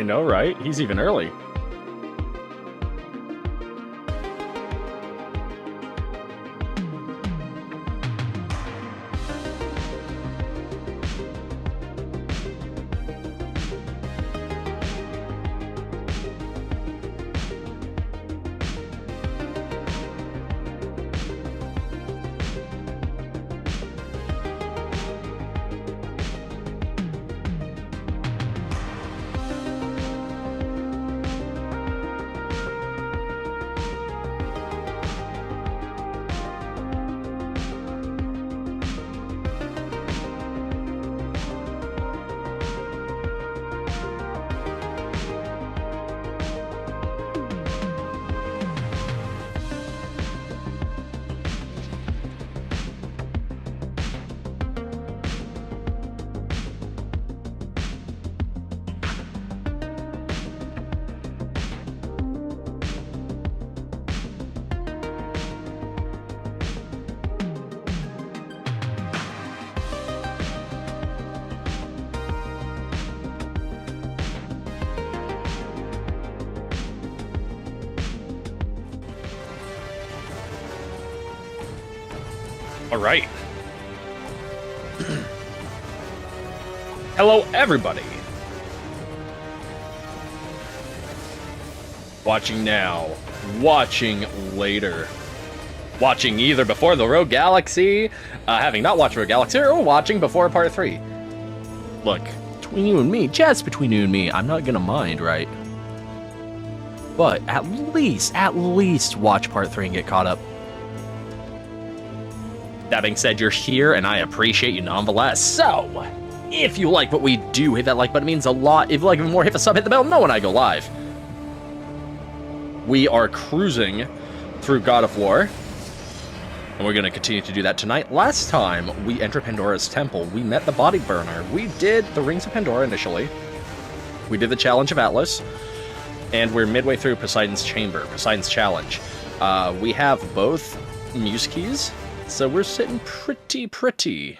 I know, right? He's even early. All right. Hello, everybody. Watching now, watching later, watching either before the Rogue Galaxy, having not watched Rogue Galaxy, or watching before Part 3. Look, between you and me, just between you and me, I'm not gonna mind, right? But at least watch Part 3 and get caught up. That being said, you're here, and I appreciate you nonetheless. So, if you like what we do, hit that like button. It means a lot. If you like even more, hit the sub, hit the bell. Know when I go live. We are cruising through God of War, and we're going to continue to do that tonight. Last time we entered Pandora's temple, we met the body burner. We did the Rings of Pandora initially. We did the Challenge of Atlas, and we're midway through Poseidon's chamber, Poseidon's challenge. We have both muse keys. So we're sitting pretty.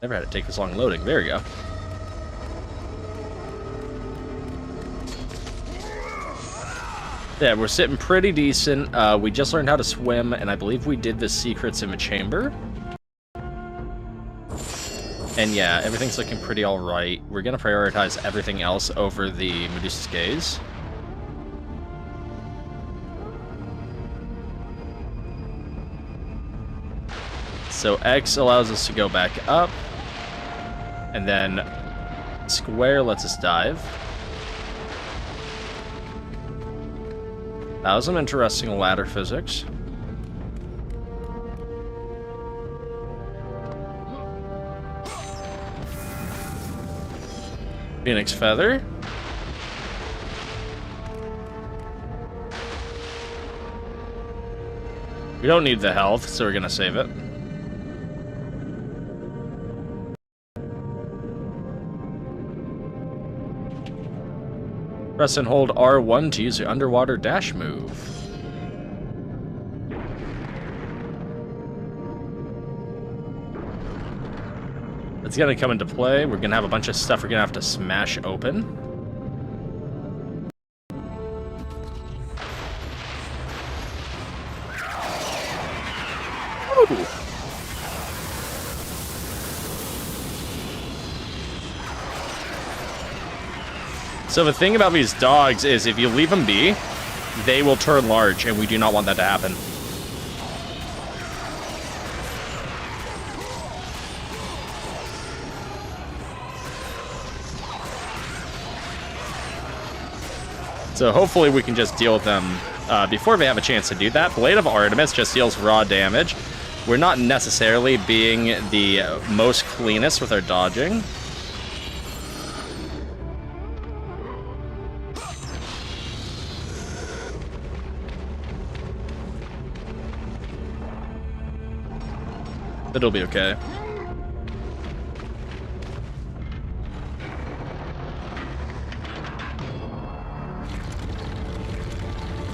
Never had it take this long loading. There we go. Yeah, we're sitting pretty decent. We just learned how to swim, and I believe we did the secrets in the chamber. And yeah, everything's looking pretty alright. We're gonna prioritize everything else over the Medusa's Gaze. So X allows us to go back up, and then square lets us dive. That was some interesting ladder physics. Phoenix Feather. We don't need the health, so we're gonna save it. Press and hold R1 to use the underwater dash move. It's gonna come into play. We're gonna have a bunch of stuff we're gonna have to smash open. Ooh. So the thing about these dogs is if you leave them be, they will turn large, and we do not want that to happen. So hopefully we can just deal with them before they have a chance to do that. Blade of Artemis just deals raw damage. We're not necessarily being the most cleanest with our dodging. It'll be okay.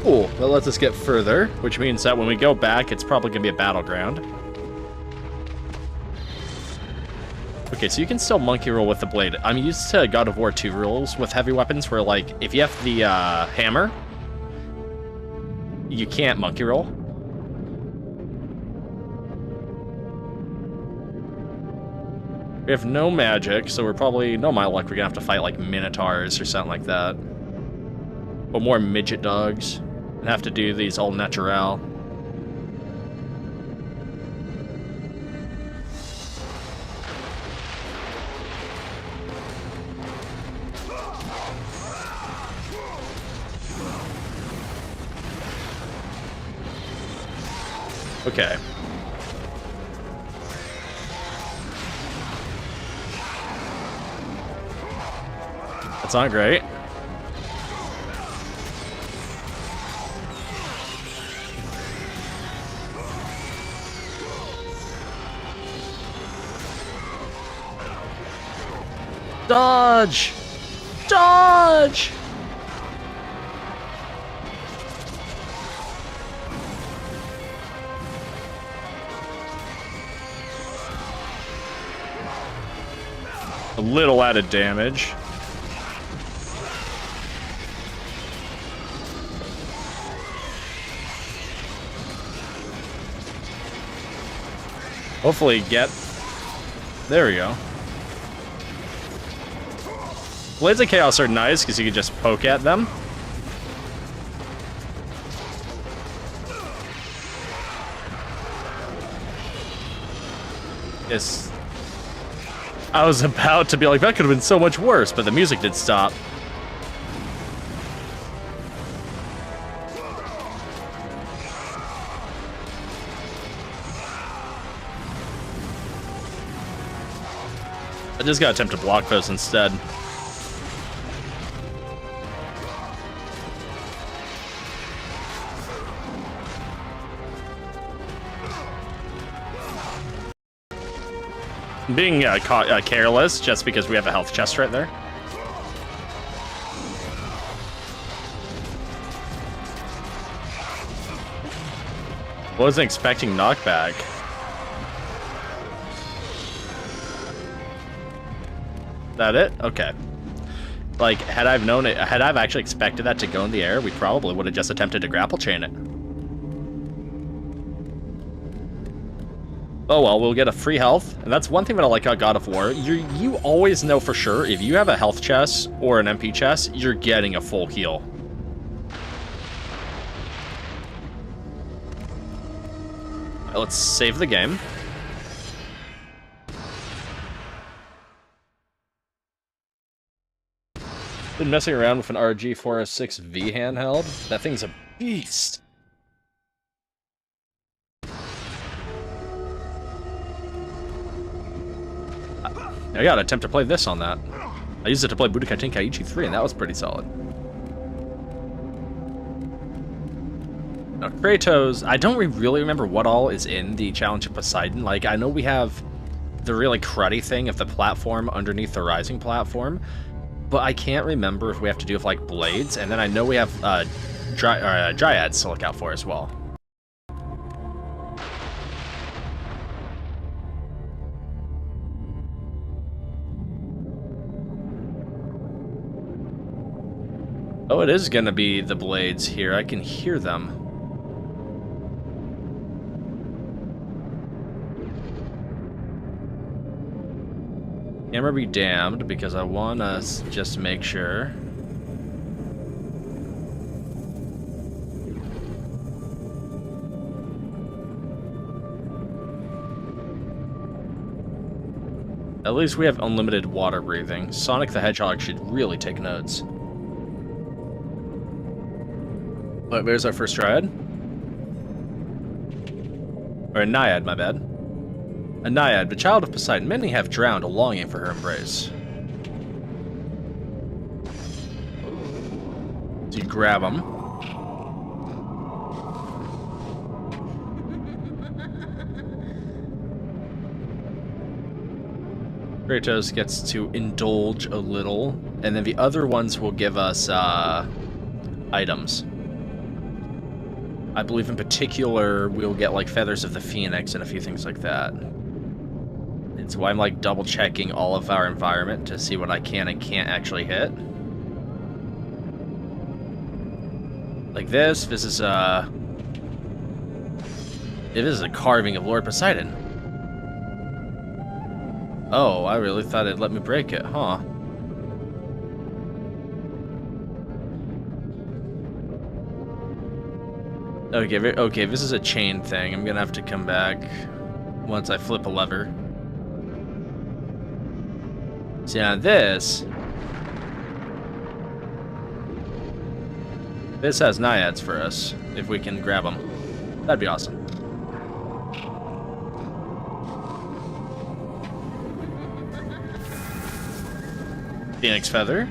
Cool, that lets us get further, which means that when we go back, it's probably going to be a battleground. Okay, so you can still monkey roll with the blade. I'm used to God of War 2 rules with heavy weapons where, like, if you have the hammer, you can't monkey roll. We have no magic, so we're probably, no my luck, we're gonna have to fight, like, minotaurs or something like that. Or more midget dogs. And have to do these all natural. Okay. That's not great. Dodge! Dodge! A little added damage. Hopefully get... There we go. Blades of Chaos are nice because you can just poke at them. Yes. I was about to be like, that could have been so much worse, but the music did stop. I just gotta attempt to block those instead. Being careless just because we have a health chest right there. Wasn't expecting knockback. That it? Okay. Like, had I've known it, had I've actually expected that to go in the air, we probably would have just attempted to grapple chain it. Oh well, we'll get a free health, and that's one thing that I like about God of War. You always know for sure, if you have a health chest or an MP chest, you're getting a full heal. Right, let's save the game. Been messing around with an RG406V handheld. That thing's a beast. I gotta attempt to play this on that. I used it to play Budokai Tenkaichi 3, and that was pretty solid. Now, Kratos, I don't really remember what all is in the Challenge of Poseidon. Like, I know we have the really cruddy thing of the platform underneath the rising platform, but I can't remember if we have to do with, like, blades, and then I know we have dryads to look out for as well. Oh, it is gonna be the blades here. I can hear them. Camera be damned, because I wanna just make sure. At least we have unlimited water breathing. Sonic the Hedgehog should really take notes. Look, there's our first dryad. Or a naiad, my bad. A naiad, the child of Poseidon. Many have drowned, a longing for her embrace. So you grab them. Kratos gets to indulge a little, and then the other ones will give us items. I believe in particular we'll get like Feathers of the Phoenix and a few things like that. It's why I'm like double checking all of our environment to see what I can and can't actually hit. Like this is a carving of Lord Poseidon. Oh, I really thought it'd let me break it, huh? Okay, this is a chain thing. I'm gonna have to come back once I flip a lever. See, now this has naiads for us, if we can grab them. That'd be awesome. Phoenix Feather.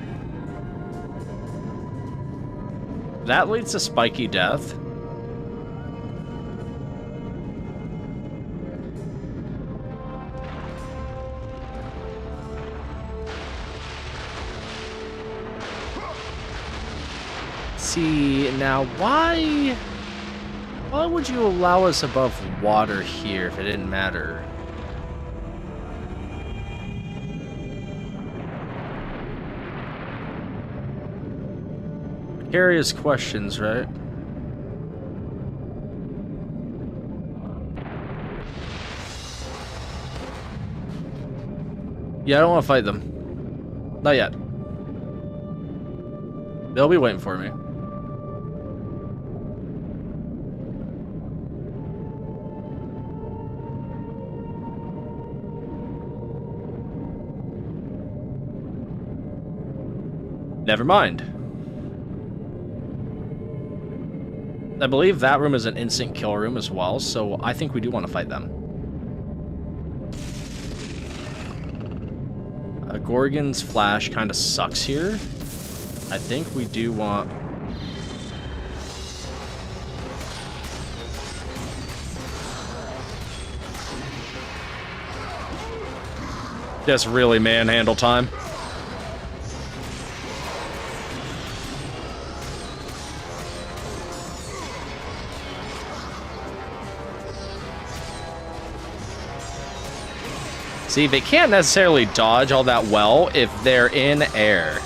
That leads to Spiky Death. See, now why would you allow us above water here if it didn't matter? Curious questions, right? Yeah, I don't want to fight them. Not yet. They'll be waiting for me. Never mind. I believe that room is an instant kill room as well, so I think we do want to fight them. Gorgon's flash kind of sucks here. I think we do want... Just really manhandle time. See, they can't necessarily dodge all that well if they're in air.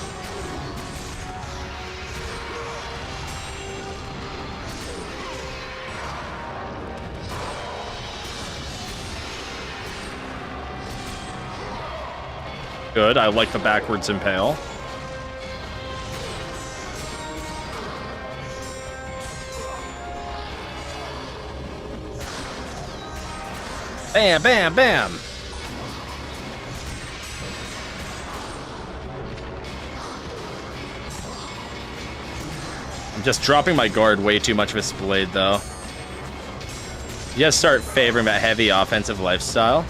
Good, I like the backwards impale. Bam, bam, bam! I'm just dropping my guard way too much with this blade, though. You gotta start favoring that heavy offensive lifestyle.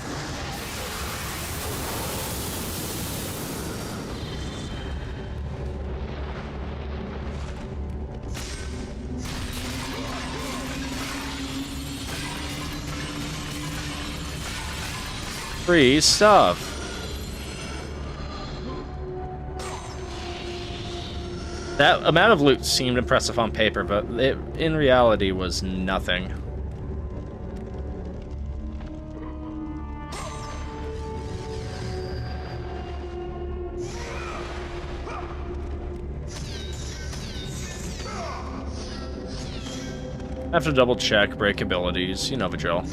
Free stuff. That amount of loot seemed impressive on paper, but it, in reality, was nothing. I have to double check break abilities, you know the drill.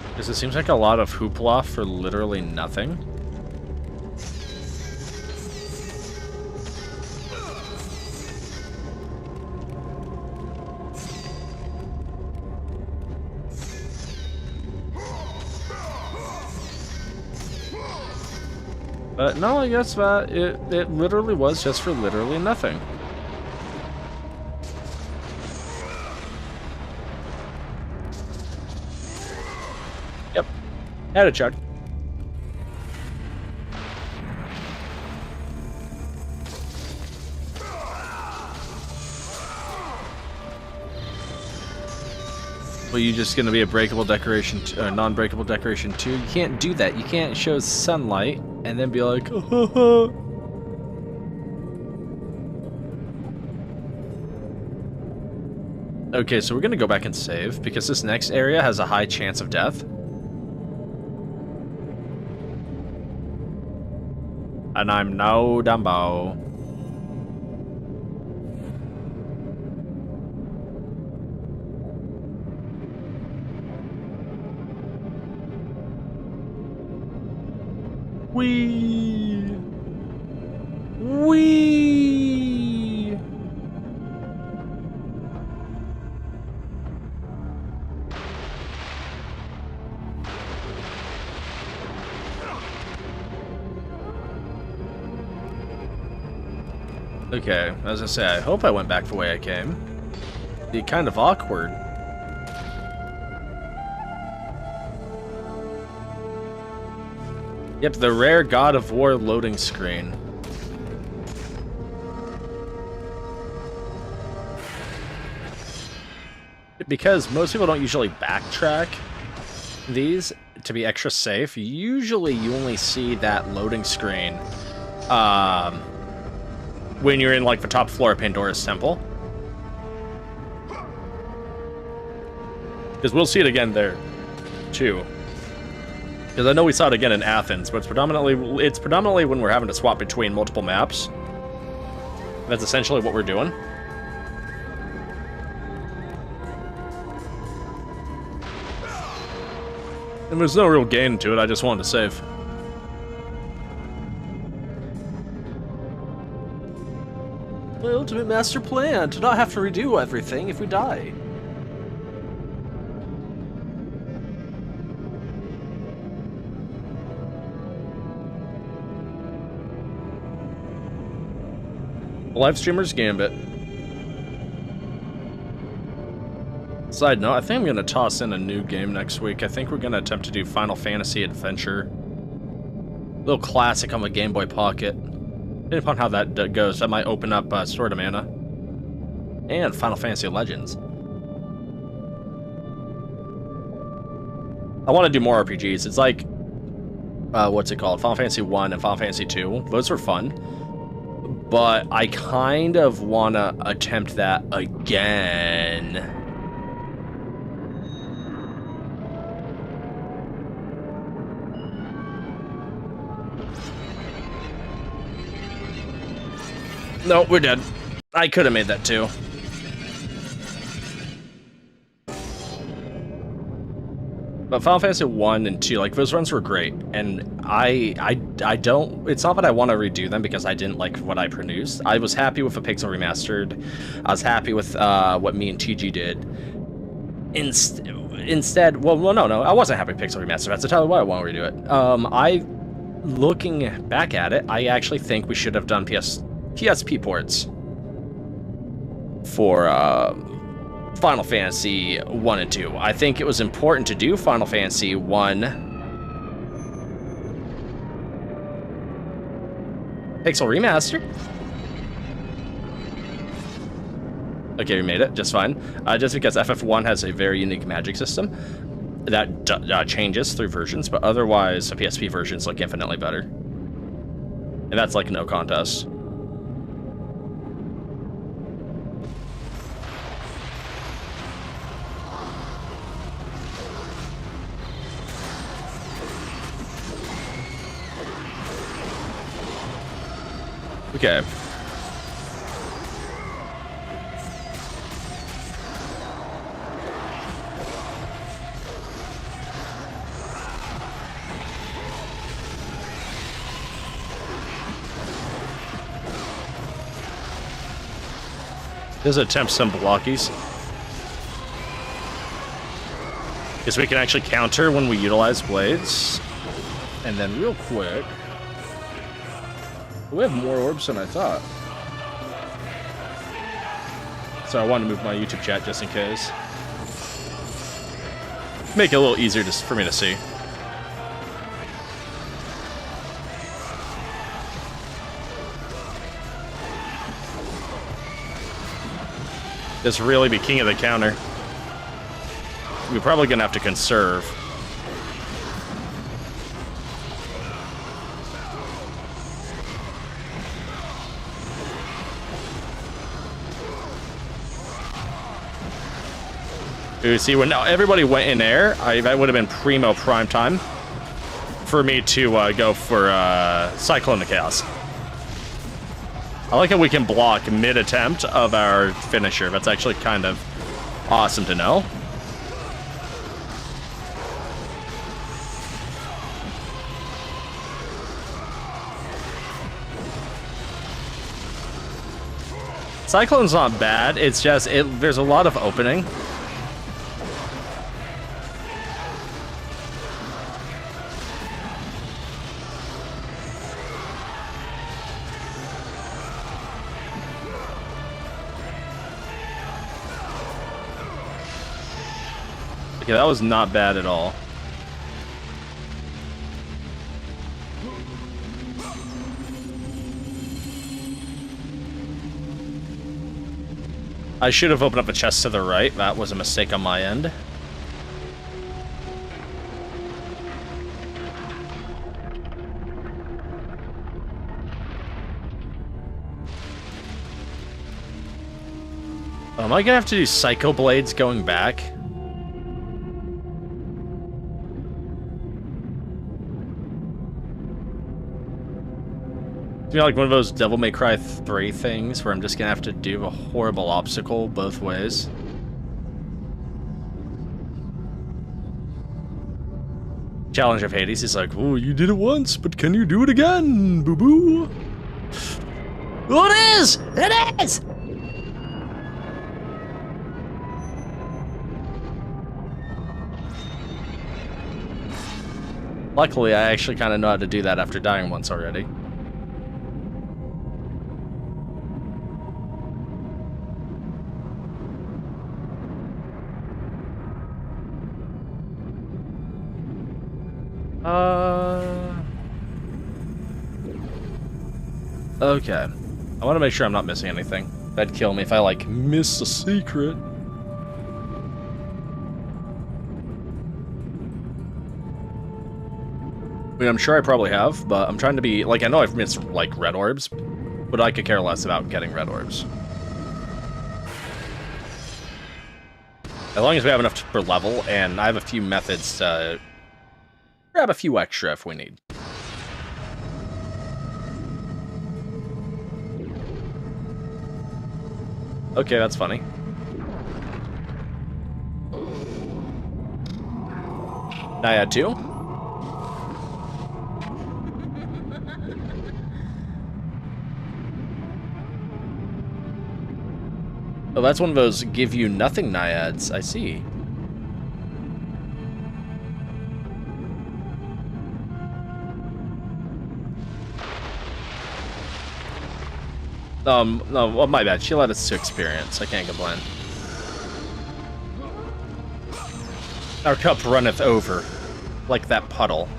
Because it seems like a lot of hoopla for literally nothing. But no, I guess that it literally was just for literally nothing. Yep, had a chug. Well, you just gonna be a breakable decoration, non-breakable decoration too? You can't do that. You can't show sunlight and then be like, oh, Okay, so we're gonna go back and save, because this next area has a high chance of death. And I'm no Dumbo. Wee. Okay, as I say, I hope I went back the way I came. It'd be kind of awkward. Yep, the rare God of War loading screen. Because most people don't usually backtrack these to be extra safe, usually you only see that loading screen when you're in like the top floor of Pandora's temple. Because we'll see it again there too. Because I know we saw it again in Athens, but it's predominantly when we're having to swap between multiple maps. That's essentially what we're doing. And there's no real gain to it, I just wanted to save. My ultimate master plan, to not have to redo everything if we die. Live streamer's gambit. Side note, I think I'm going to toss in a new game next week. I think we're going to attempt to do Final Fantasy Adventure. A little classic on the Game Boy Pocket. Depending upon how that goes, that might open up Sword of Mana. And Final Fantasy Legends. I want to do more RPGs. It's like, what's it called? Final Fantasy 1 and Final Fantasy 2. Those were fun. But I kind of want to attempt that again. No, we're dead. I could have made that too. But Final Fantasy 1 and 2, like, those runs were great. And I don't... It's not that I want to redo them because I didn't like what I produced. I was happy with the Pixel Remastered. I was happy with what me and TG did. Instead... Well, no. I wasn't happy with Pixel Remastered. That's entirely why I want to redo it. Looking back at it, I actually think we should have done PSP ports for... Final Fantasy 1 and 2. I think it was important to do Final Fantasy 1 Pixel Remaster. Okay, we made it just fine. Just because FF1 has a very unique magic system that changes through versions, but otherwise the PSP versions look infinitely better. And that's like no contest. Okay. Let's attempt some blockies. Because we can actually counter when we utilize blades. And then real quick... We have more orbs than I thought. So I wanted to move my YouTube chat just in case. Make it a little easier just for me to see. Just really be king of the counter. We're probably gonna have to conserve. Ooh, see, when everybody went in air, that would have been primo prime time for me to go for Cyclone the Chaos. I like how we can block mid-attempt of our finisher. That's actually kind of awesome to know. Cyclone's not bad, it's just, there's a lot of opening. Okay, that was not bad at all. I should have opened up a chest to the right. That was a mistake on my end. Am I gonna have to do Psycho Blades going back? It's like one of those Devil May Cry 3 things where I'm just gonna have to do a horrible obstacle both ways. Challenge of Hades is like, oh, you did it once, but can you do it again, boo-boo? Oh, it is! It is! Luckily, I actually kind of know how to do that after dying once already. Okay. I want to make sure I'm not missing anything. That'd kill me if I, like, miss a secret. I mean, I'm sure I probably have, but I'm trying to be... Like, I know I've missed, like, red orbs, but I could care less about getting red orbs. As long as we have enough per level, and I have a few methods to grab a few extra if we need. Okay, that's funny. Naiad 2. Oh, that's one of those give you nothing naiads. I see. No, well, my bad. She let us to experience. I can't complain. Our cup runneth over, like that puddle.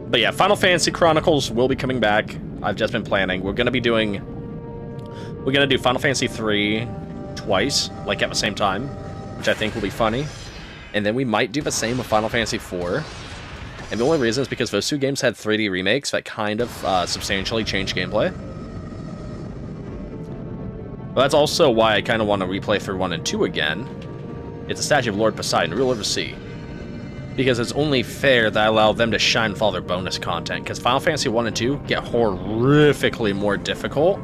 But yeah, Final Fantasy Chronicles will be coming back. I've just been planning. We're gonna do Final Fantasy 3 twice, like at the same time, which I think will be funny. And then we might do the same with Final Fantasy 4. And the only reason is because those two games had 3D remakes that kind of substantially changed gameplay. But that's also why I kind of want to replay through 1 and 2 again. It's a statue of Lord Poseidon, ruler of the sea. Because it's only fair that I allow them to shine with all their bonus content. Because Final Fantasy 1 and 2 get horrifically more difficult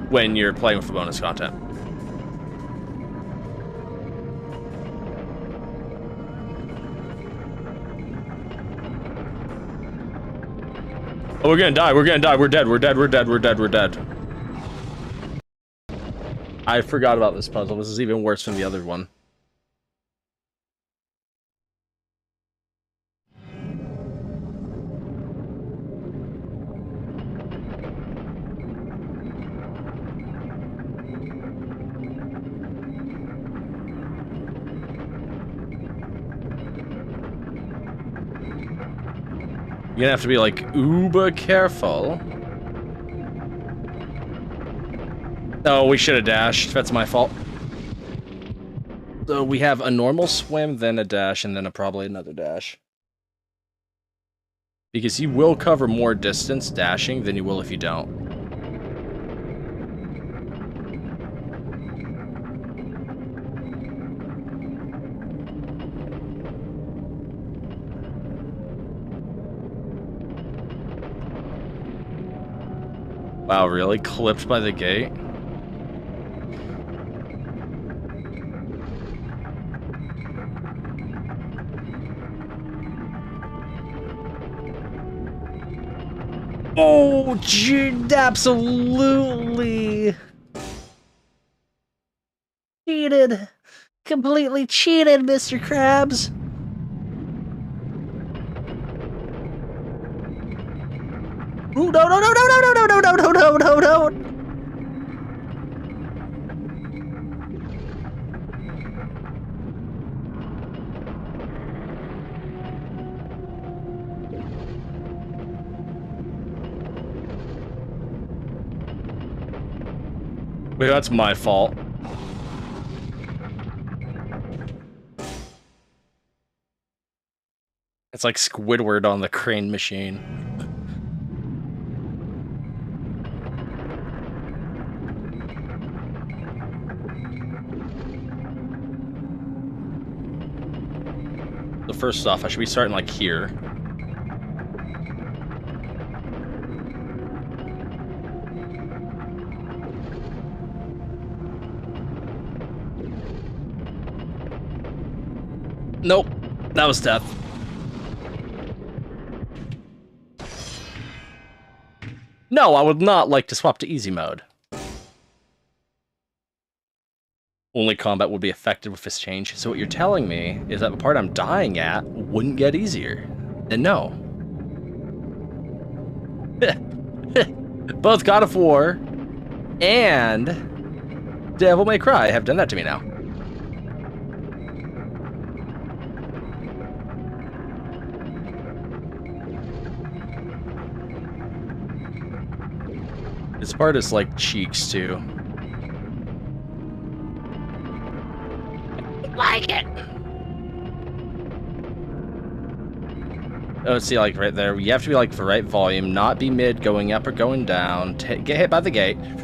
when you're playing with the bonus content. Oh, we're gonna die, we're gonna die, we're dead, we're dead, we're dead, we're dead, we're dead. I forgot about this puzzle. This is even worse than the other one. You're gonna have to be, like, uber careful. Oh, we should have dashed. That's my fault. So we have a normal swim, then a dash, and then probably another dash. Because you will cover more distance dashing than you will if you don't. Wow, really? Clipped by the gate? Oh, absolutely cheated. Completely cheated, Mr. Krabs. Ooh, no, no, no, no, no, no, no, no, no, no, no, no. Wait, that's my fault. It's like Squidward on the crane machine. So first off, I should be starting like here. Nope, that was death. No, I would not like to swap to easy mode. Only combat would be affected with this change. So what you're telling me is that the part I'm dying at wouldn't get easier. And no. Both God of War and Devil May Cry have done that to me now. This part is like cheeks too. Like it. Oh, see, like right there, you have to be like the right volume, not be mid going up or going down. Get hit by the gate, and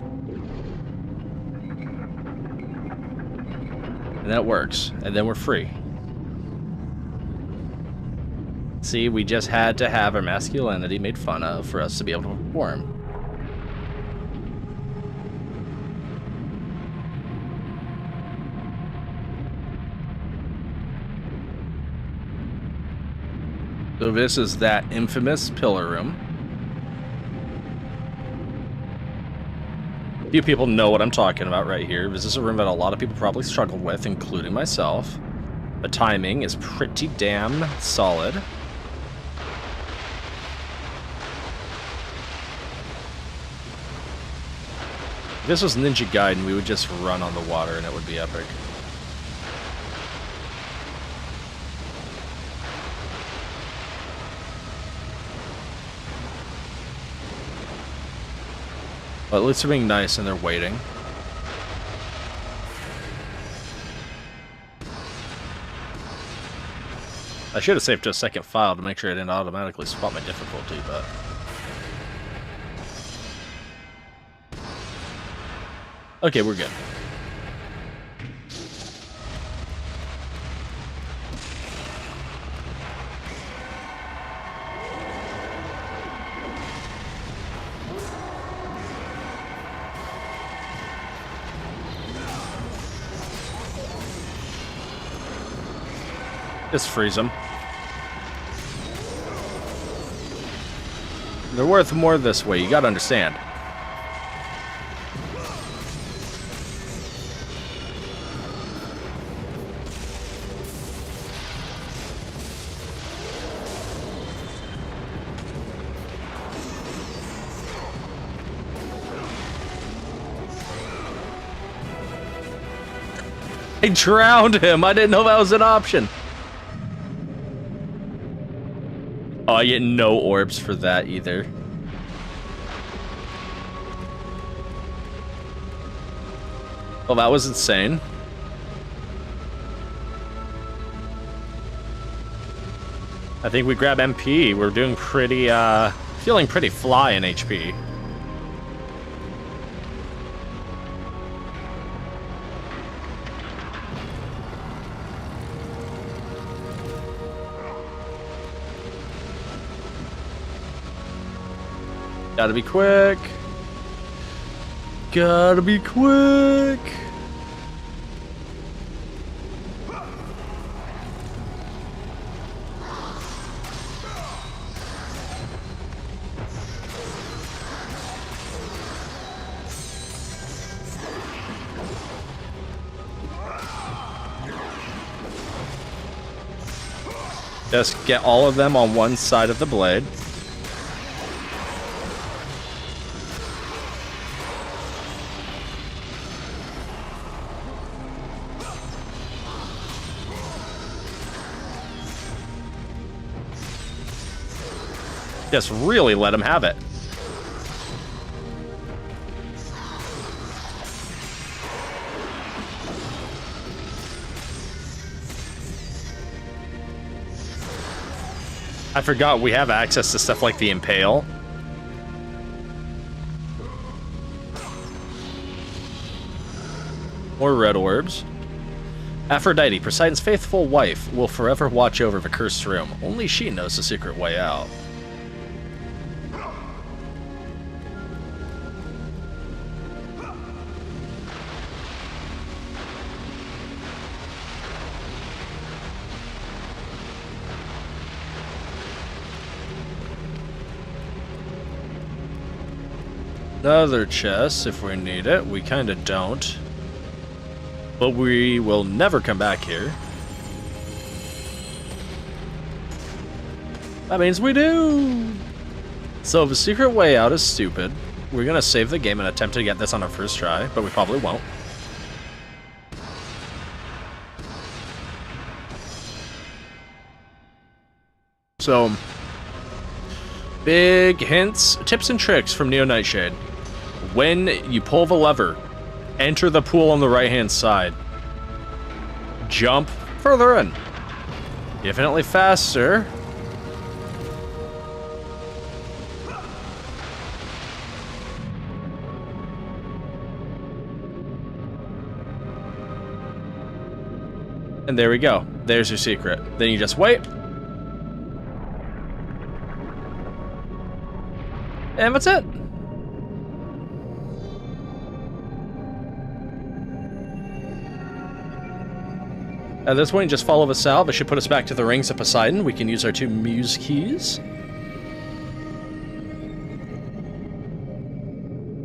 then it works, and then we're free. See, we just had to have our masculinity made fun of for us to be able to perform. So this is that infamous pillar room. Few people know what I'm talking about right here. This is a room that a lot of people probably struggled with, including myself. The timing is pretty damn solid. If this was Ninja Gaiden, we would just run on the water and it would be epic. But at least they're being nice and they're waiting. I should have saved to a second file to make sure I didn't automatically swap my difficulty, but... Okay, we're good. Just freeze them. They're worth more this way, you gotta understand. I drowned him! I didn't know that was an option! Oh, I get no orbs for that either. Well, that was insane. I think we grab MP. We're doing pretty, feeling pretty fly in HP. Gotta be quick. Gotta be quick. Just get all of them on one side of the blade. Just really let him have it. I forgot we have access to stuff like the Impale. More red orbs. Aphrodite, Poseidon's faithful wife, will forever watch over the cursed room. Only she knows the secret way out. Another chest, if we need it. We kind of don't. But we will never come back here. That means we do! So the secret way out is stupid. We're gonna save the game and attempt to get this on our first try, but we probably won't. So, big hints, tips and tricks from Neo Nightshade. When you pull the lever, enter the pool on the right-hand side. Jump further in. Infinitely faster. And there we go. There's your secret. Then you just wait. And that's it. At this point, just follow the salve. It should put us back to the Rings of Poseidon. We can use our 2 muse keys.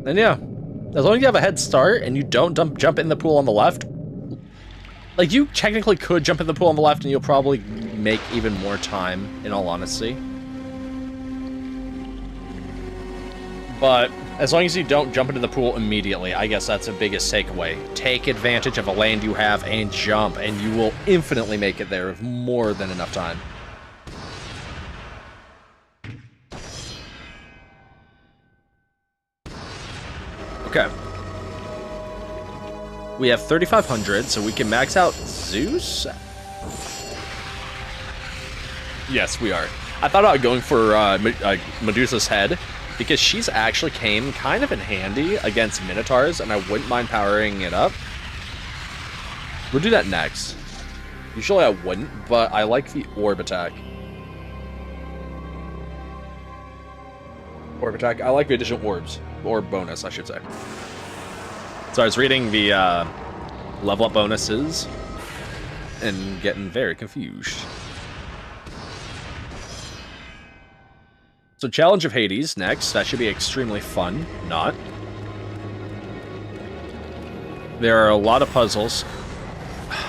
And yeah, as long as you have a head start and you don't jump in the pool on the left, like, you technically could jump in the pool on the left and you'll probably make even more time, in all honesty. But as long as you don't jump into the pool immediately, I guess that's the biggest takeaway. Take advantage of the land you have and jump, and you will infinitely make it there with more than enough time. Okay. We have 3,500, so we can max out Zeus? Yes, we are. I thought about going for Medusa's head, because she's actually came kind of in handy against Minotaurs, and I wouldn't mind powering it up. We'll do that next. Usually I wouldn't, but I like the orb attack. Orb attack. I like the additional orbs. Orb bonus, I should say. So I was reading the level up bonuses and getting very confused. So Challenge of Hades next. That should be extremely fun. Not. There are a lot of puzzles.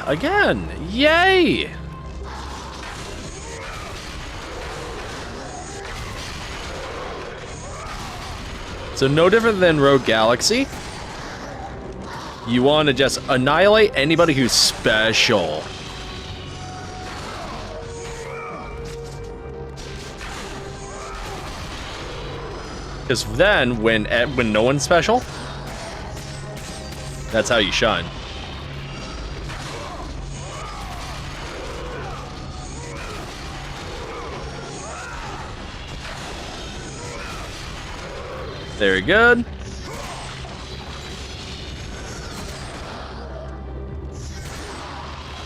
Again! Yay! So no different than Rogue Galaxy. You want to just annihilate anybody who's special. Because then, when no one's special, that's how you shine. Very good.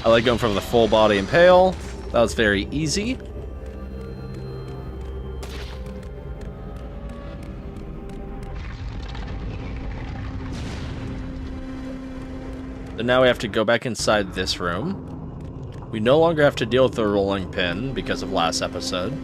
I like going from the full body impale. That was very easy. So now we have to go back inside this room. We no longer have to deal with the rolling pin because of last episode.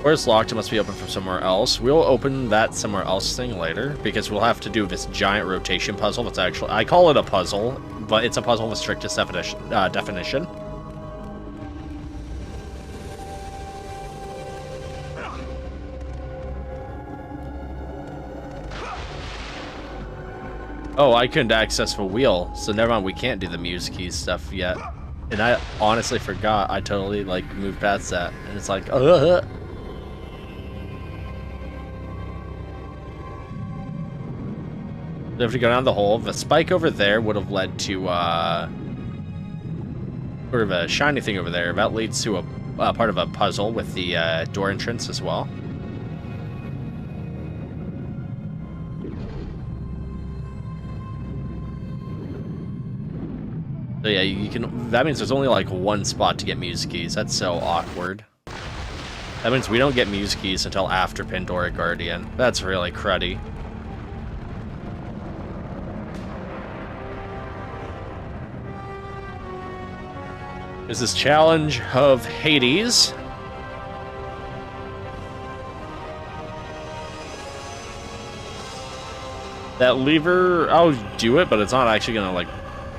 Or it's locked, it must be open from somewhere else. We'll open that somewhere else thing later, because we'll have to do this giant rotation puzzle that's actually... I call it a puzzle, but it's a puzzle with strictest definition. Oh, I couldn't access the wheel, so never mind, we can't do the muse keys stuff yet. And I honestly forgot, I totally, like, moved past that. And it's like, We have to go down the hole. The spike over there would have led to, sort of a shiny thing over there. That leads to a part of a puzzle with the door entrance as well. So yeah, you can. That means there's only like one spot to get muse keys. That's so awkward. That means we don't get muse keys until after Pandora Guardian. That's really cruddy. There's this challenge of Hades. That lever, I'll do it, but it's not actually gonna like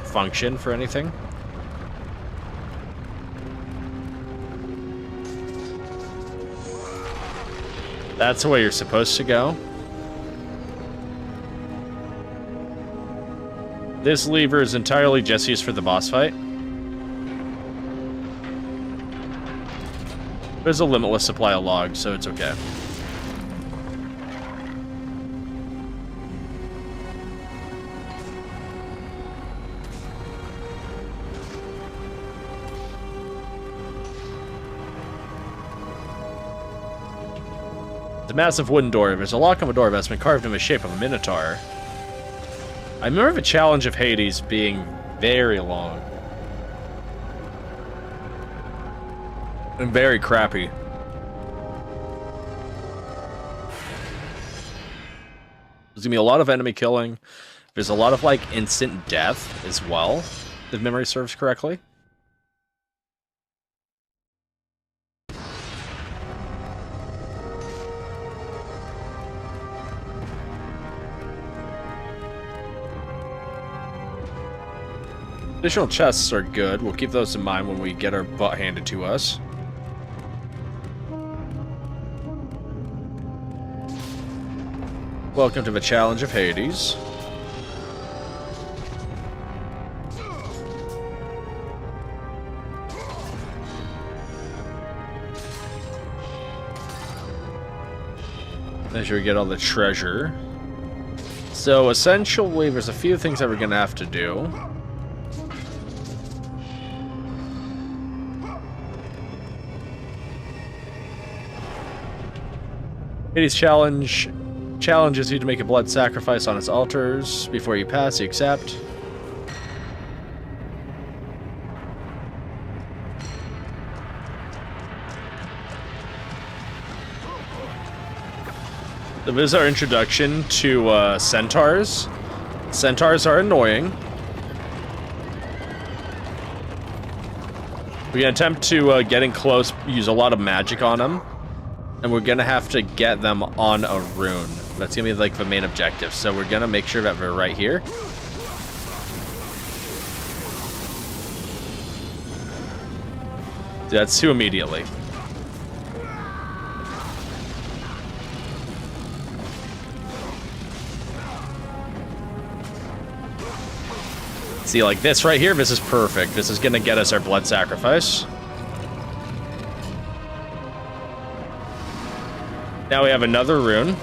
function for anything. That's the way you're supposed to go. This lever is entirely just used for the boss fight. There's a limitless supply of logs, so it's okay. The massive wooden door. There's a lock on the door that's been carved in the shape of a minotaur. I remember the challenge of Hades being very long. And very crappy. There's gonna be a lot of enemy killing. There's a lot of, like, instant death as well, if memory serves correctly. Additional chests are good. We'll keep those in mind when we get our butt handed to us. Welcome to the challenge of Hades. Make sure we get all the treasure. So essentially, there's a few things that we're gonna have to do. Hades challenges you to make a blood sacrifice on its altars. Before you pass, you accept. So this is our introduction to centaurs. Centaurs are annoying. We're gonna attempt to get in close, use a lot of magic on them. And we're gonna have to get them on a rune. That's gonna be like the main objective. So we're gonna make sure that we're right here. That's two immediately. See, like this right here, this is perfect. This is gonna get us our blood sacrifice. Now we have another rune.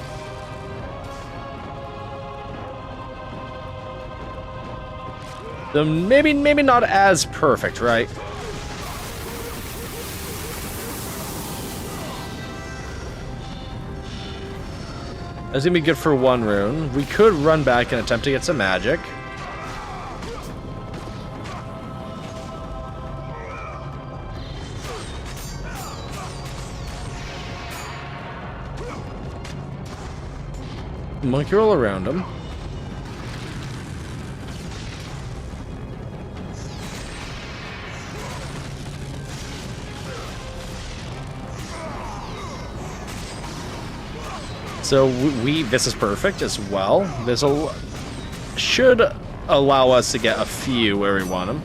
So maybe not as perfect, right? That's gonna be good for one rune. We could run back and attempt to get some magic. Monkey roll around him. So this is perfect as well. This should allow us to get a few where we want them.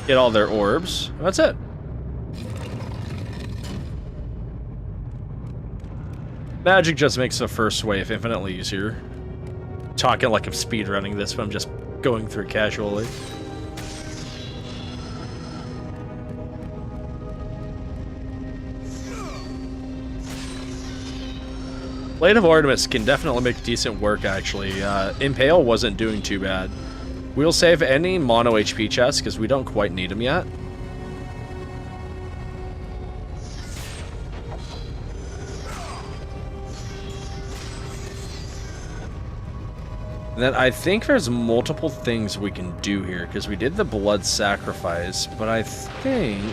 Get all their orbs. That's it. Magic just makes the first wave infinitely easier. Talking like I'm speedrunning this, but I'm just going through casually. Blade of Artemis can definitely make decent work, actually. Impale wasn't doing too bad. We'll save any mono HP chests, because we don't quite need them yet. And then I think there's multiple things we can do here, because we did the blood sacrifice, but I think...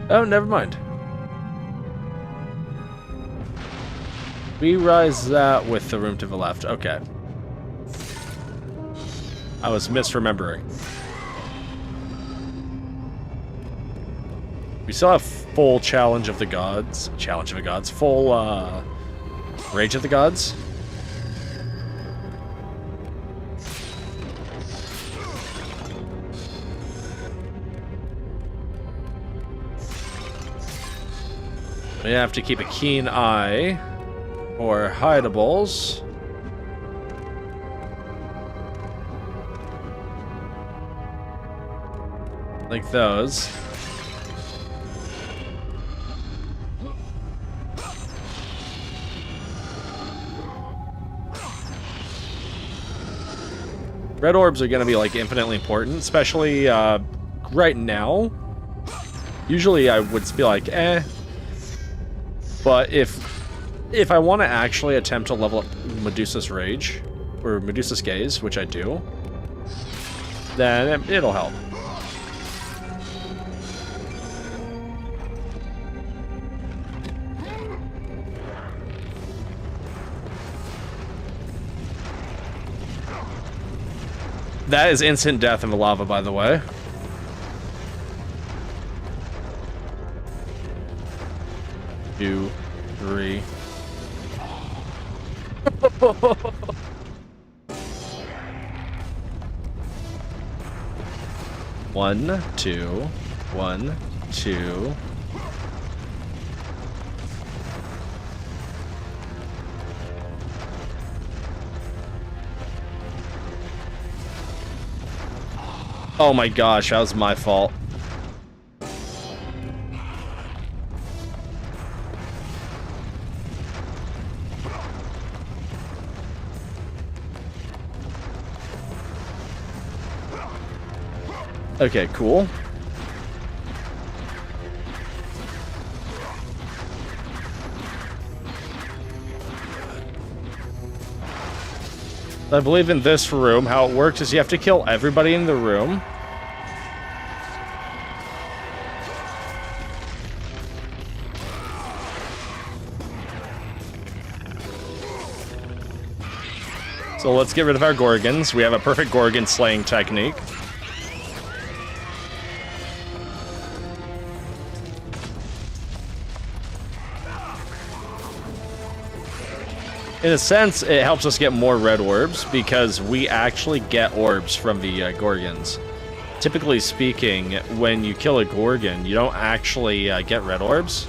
Oh, never mind. We rise that with the room to the left. Okay. I was misremembering. We still have full Challenge of the Gods. Challenge of the Gods. Full, Rage of the Gods. We have to keep a keen eye for hideables. Like those. Red orbs are gonna be like infinitely important, especially right now. Usually I would be like, eh. But if I want to actually attempt to level up Medusa's Rage, or Medusa's Gaze, which I do, then it'll help. That is instant death in the lava, by the way. Two, three. One, two, one, two. Oh my gosh, that was my fault. Okay, cool. I believe in this room, how it works is you have to kill everybody in the room. So let's get rid of our Gorgons. We have a perfect Gorgon slaying technique. In a sense, it helps us get more red orbs because we actually get orbs from the Gorgons. Typically speaking, when you kill a Gorgon, you don't actually get red orbs.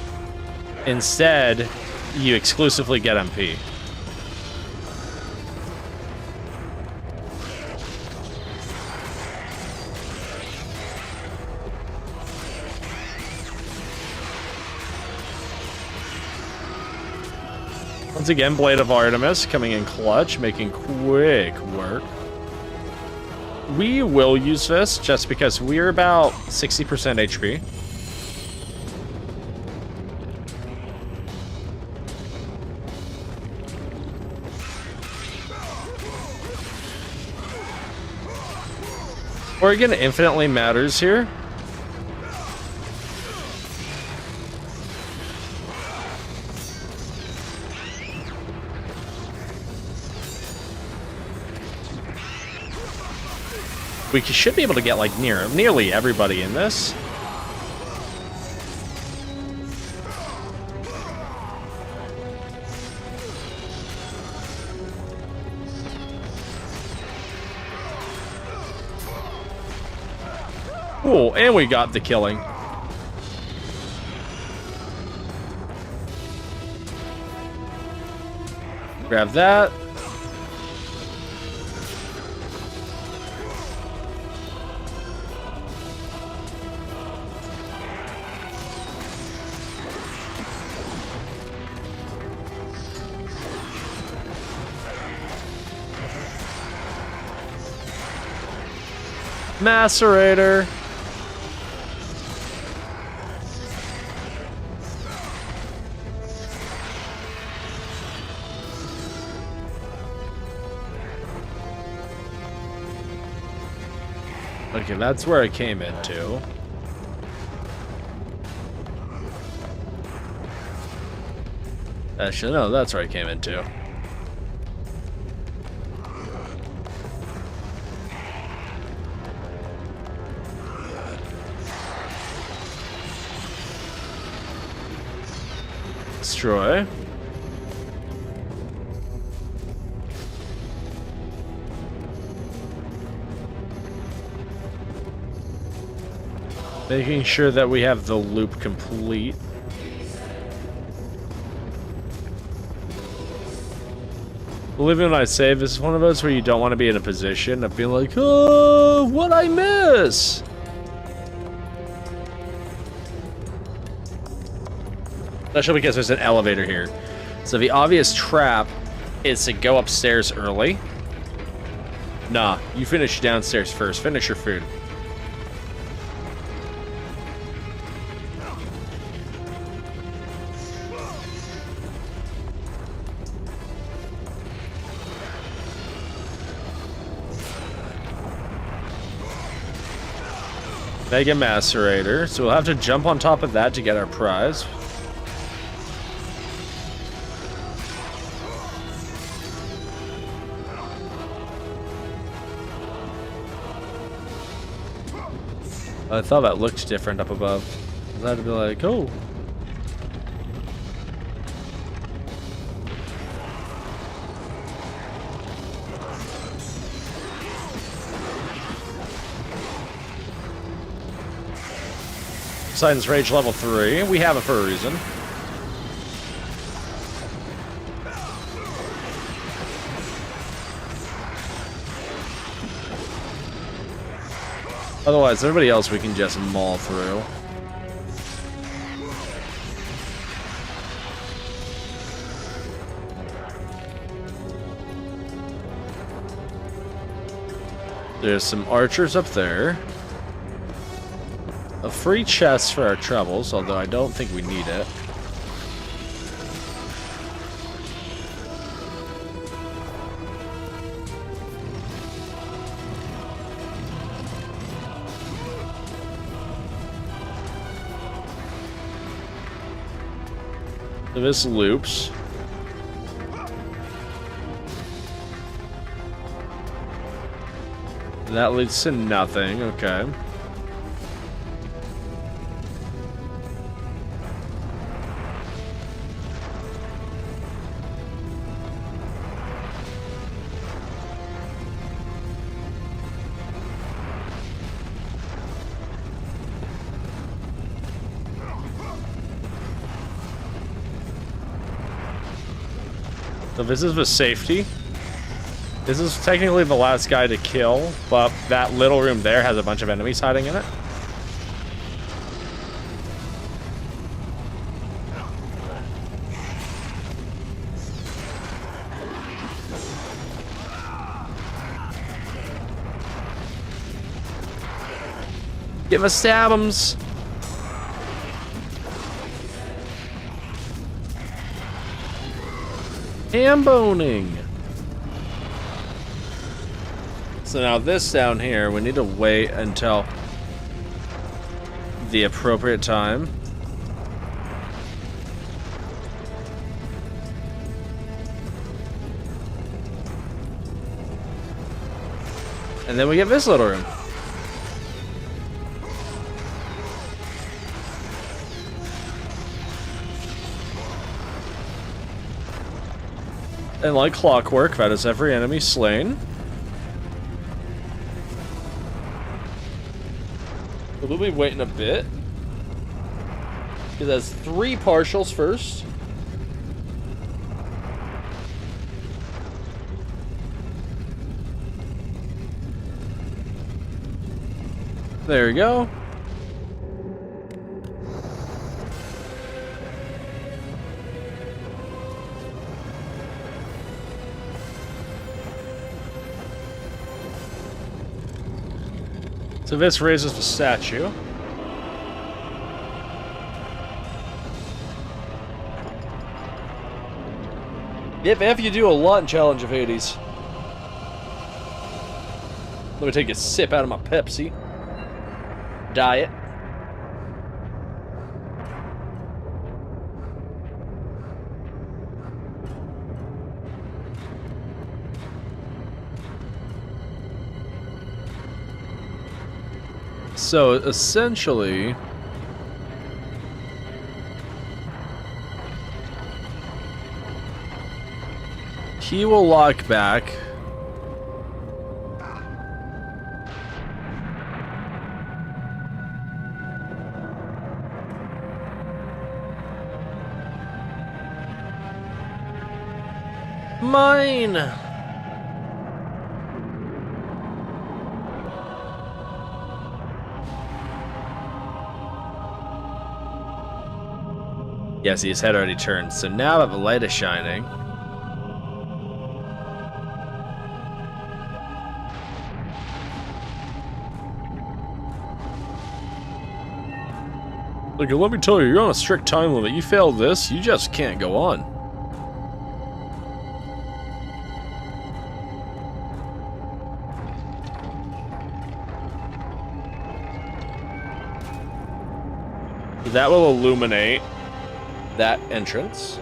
Instead, you exclusively get MP. Once again, Blade of Artemis coming in clutch, making quick work. We will use this just because we're about 60% HP. Oregon infinitely matters here. We should be able to get like nearly everybody in this. Cool, and we got the killing. Grab that. Macerator. Okay, that's where I came into. Actually, no, that's where I came into. Destroy. Making sure that we have the loop complete. Believe me when I say this is one of those where you don't want to be in a position of being like, oh, what'd I miss? Especially because there's an elevator here. So the obvious trap is to go upstairs early. Nah, you finish downstairs first. Finish your food. Mega Macerator. So we'll have to jump on top of that to get our prize. I thought that looked different up above. I had to be like, oh. Poseidon's Rage level 3. We have it for a reason. Otherwise, everybody else we can just maul through. There's some archers up there. A free chest for our troubles, although I don't think we need it. So this loops. That leads to nothing, okay. So this is the safety. This is technically the last guy to kill, but that little room there has a bunch of enemies hiding in it. Give us stabums. Ham boning. So now this down here, we need to wait until the appropriate time. And then we get this little room. And like clockwork, that is every enemy slain. We'll be waiting a bit. Because that's 3 partials first. There we go. So this raises the statue. Yep, after you do a lot in Challenge of Hades. Let me take a sip out of my Pepsi. Diet. So essentially, he will lock back. Mine. Yeah, see, his head already turned. So now that the light is shining, look, let me tell you, you're on a strict time limit. You fail this, you just can't go on. That will illuminate that entrance.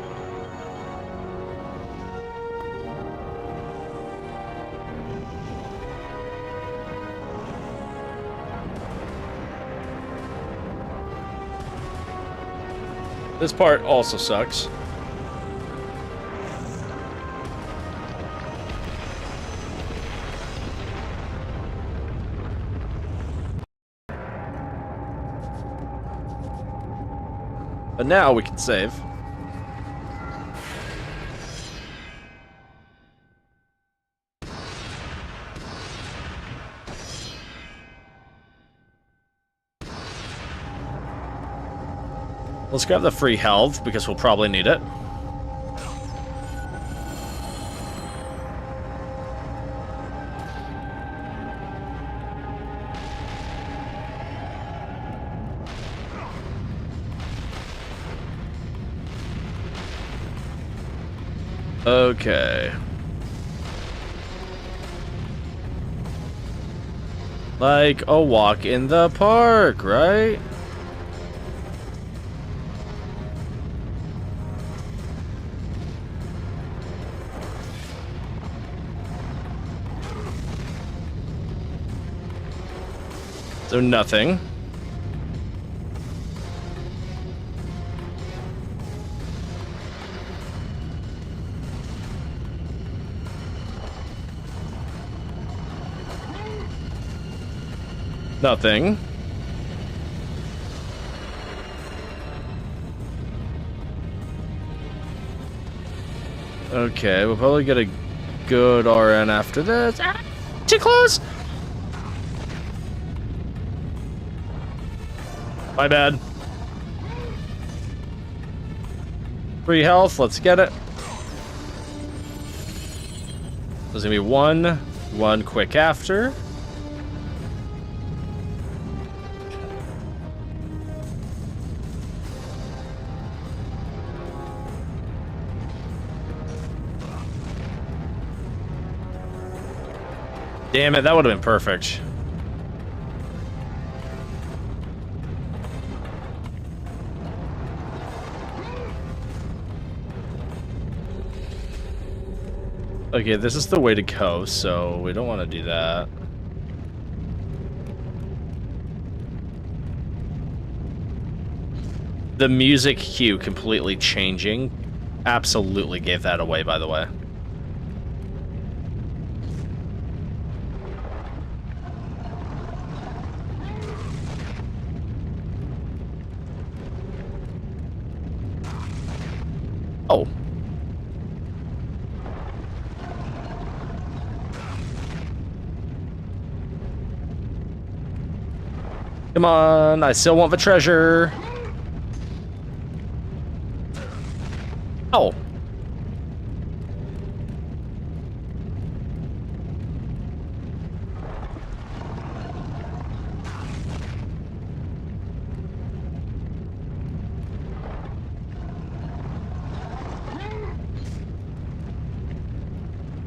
This part also sucks. But now we can save. Let's grab the free health, because we'll probably need it. Okay. Like a walk in the park, right? So nothing. Nothing. Okay, we'll probably get a good RN after this. Ah, too close! My bad. Free health, let's get it. There's gonna be one quick after. Damn it, that would have been perfect. Okay, this is the way to go, so we don't want to do that. The music cue completely changing absolutely gave that away, by the way. Oh. Come on, I still want the treasure. Oh.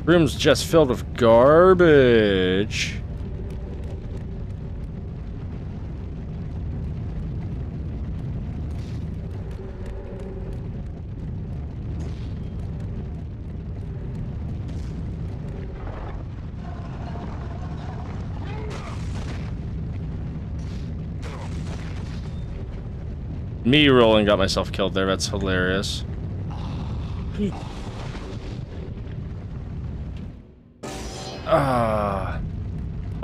Room's just filled with garbage. Me rolling got myself killed there. That's hilarious.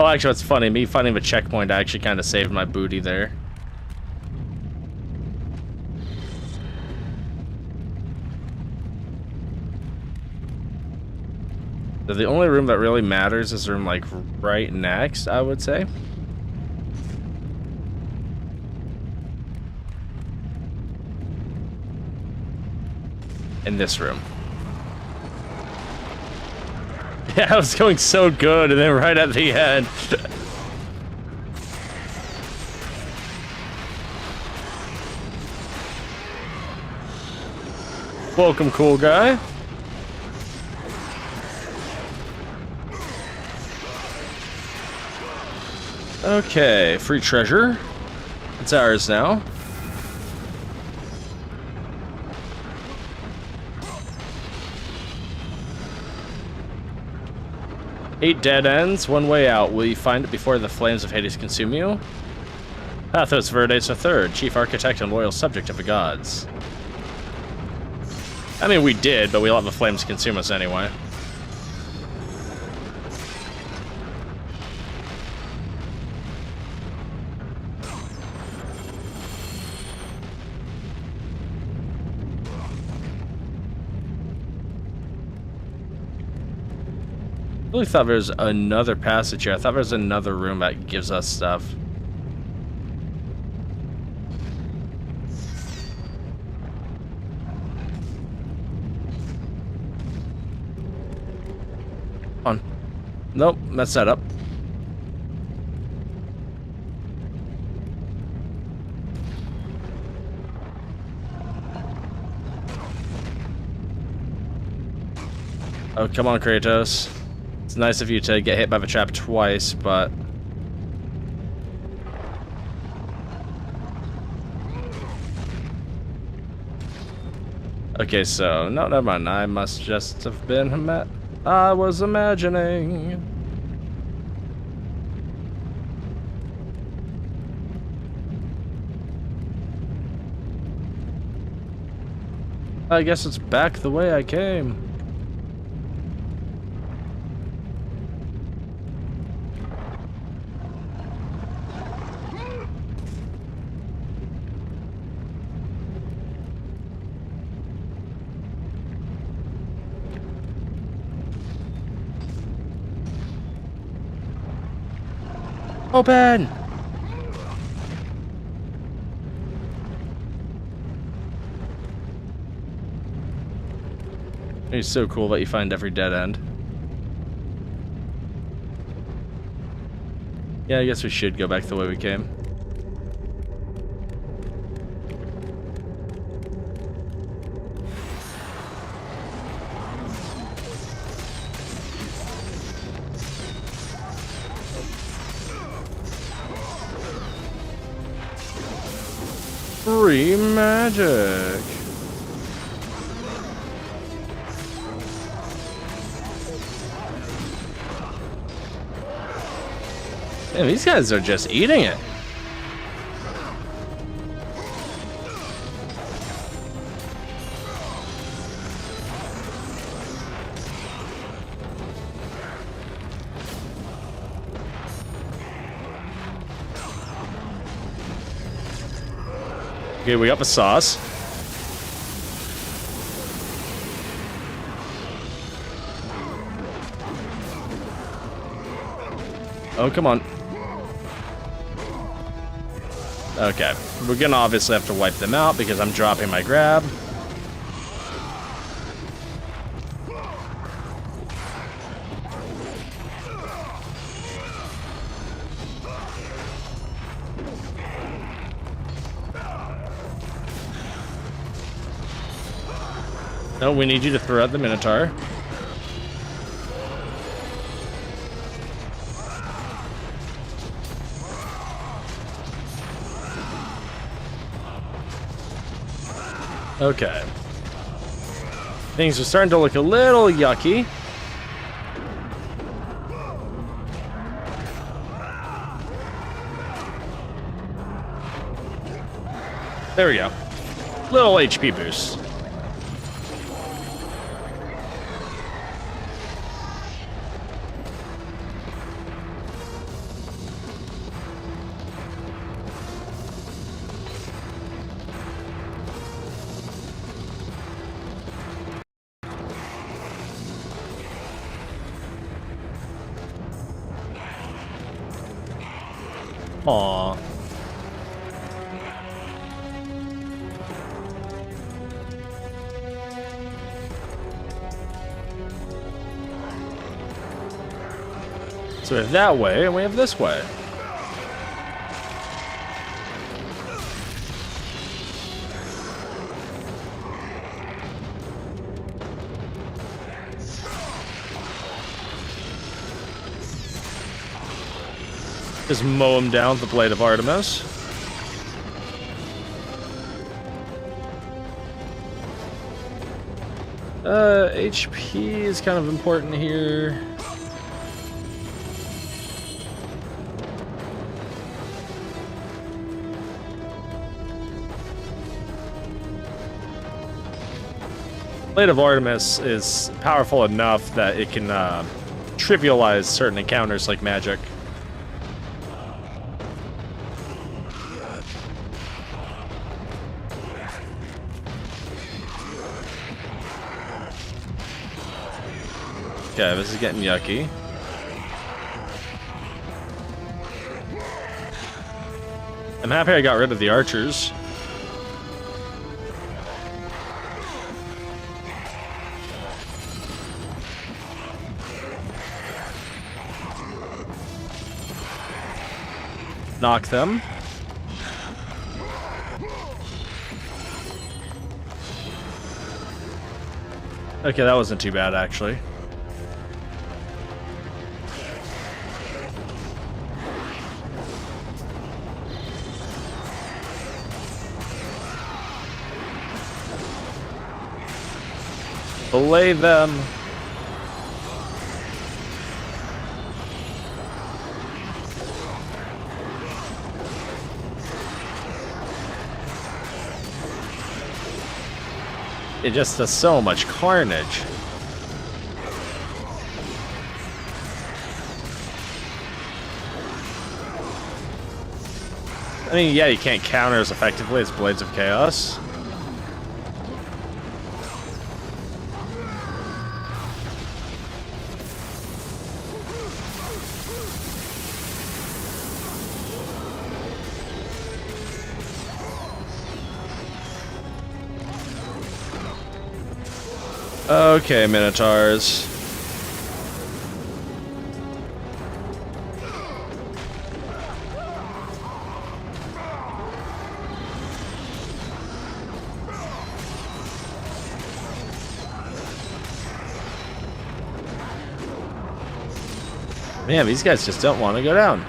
Oh, actually, it's funny. Me finding the checkpoint actually kind of saved my booty there. So the only room that really matters is room, like, right next, I would say. In this room. Yeah, I was going so good, and then right at the end. Welcome, cool guy. Okay, free treasure. It's ours now. Eight dead ends, one way out. Will you find it before the flames of Hades consume you? Pathos Verdes III, chief architect and loyal subject of the gods. I mean, we did, but we let the flames consume us anyway. I really thought there was another passage here. I thought there was another room that gives us stuff. On. Nope, messed that up. Oh, come on, Kratos. It's nice of you to get hit by the trap twice, but... Okay, so... No, never mind. I must just have been... I was imagining... I guess it's back the way I came. Open! It's so cool that you find every dead end. Yeah, I guess we should go back the way we came. free magic. Man, these guys are just eating it. Okay, we got the sauce. Oh, come on. Okay, we're gonna obviously have to wipe them out because I'm dropping my grab. No, we need you to throw out the Minotaur. Okay. Things are starting to look a little yucky. There we go. Little HP boost. Aww. So we have that way, and we have this way. Just mow him down with the Blade of Artemis. HP is kind of important here. Blade of Artemis is powerful enough that it can trivialize certain encounters like magic. Okay, this is getting yucky. I'm happy I got rid of the archers. Knock them. Okay, that wasn't too bad, actually. Belay them. It just does so much carnage. I mean, yeah, you can't counter as effectively as Blades of Chaos. Okay, Minotaurs. Man, these guys just don't want to go down.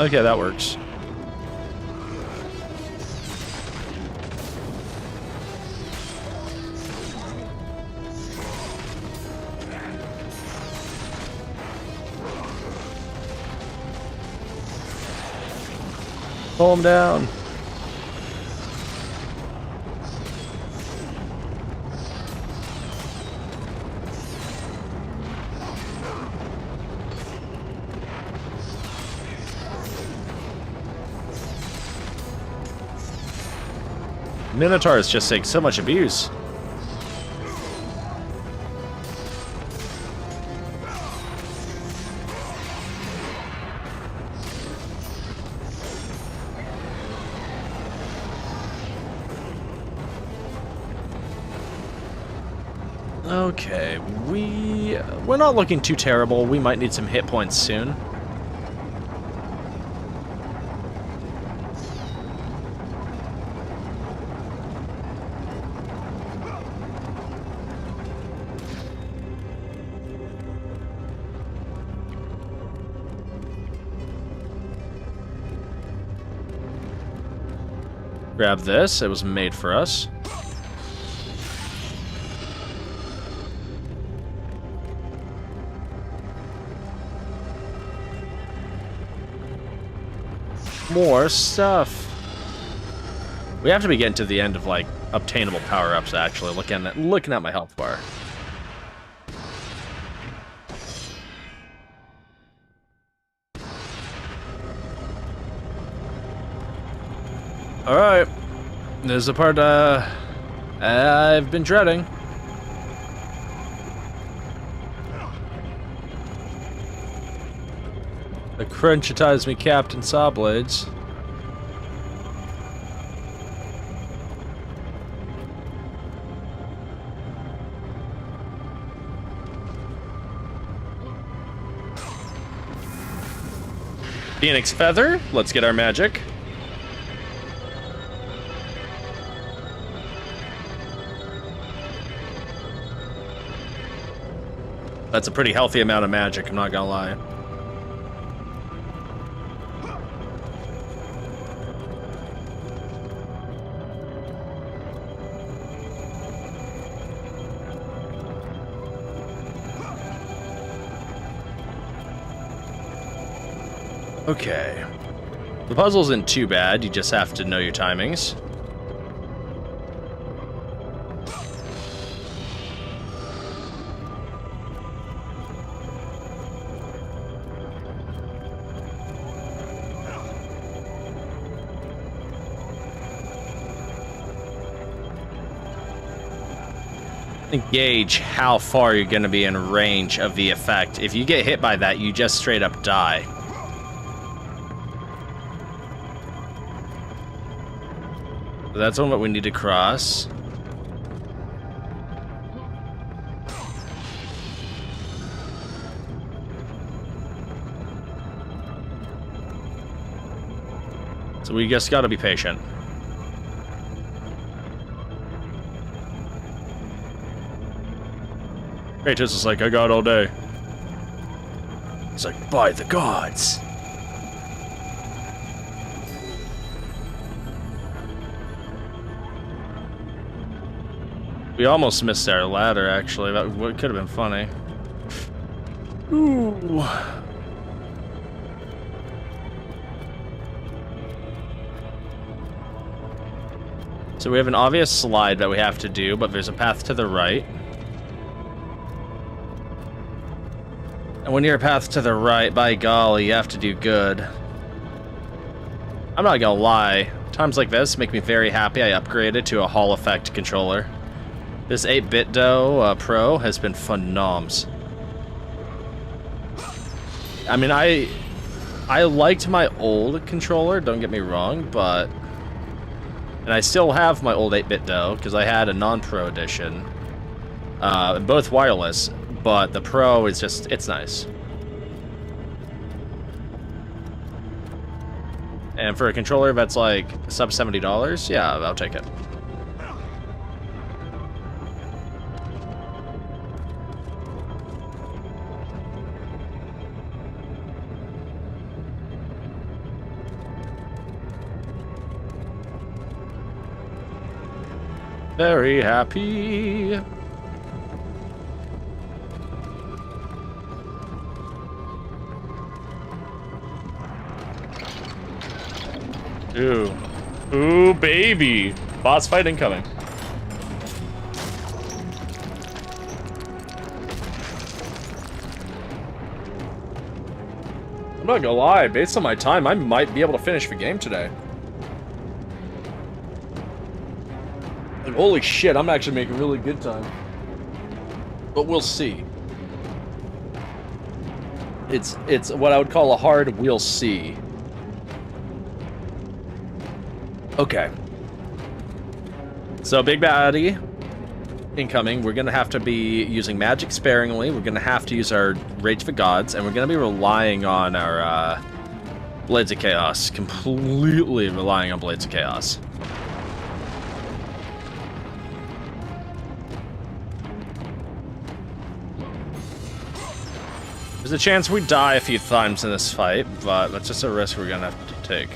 Okay, that works. Pull him down. Minotaurs just take so much abuse. Okay, we're not looking too terrible. We might need some hit points soon. Grab this. It was made for us. More stuff. We have to be getting to the end of like obtainable power-ups. Actually, looking at my health bar. All right, this is the part I've been dreading. Crunchitize me, Captain Sawblades. Phoenix Feather, let's get our magic. That's a pretty healthy amount of magic, I'm not gonna lie. Okay. The puzzle isn't too bad, you just have to know your timings. Gauge how far you're going to be in range of the effect. If you get hit by that, you just straight up die. So that's one that we need to cross. So we just got to be patient. Kratos is like, I got all day. He's like, by the gods. We almost missed our ladder, actually. That could have been funny. Ooh. So we have an obvious slide that we have to do, but there's a path to the right. And when you're a path to the right, by golly, you have to do good. I'm not gonna lie, times like this make me very happy I upgraded to a Hall Effect controller. This 8-bit Pro has been phenoms. I mean, I liked my old controller, don't get me wrong, but... And I still have my old 8-bit because I had a non-Pro edition. Both wireless. But the Pro is just, it's nice. And for a controller that's like sub $70, yeah, I'll take it. Very happy. Ooh. Ooh, baby. Boss fight incoming. I'm not gonna lie, based on my time, I might be able to finish the game today. Like, holy shit, I'm actually making really good time. But we'll see. It's what I would call a hard we'll see. Okay. So, big baddie incoming. We're gonna have to be using magic sparingly. We're gonna have to use our Rage of the Gods, and we're gonna be relying on our Blades of Chaos. Completely relying on Blades of Chaos. There's a chance we die a few times in this fight, but that's just a risk we're gonna have to take.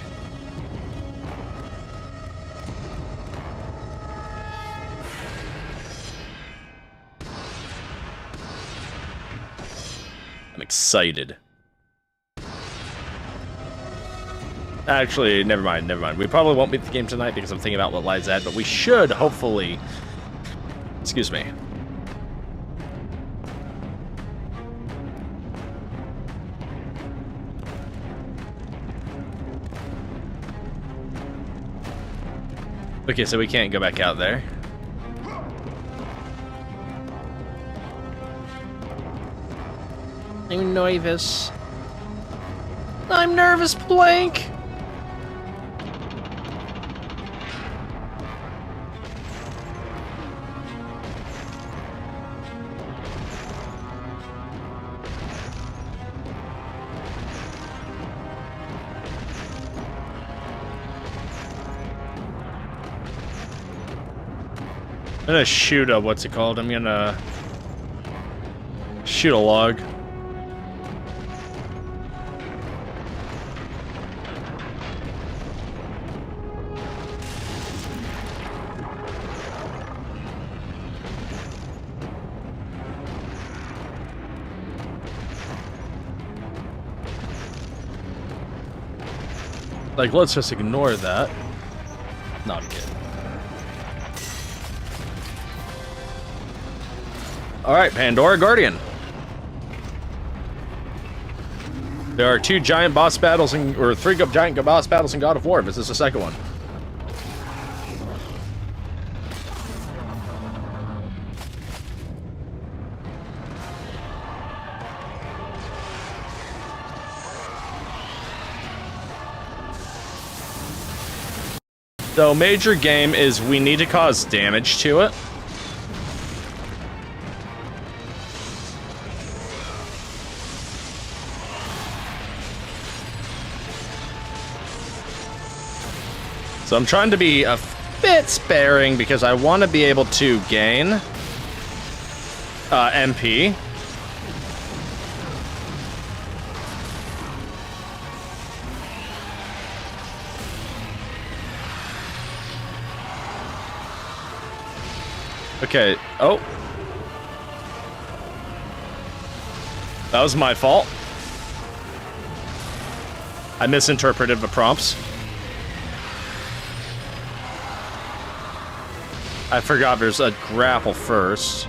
I'm excited. Actually, never mind. We probably won't beat the game tonight because I'm thinking about what lies ahead, but we should hopefully... Excuse me. Okay, so we can't go back out there. I'm nervous. I'm nervous, Blank! I'm gonna shoot a, what's it called? I'm gonna shoot a log. Like, let's just ignore that. Not good. Alright, Pandora Guardian. There are 2 giant boss battles, or 3 giant boss battles in God of War. This is the second one. So, major game is we need to cause damage to it. So I'm trying to be a bit sparing because I want to be able to gain MP. Okay, oh. That was my fault. I misinterpreted the prompts. I forgot there's a grapple first.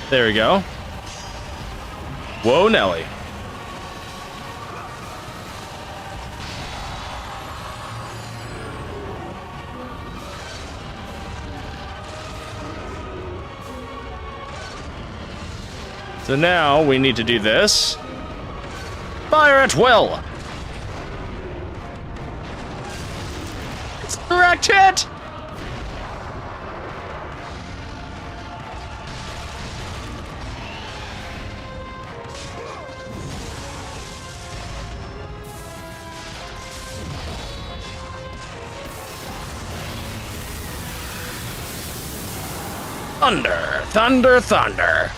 There we go. Whoa, Nelly. So now we need to do this. Fire at will! It's a direct hit! Thunder, thunder, thunder.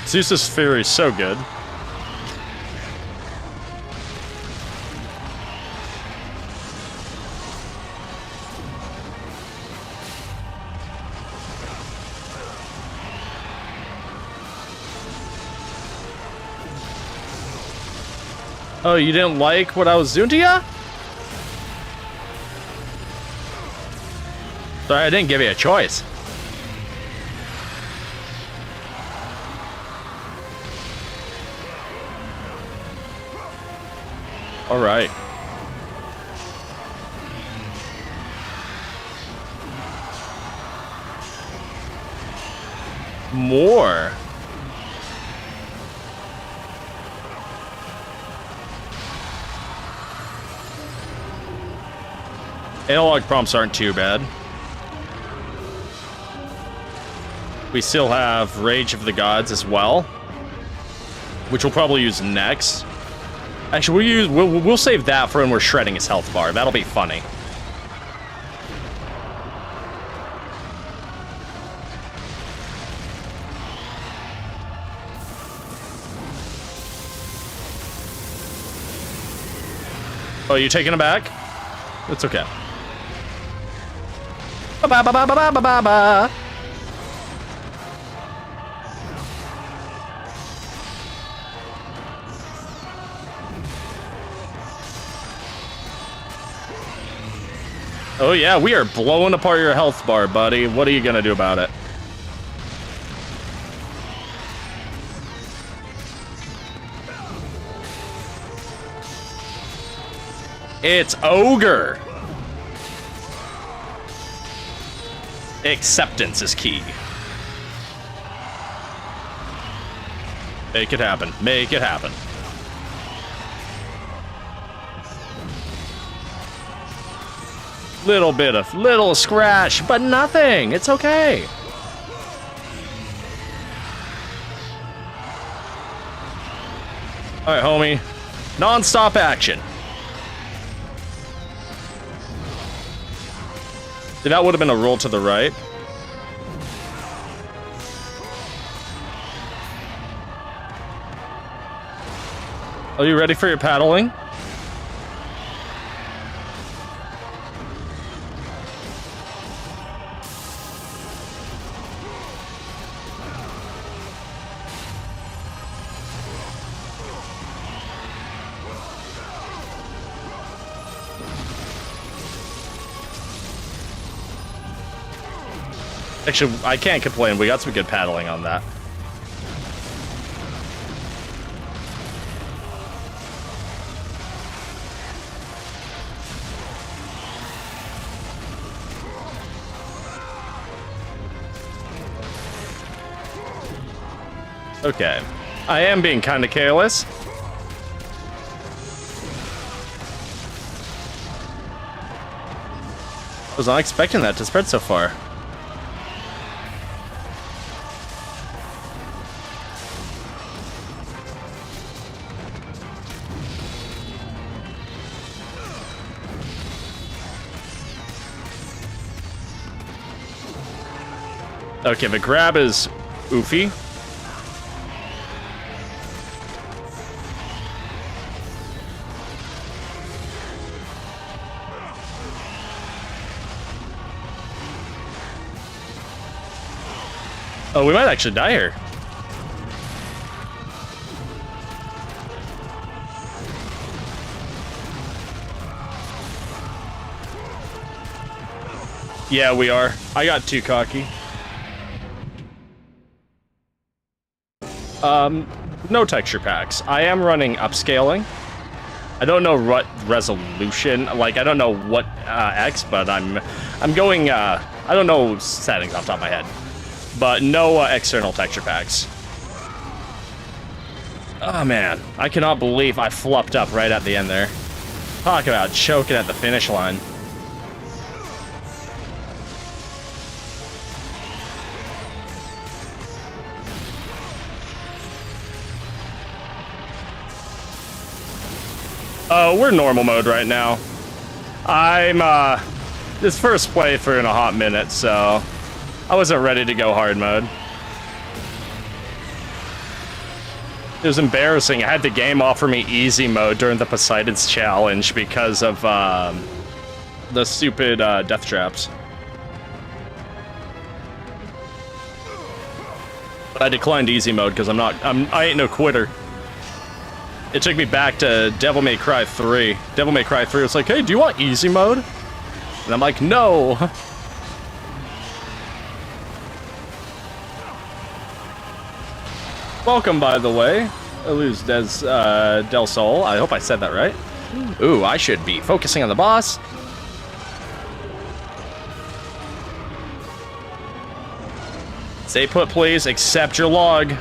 Zeus's Fury is so good. Oh, you didn't like what I was doing to ya? Sorry, I didn't give you a choice. All right. More. Analog prompts aren't too bad. We still have Rage of the Gods as well, which we'll probably use next. Actually, we'll save that for when we're shredding his health bar. That'll be funny. Oh, you taking him back? It's okay. Ba ba ba ba ba ba ba ba. Oh yeah, we are blowing apart your health bar, buddy. What are you gonna do about it? It's Ogre. Acceptance is key. Make it happen. Make it happen. Little scratch, but nothing. It's okay. All right, homie. Non-stop action. That would have been a roll to the right. Are you ready for your paddling? Actually, I can't complain. We got some good paddling on that. Okay. I am being kind of careless. I was not expecting that to spread so far. Okay, the grab is oofy. Oh, we might actually die here. Yeah, we are. I got too cocky. No texture packs. I am running upscaling. I don't know what resolution, like I don't know what X, but I'm going I don't know settings off the top of my head. But no external texture packs. Oh man, I cannot believe I flopped up right at the end there. Talk about choking at the finish line. We're normal mode right now. I'm, this first playthrough in a hot minute, so I wasn't ready to go hard mode. It was embarrassing. I had the game offer me easy mode during the Poseidon's challenge because of, the stupid, death traps. But I declined easy mode because I ain't no quitter. It took me back to Devil May Cry 3. Devil May Cry 3 was like, hey, do you want easy mode? And I'm like, no. Welcome, by the way, Luz Del Sol. I hope I said that right. Ooh, I should be focusing on the boss. Stay put, please. Accept your log.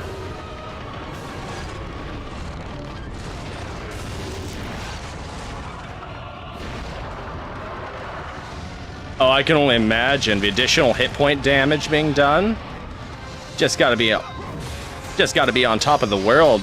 Oh, I can only imagine the additional hit point damage being done. Just gotta be on top of the world.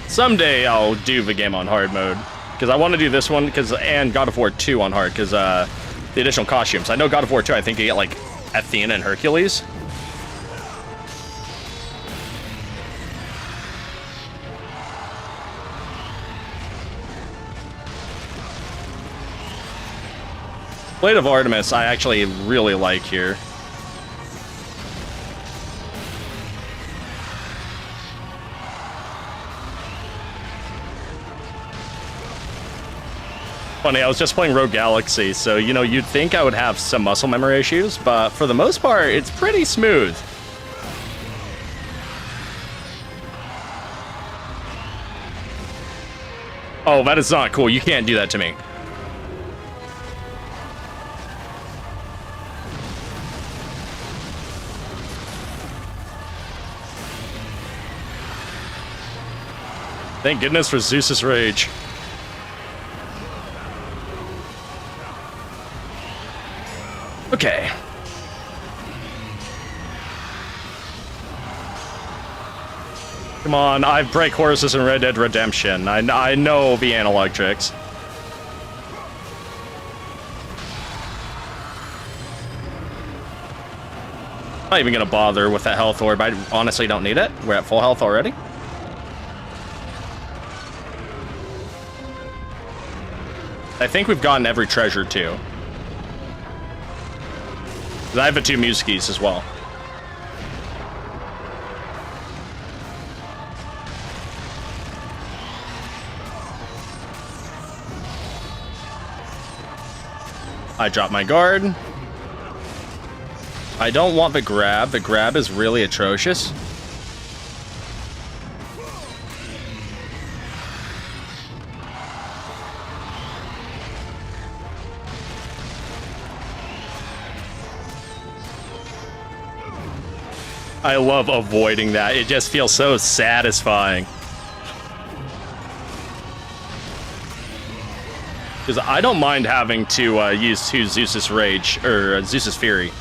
Someday I'll do the game on hard mode. Because I want to do this one, and God of War 2 on hard, because the additional costumes. I know God of War 2, I think you get, like, Athena and Hercules. Blade of Artemis, I actually really like here. Funny, I was just playing Rogue Galaxy, so, you know, you'd think I would have some muscle memory issues, but for the most part, it's pretty smooth. Oh, that is not cool. You can't do that to me. Thank goodness for Zeus's Rage. Okay. Come on, I break horses in Red Dead Redemption. I know the analog tricks. Not even gonna bother with that health orb. I honestly don't need it. We're at full health already. I think we've gotten every treasure too. I have the 2 muse keys as well. I drop my guard. I don't want the grab. The grab is really atrocious. I love avoiding that. It just feels so satisfying. Because I don't mind having to use 2 Zeus's Rage, or Zeus's Fury,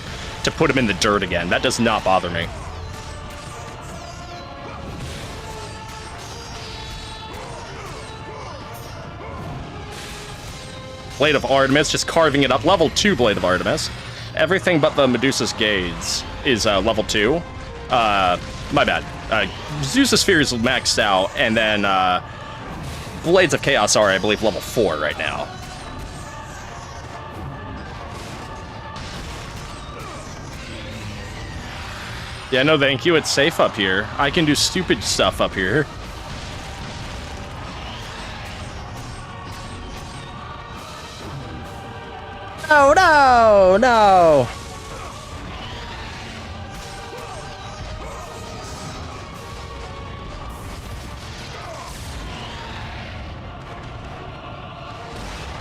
to put him in the dirt again. That does not bother me. Blade of Artemis, just carving it up. Level 2 Blade of Artemis. Everything but the Medusa's Gaze is level 2. My bad. Zeus's Sphere is maxed out, and then, Blades of Chaos are, I believe, level 4 right now. Yeah, no thank you, it's safe up here. I can do stupid stuff up here. No, no, no!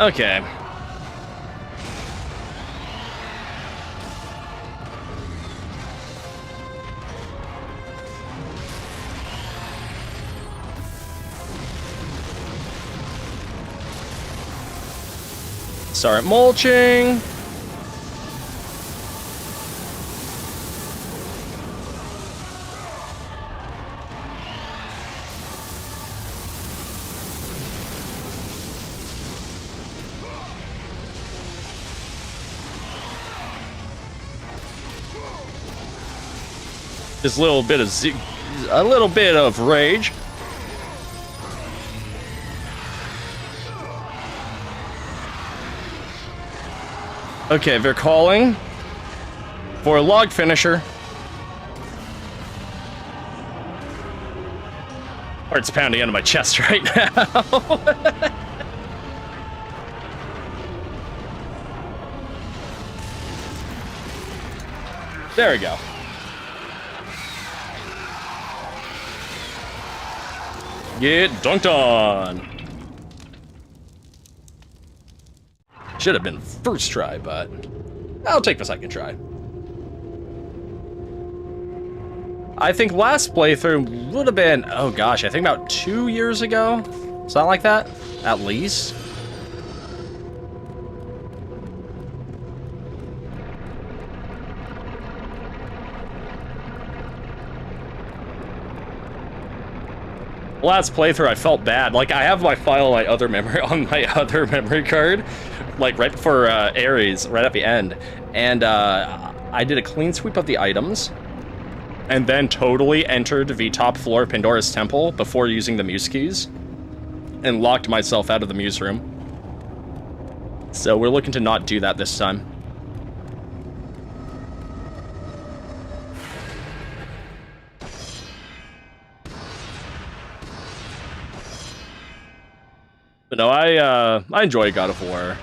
Okay. Start mulching. Just a little bit of rage. Okay, they're calling for a log finisher. Heart's pounding into my chest right now. There we go. Get dunked on. Should have been first try, but I'll take the second try. I think last playthrough would have been, oh gosh, I think about 2 years ago. Something like that, at least. Last playthrough, I felt bad. Like, I have my file on my other memory card, like right before Ares, right at the end, and I did a clean sweep of the items, and then totally entered the top floor of Pandora's temple before using the muse keys, and locked myself out of the muse room. So we're looking to not do that this time. But no, I enjoy God of War.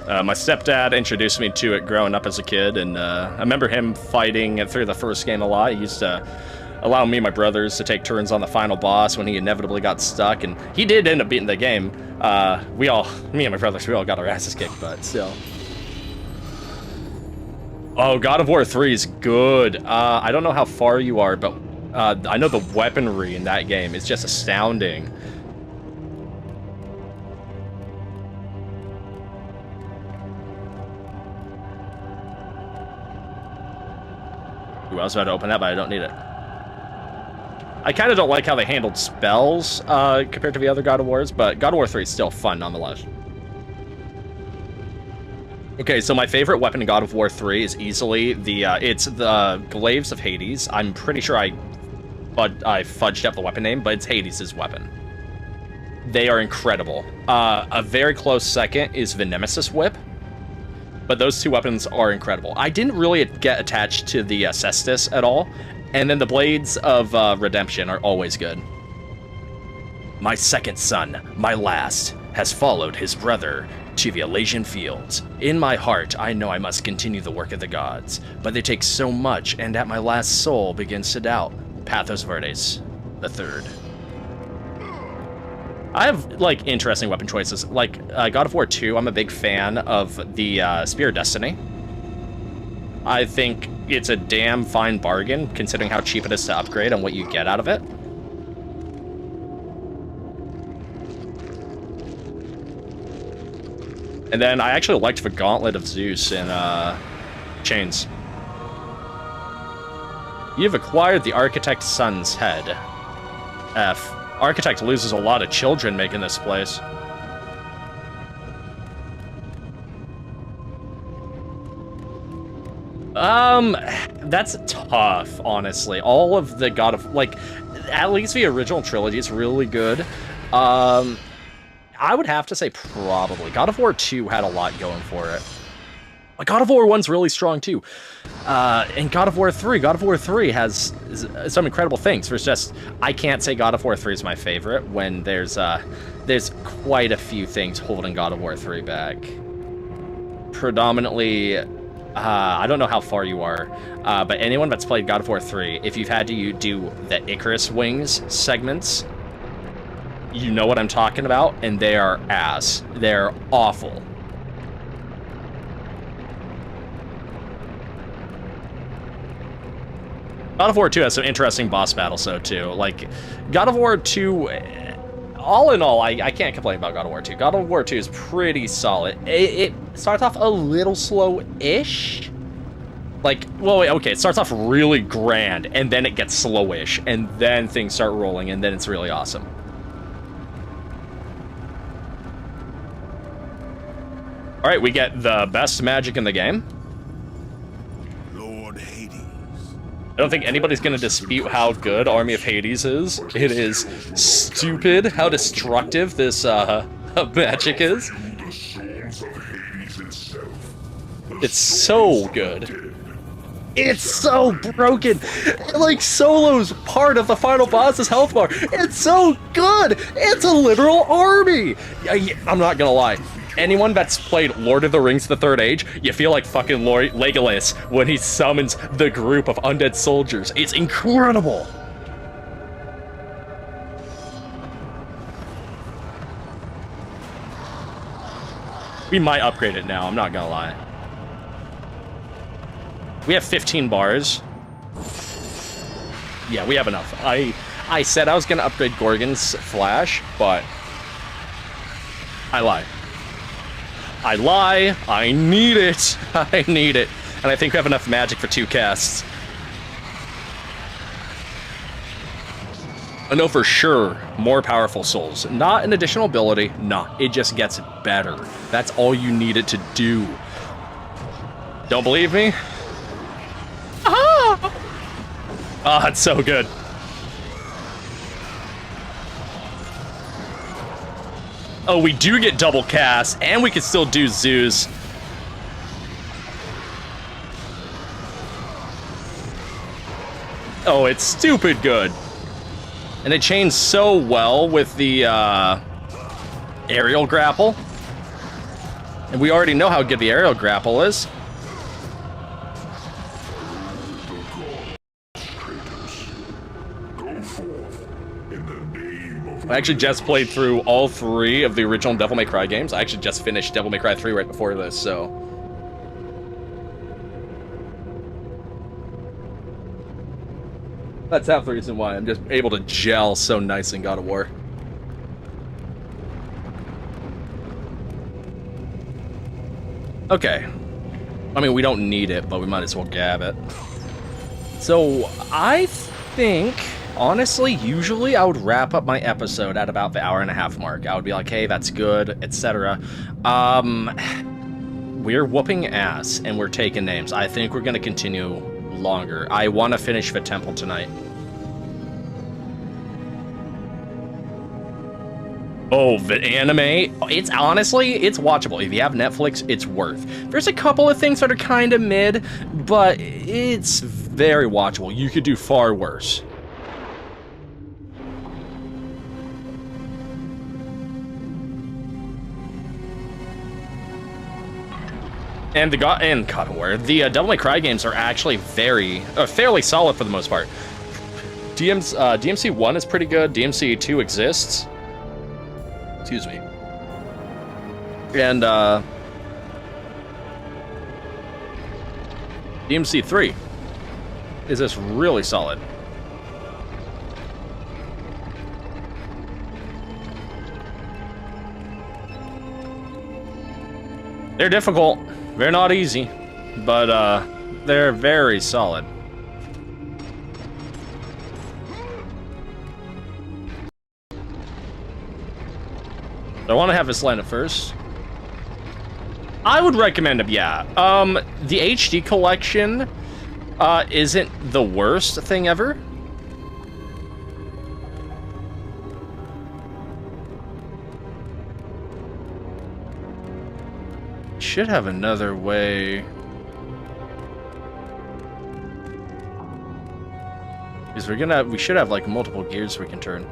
My stepdad introduced me to it growing up as a kid, and I remember him fighting it through the first game a lot. He used to allow me and my brothers to take turns on the final boss when he inevitably got stuck, and he did end up beating the game. Me and my brothers, we all got our asses kicked, but still. Oh, God of War 3 is good. I don't know how far you are, but I know the weaponry in that game is just astounding. Ooh, I was about to open that, but I don't need it. I kind of don't like how they handled spells compared to the other God of Wars, but God of War 3 is still fun nonetheless. Okay, so my favorite weapon in God of War 3 is easily it's the Glaives of Hades. I'm pretty sure I fudged up the weapon name, but it's Hades' weapon. They are incredible. A very close second is the Nemesis Whip. But those two weapons are incredible. I didn't really get attached to the Cestus at all, and then the Blades of Redemption are always good. My second son, my last, has followed his brother to the Elysian fields. In my heart, I know I must continue the work of the gods, but they take so much, and at my last soul begins to doubt. Pathos Verdes, the third. I have, like, interesting weapon choices. Like, God of War 2, I'm a big fan of the Spear of Destiny. I think it's a damn fine bargain, considering how cheap it is to upgrade and what you get out of it. And then I actually liked the Gauntlet of Zeus in Chains. You've acquired the Architect's son's head. F. Architect loses a lot of children making this place. That's tough, honestly. All of the God of, like, at least the original trilogy is really good. I would have to say probably. God of War 2 had a lot going for it. But God of War 1's really strong too. And God of War 3 has some incredible things. There's just, I can't say God of War 3 is my favorite when there's quite a few things holding God of War 3 back. Predominantly, I don't know how far you are, but anyone that's played God of War 3, if you've had to do the Icarus Wings segments, you know what I'm talking about, and they are ass. They're awful. God of War 2 has some interesting boss battles, though, too. Like, God of War 2, all in all, I can't complain about God of War 2. God of War 2 is pretty solid. It starts off a little slow-ish. Like, well, okay, it starts off really grand, and then it gets slowish, and then things start rolling, and then it's really awesome. All right, we get the best magic in the game. Lord Hades. I don't think anybody's going to dispute how good Army of Hades is. It is stupid how destructive this magic is. It's so good. It's so broken. Like, Solo's part of the final boss's health bar. It's so good. It's a literal army. I'm not gonna lie. Anyone that's played Lord of the Rings: The Third Age, you feel like fucking Legolas when he summons the group of undead soldiers. It's incredible. We might upgrade it now, I'm not gonna lie. We have 15 bars. Yeah, we have enough. I said I was gonna upgrade Gorgon's flash, but I lie. I lie. I need it. I need it. And I think we have enough magic for 2 casts. I know for sure more powerful souls. Not an additional ability. Nah, it just gets better. That's all you need it to do. Don't believe me? Ah, it's so good. Oh, we do get double cast, and we can still do Zeus. Oh, it's stupid good. And it chains so well with the aerial grapple. And we already know how good the aerial grapple is. I actually just played through all 3 of the original Devil May Cry games. I actually just finished Devil May Cry 3 right before this, so... That's half the reason why I'm just able to gel so nice in God of War. Okay. I mean, we don't need it, but we might as well gab it. So, I think... Honestly, usually I would wrap up my episode at about the hour-and-a-half mark. I would be like, hey, that's good, etc. We're whooping ass, and we're taking names. I think we're going to continue longer. I want to finish the temple tonight. Oh, the anime, it's honestly, it's watchable. If you have Netflix, it's worth. There's a couple of things that are kind of mid, but it's very watchable. You could do far worse. And God of War, the Devil May Cry games are actually fairly solid for the most part. DMC 1 is pretty good. DMC 2 exists. Excuse me. And DMC 3 is just really solid. They're difficult. They're not easy, but they're very solid. I want to have this land at first. I would recommend it, yeah. The HD collection isn't the worst thing ever. Should have another way. Because we should have like multiple gears we can turn.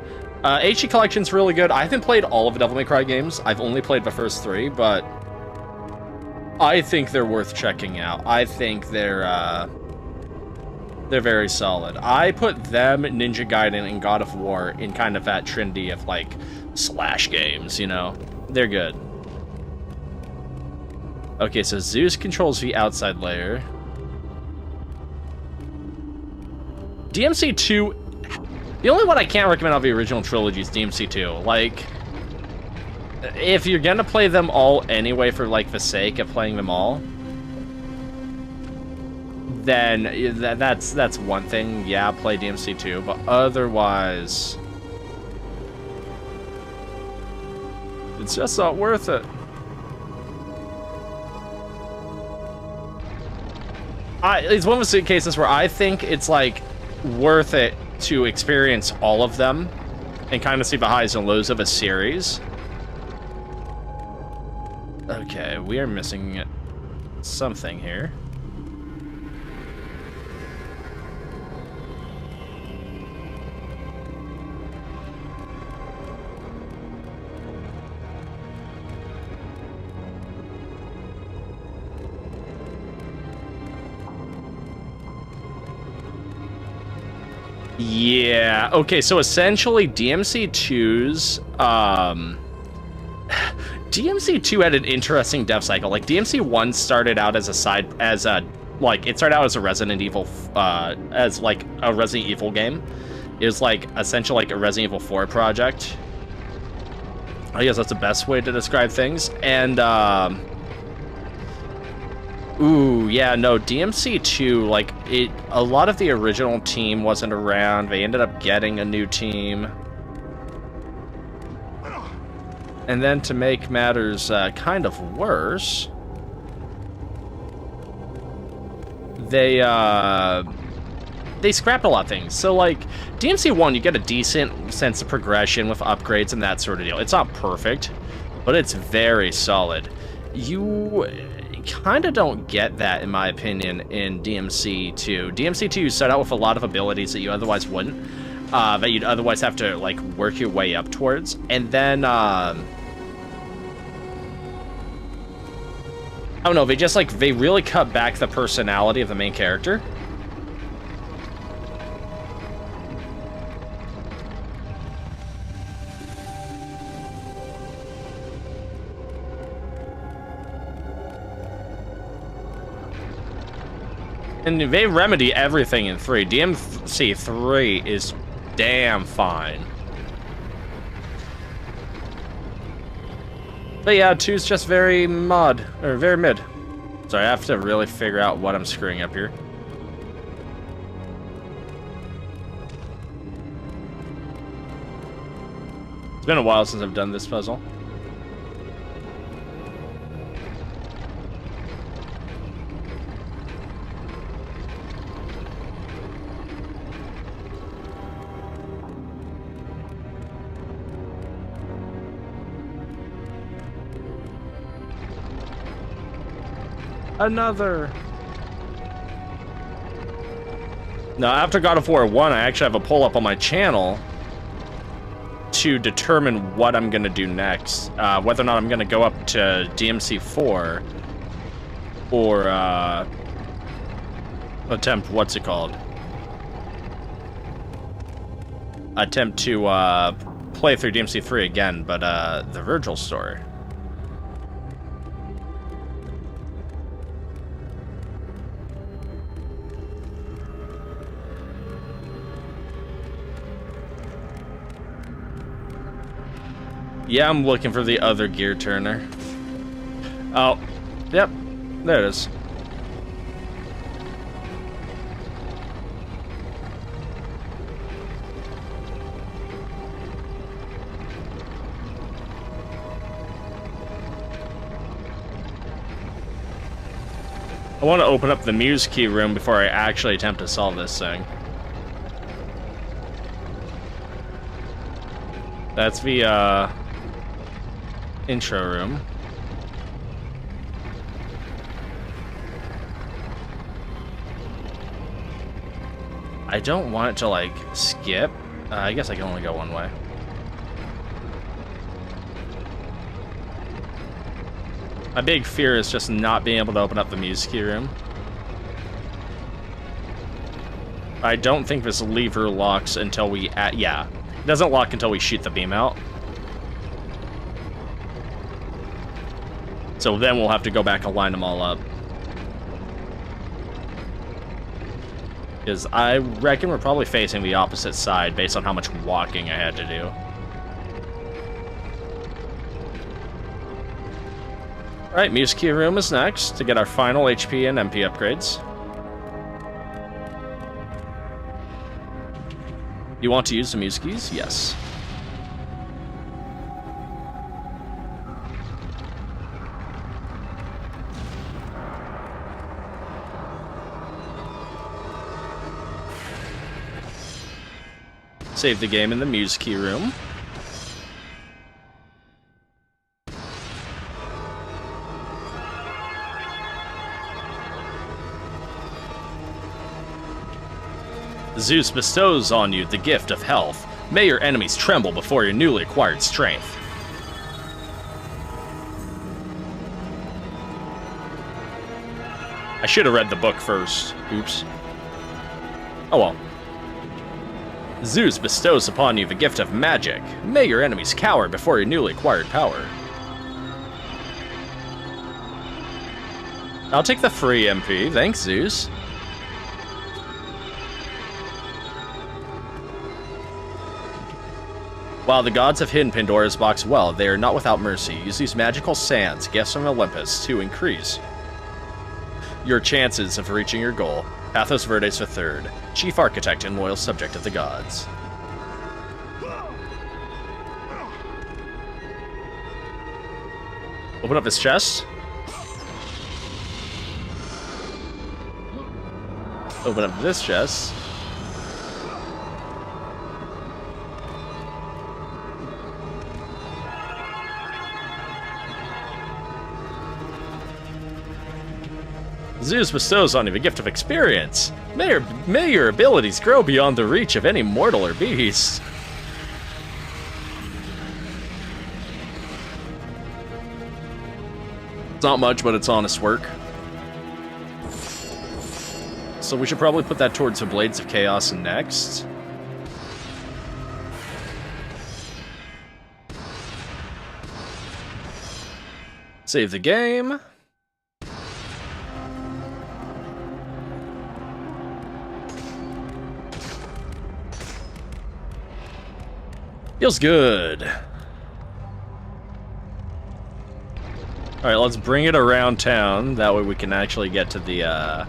HD collection's really good. I haven't played all of the Devil May Cry games. I've only played the first 3, but I think they're worth checking out. I think they're They're very solid. I put them, Ninja Gaiden, and God of War in kind of that trinity of, like, slash games, you know? They're good. Okay, so Zeus controls the outside layer. DMC2... The only one I can't recommend of the original trilogy is DMC2. Like, if you're gonna play them all anyway for, like, the sake of playing them all, then that's one thing. Yeah, play DMC2, but otherwise, it's just not worth it. It's one of those cases where I think it's, like, worth it to experience all of them and kind of see the highs and lows of a series. Okay, we are missing something here. Yeah, okay, so essentially DMC2's, DMC2 had an interesting dev cycle. Like, DMC1 started out as it started out as a Resident Evil, as, like, a Resident Evil game. It was, like, essentially, like, a Resident Evil 4 project. I guess that's the best way to describe things. And, ooh, yeah, no, DMC2, like, a lot of the original team wasn't around. They ended up getting a new team. And then to make matters kind of worse, they scrapped a lot of things. So, like, DMC1, you get a decent sense of progression with upgrades and that sort of deal. It's not perfect, but it's very solid. You kind of don't get that, in my opinion, in DMC2. DMC2, you start out with a lot of abilities that you otherwise wouldn't, that you'd otherwise have to, like, work your way up towards. And then, I don't know, they really cut back the personality of the main character. And they remedy everything in 3. DMC3 is damn fine. But yeah, 2's just very very mid. Sorry, I have to really figure out what I'm screwing up here. It's been a while since I've done this puzzle. Another. Now, after God of War 1, I actually have a poll up on my channel to determine what I'm going to do next. Whether or not I'm going to go up to DMC4 or attempt to play through DMC3 again, but the Virgil story. Yeah, I'm looking for the other gear turner. Oh, yep, there it is. I want to open up the muse key room before I actually attempt to solve this thing. That's the, intro room. I don't want it to, like, skip. I guess I can only go one way. My big fear is just not being able to open up the muse key room. I don't think this lever locks until we... yeah. It doesn't lock until we shoot the beam out. So then we'll have to go back and line them all up. Because I reckon we're probably facing the opposite side based on how much walking I had to do. Alright, Muse Key Room is next to get our final HP and MP upgrades. You want to use the Muse Keys? Yes. Save the game in the Muse Key Room. Zeus bestows on you the gift of health. May your enemies tremble before your newly acquired strength. I should have read the book first. Oops. Oh well. Zeus bestows upon you the gift of magic. May your enemies cower before your newly acquired power. I'll take the free MP. Thanks, Zeus. While the gods have hidden Pandora's box well, they are not without mercy. Use these magical sands, gifts from Olympus, to increase your chances of reaching your goal. Pathos Verdes III, chief architect and loyal subject of the gods. Open up his chest. Open up this chest. Zeus bestows on you the gift of experience. May your abilities grow beyond the reach of any mortal or beast. It's not much, but it's honest work. So we should probably put that towards the Blades of Chaos next. Save the game. Feels good. Alright, let's bring it around town. That way we can actually get to the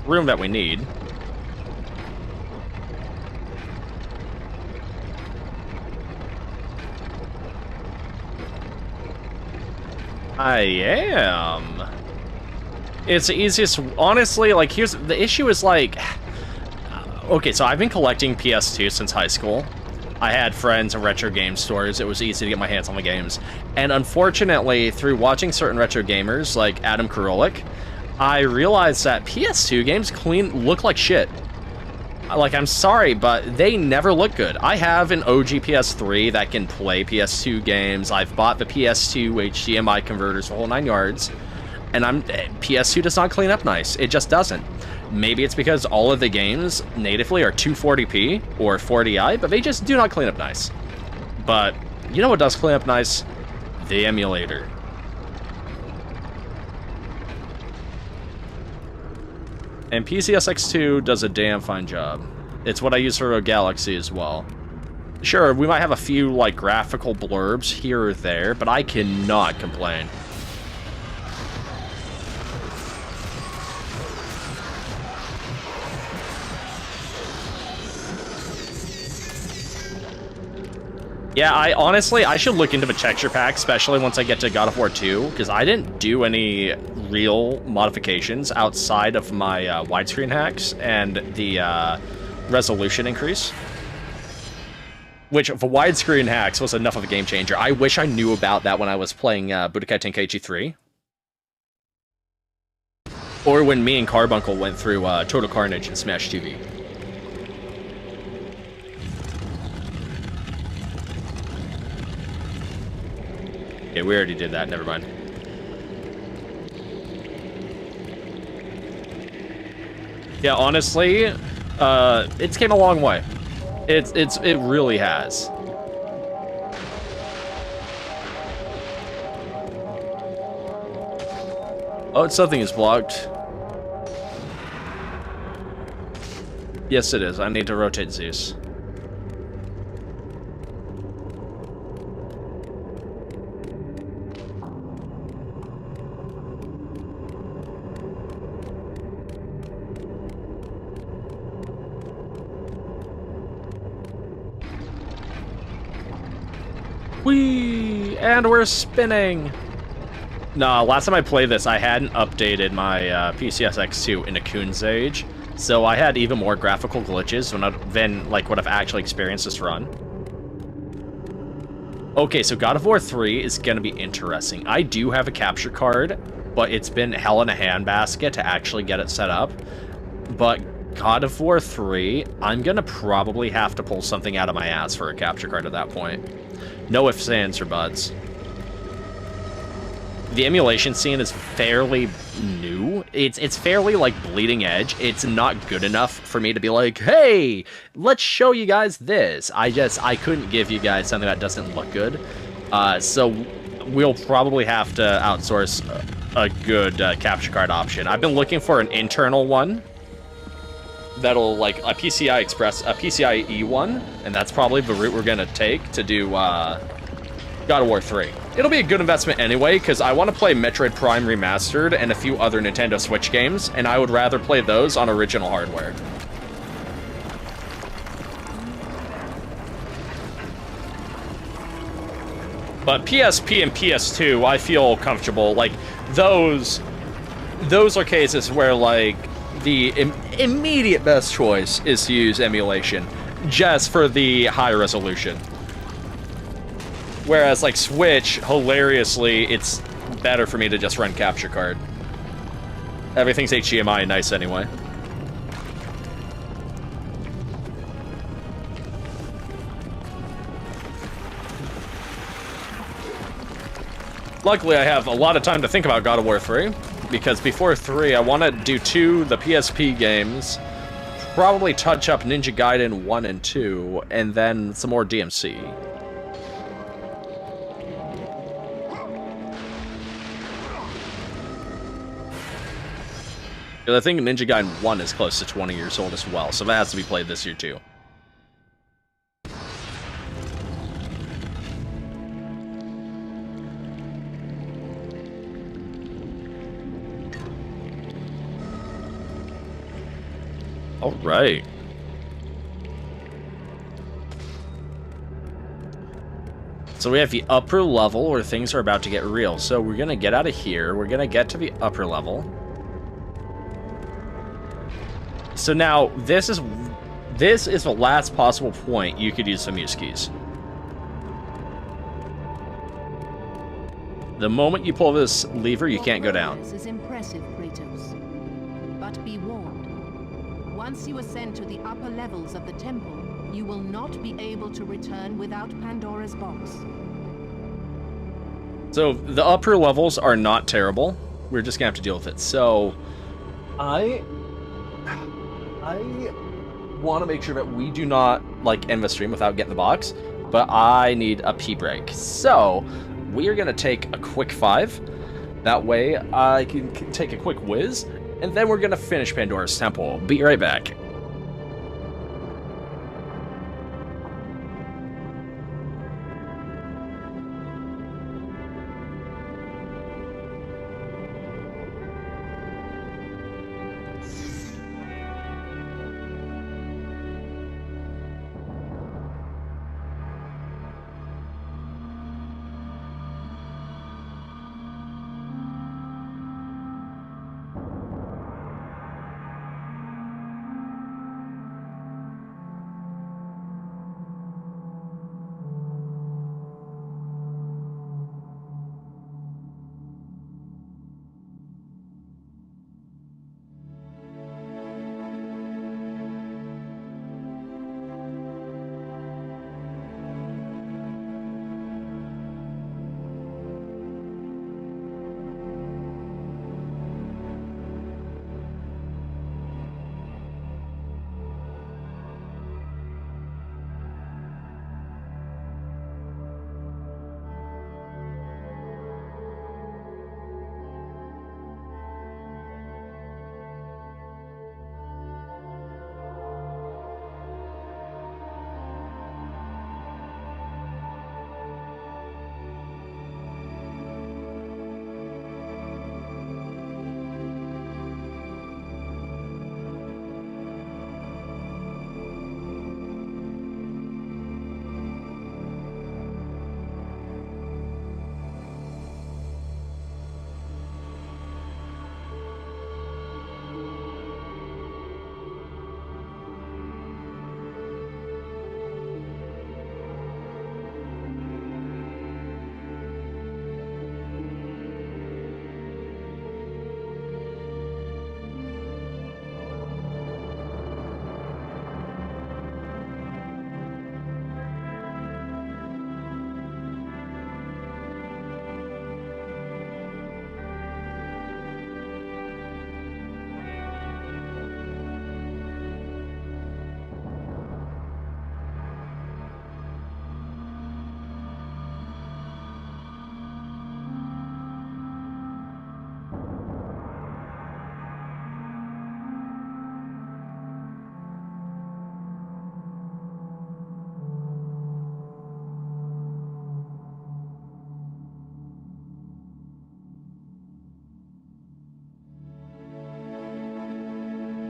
room that we need. I am. It's the easiest. Honestly, like, here's the issue is like... Okay, so I've been collecting PS2 since high school. I had friends in retro game stores. It was easy to get my hands on the games. And unfortunately, through watching certain retro gamers like Adam Karolik, I realized that PS2 games look like shit. Like, I'm sorry, but they never look good. I have an OG PS3 that can play PS2 games. I've bought the PS2 HDMI converters, the whole 9 yards. And PS2 does not clean up nice. It just doesn't. Maybe it's because all of the games natively are 240p or 40i, but they just do not clean up nice. But you know what does clean up nice? The emulator. And PCSX2 does a damn fine job. It's what I use for Rogue Galaxy as well. Sure, we might have a few like graphical blurbs here or there, but I cannot complain. Yeah, I should look into the texture pack, especially once I get to God of War 2, because I didn't do any real modifications outside of my widescreen hacks and the resolution increase. Which, the widescreen hacks was enough of a game changer. I wish I knew about that when I was playing Budokai Tenkaichi 3. Or when me and Carbuncle went through Total Carnage and Smash TV. Okay, we already did that, never mind. Yeah, honestly, It's came a long way. It really has. Oh, something is blocked. Yes, it is. I need to rotate Zeus. Whee! And we're spinning! Nah, last time I played this, I hadn't updated my PCSX2 into Coon's Age, so I had even more graphical glitches than like what I've actually experienced this run. Okay, so God of War 3 is going to be interesting. I do have a capture card, but it's been hell in a handbasket to actually get it set up. But God of War 3, I'm going to probably have to pull something out of my ass for a capture card at that point. No ifs, ands, or buts. The emulation scene is fairly new. It's fairly, like, bleeding edge. It's not good enough for me to be like, hey, let's show you guys this. I couldn't give you guys something that doesn't look good. So we'll probably have to outsource a good capture card option. I've been looking for an internal one that'll, like, a PCIe one, and that's probably the route we're gonna take to do God of War 3. It'll be a good investment anyway, because I want to play Metroid Prime Remastered and a few other Nintendo Switch games, and I would rather play those on original hardware. But PSP and PS2, I feel comfortable. Like, those are cases where, like, the immediate best choice is to use emulation, just for the high resolution. Whereas, like, Switch, hilariously, it's better for me to just run capture card. Everything's HDMI nice anyway. Luckily, I have a lot of time to think about God of War 3, because before 3, I want to do 2, the PSP games, probably touch up Ninja Gaiden 1 and 2, and then some more DMC. I think Ninja Gaiden 1 is close to 20 years old as well, so that has to be played this year too. All right. So we have the upper level where things are about to get real. So we're going to get out of here. We're going to get to the upper level. So now, this is the last possible point you could use some muse keys. The moment you pull this lever, you can't go down. This is impressive, Kratos. But be warned. Once you ascend to the upper levels of the temple, you will not be able to return without Pandora's box. So the upper levels are not terrible. We're just gonna have to deal with it. So I want to make sure that we do not, like, end the stream without getting the box, but I need a pee break. So we are going to take a quick 5. That way I can take a quick whiz, and then we're going to finish Pandora's Temple. Be right back.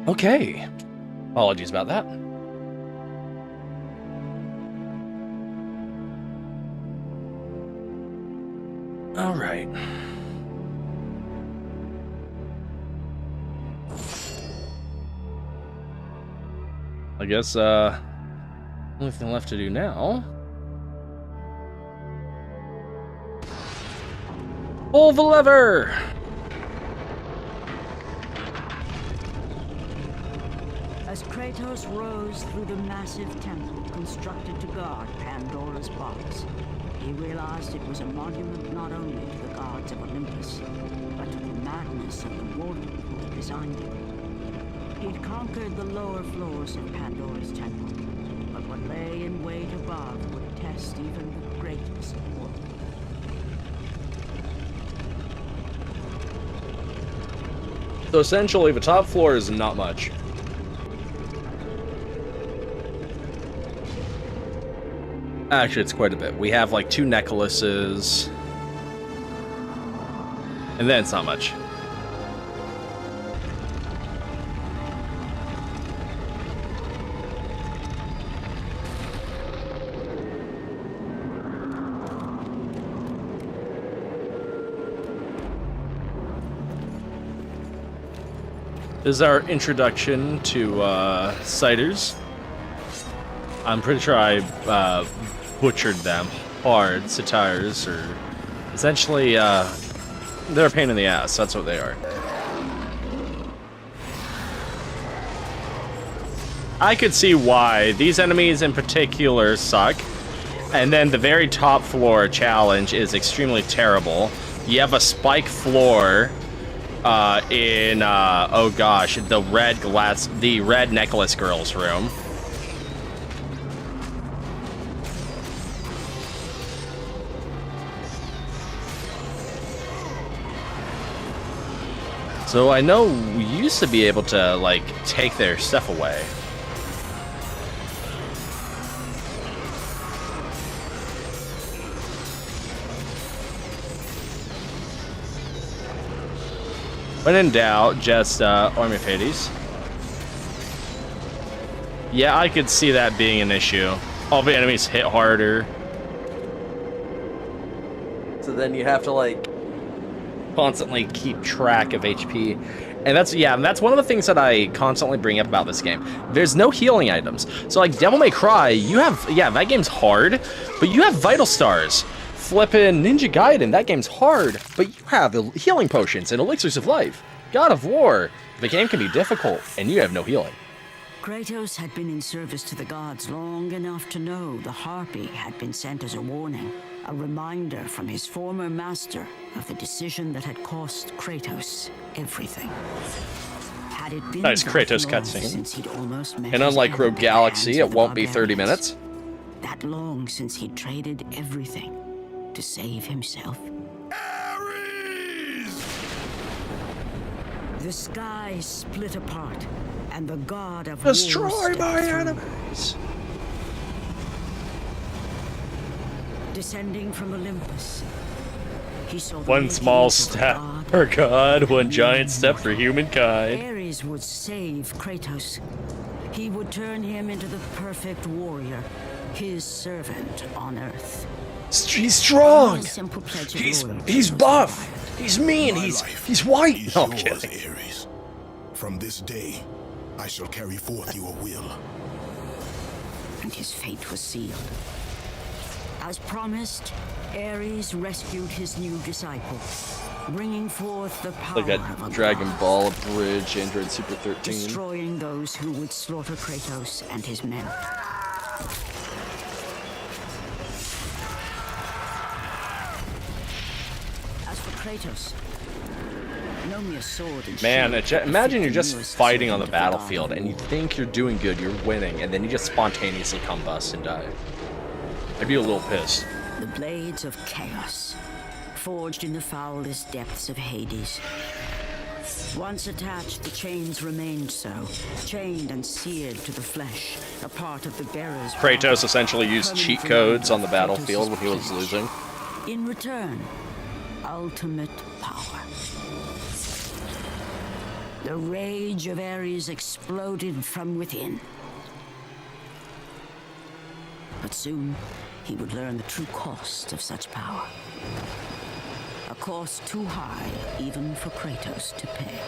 Okay. Apologies about that. All right. I guess, only thing left to do now. Pull the lever! As Kratos rose through the massive temple constructed to guard Pandora's box, he realized it was a monument not only to the gods of Olympus, but to the madness of the mortal who had designed it. He'd conquered the lower floors of Pandora's temple, but what lay in wait above would test even the greatest mortal. So essentially, the top floor is not much. Actually, it's quite a bit. We have like 2 necklaces. And then it's not much. This is our introduction to ciders. I'm pretty sure I butchered them hard. Satires, or essentially, they're a pain in the ass. That's what they are. I could see why these enemies in particular suck, and then the very top floor challenge is extremely terrible. You have a spike floor in oh gosh, the red necklace girl's room. So I know we used to be able to, like, take their stuff away. When in doubt, just Army of Hades. Yeah, I could see that being an issue. All the enemies hit harder. So then you have to, like, constantly keep track of HP. And that's one of the things that I constantly bring up about this game. There's no healing items. So like Devil May Cry, you have, that game's hard, but you have Vital Stars. Flippin' Ninja Gaiden, that game's hard, but you have healing potions and elixirs of life. God of War, the game can be difficult, and you have no healing. Kratos had been in service to the gods long enough to know the Harpy had been sent as a warning, a reminder from his former master of the decision that had cost Kratos everything. Had it been nice Kratos cutscene. And unlike Rogue Galaxy, it won't be 30 minutes. That long since he'd traded everything to save himself. Ares! The sky split apart, and the god of destroy my enemies. Descending from Olympus, he saw one small step for God, one giant step for humankind. Ares would save Kratos. He would turn him into the perfect warrior, his servant on Earth. He's strong. He's buff. He's mean. He's white. No, I'm kidding. Ares. From this day, I shall carry forth your will. And his fate was sealed. As promised, Ares rescued his new disciple, bringing forth the power like of a a Dragon god, Ball Bridge, Android Super 13. destroying those who would slaughter Kratos and his men. As for Kratos, no mere sword and Man, shield imagine you're could fit just the newest fighting on the servant of God battlefield of and you war. think you're doing good, you're winning, and then you just spontaneously combust and die. I'd be a little pissed. The blades of chaos, forged in the foulest depths of Hades. Once attached, the chains remained so, chained and seared to the flesh, a part of the bearer's Kratos body, essentially used cheat codes on the battlefield when he was losing. In return, ultimate power. The rage of Ares exploded from within. But soon, he would learn the true cost of such power. A cost too high even for Kratos to pay.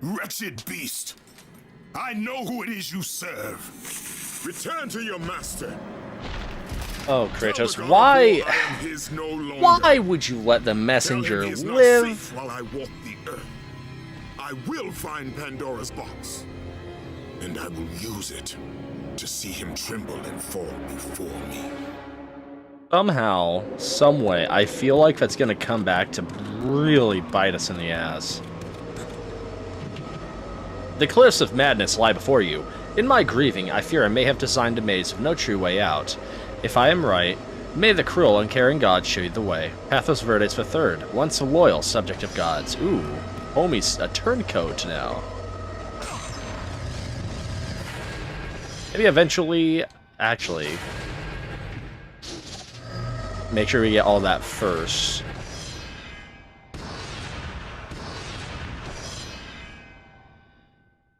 Wretched beast! I know who it is you serve. Return to your master. Oh, Kratos, Tell the god why? of war I am his no longer. Why would you let the messenger Tell him he is not live? safe while I walk the earth. I will find Pandora's box, and I will use it to see him tremble and fall before me. Somehow, some way, I feel like that's gonna come back to really bite us in the ass. The cliffs of madness lie before you. In my grieving, I fear I may have designed a maze of no true way out. If I am right, may the cruel, uncaring gods show you the way. Pathos Verdes III, once a loyal subject of gods. Ooh, homie's a turncoat now. Maybe eventually, actually, make sure we get all that first.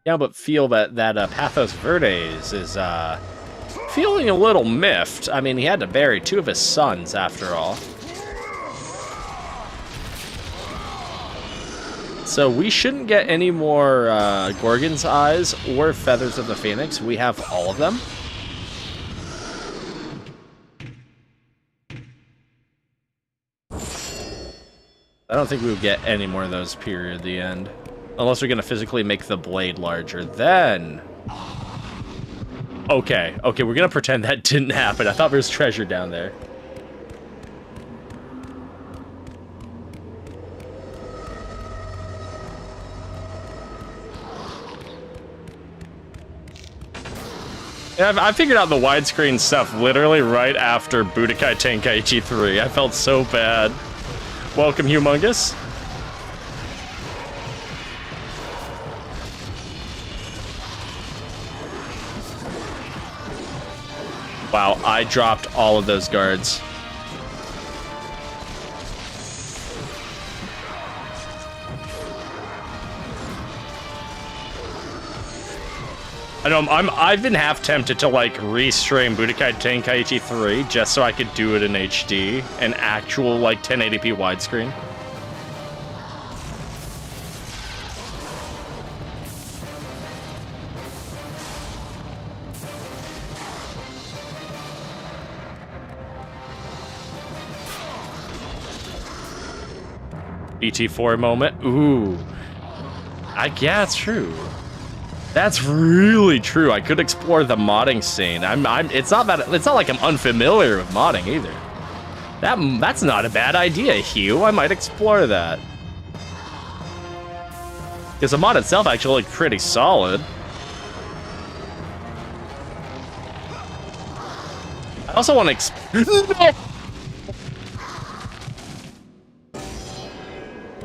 Yeah, but feel that Pathos Verdes is feeling a little miffed. I mean, he had to bury 2 of his sons after all. So we shouldn't get any more Gorgon's Eyes or Feathers of the Phoenix. We have all of them. I don't think we would get any more of those, period, the end. Unless we're going to physically make the blade larger, then... Okay, we're going to pretend that didn't happen. I thought there was treasure down there. Yeah, I figured out the widescreen stuff literally right after Budokai Tenkaichi 3. I felt so bad. Welcome, Humongous. Wow, I dropped all of those guards. I know, I've been half tempted to, like, restream Budokai Tenkaichi 3 just so I could do it in HD, an actual, like, 1080p widescreen. BT4 moment. Ooh. Yeah, it's true. That's really true. I could explore the modding scene. It's not like I'm unfamiliar with modding either. That's not a bad idea, Hugh. I might explore that. Because the mod itself actually looked pretty solid. I also want to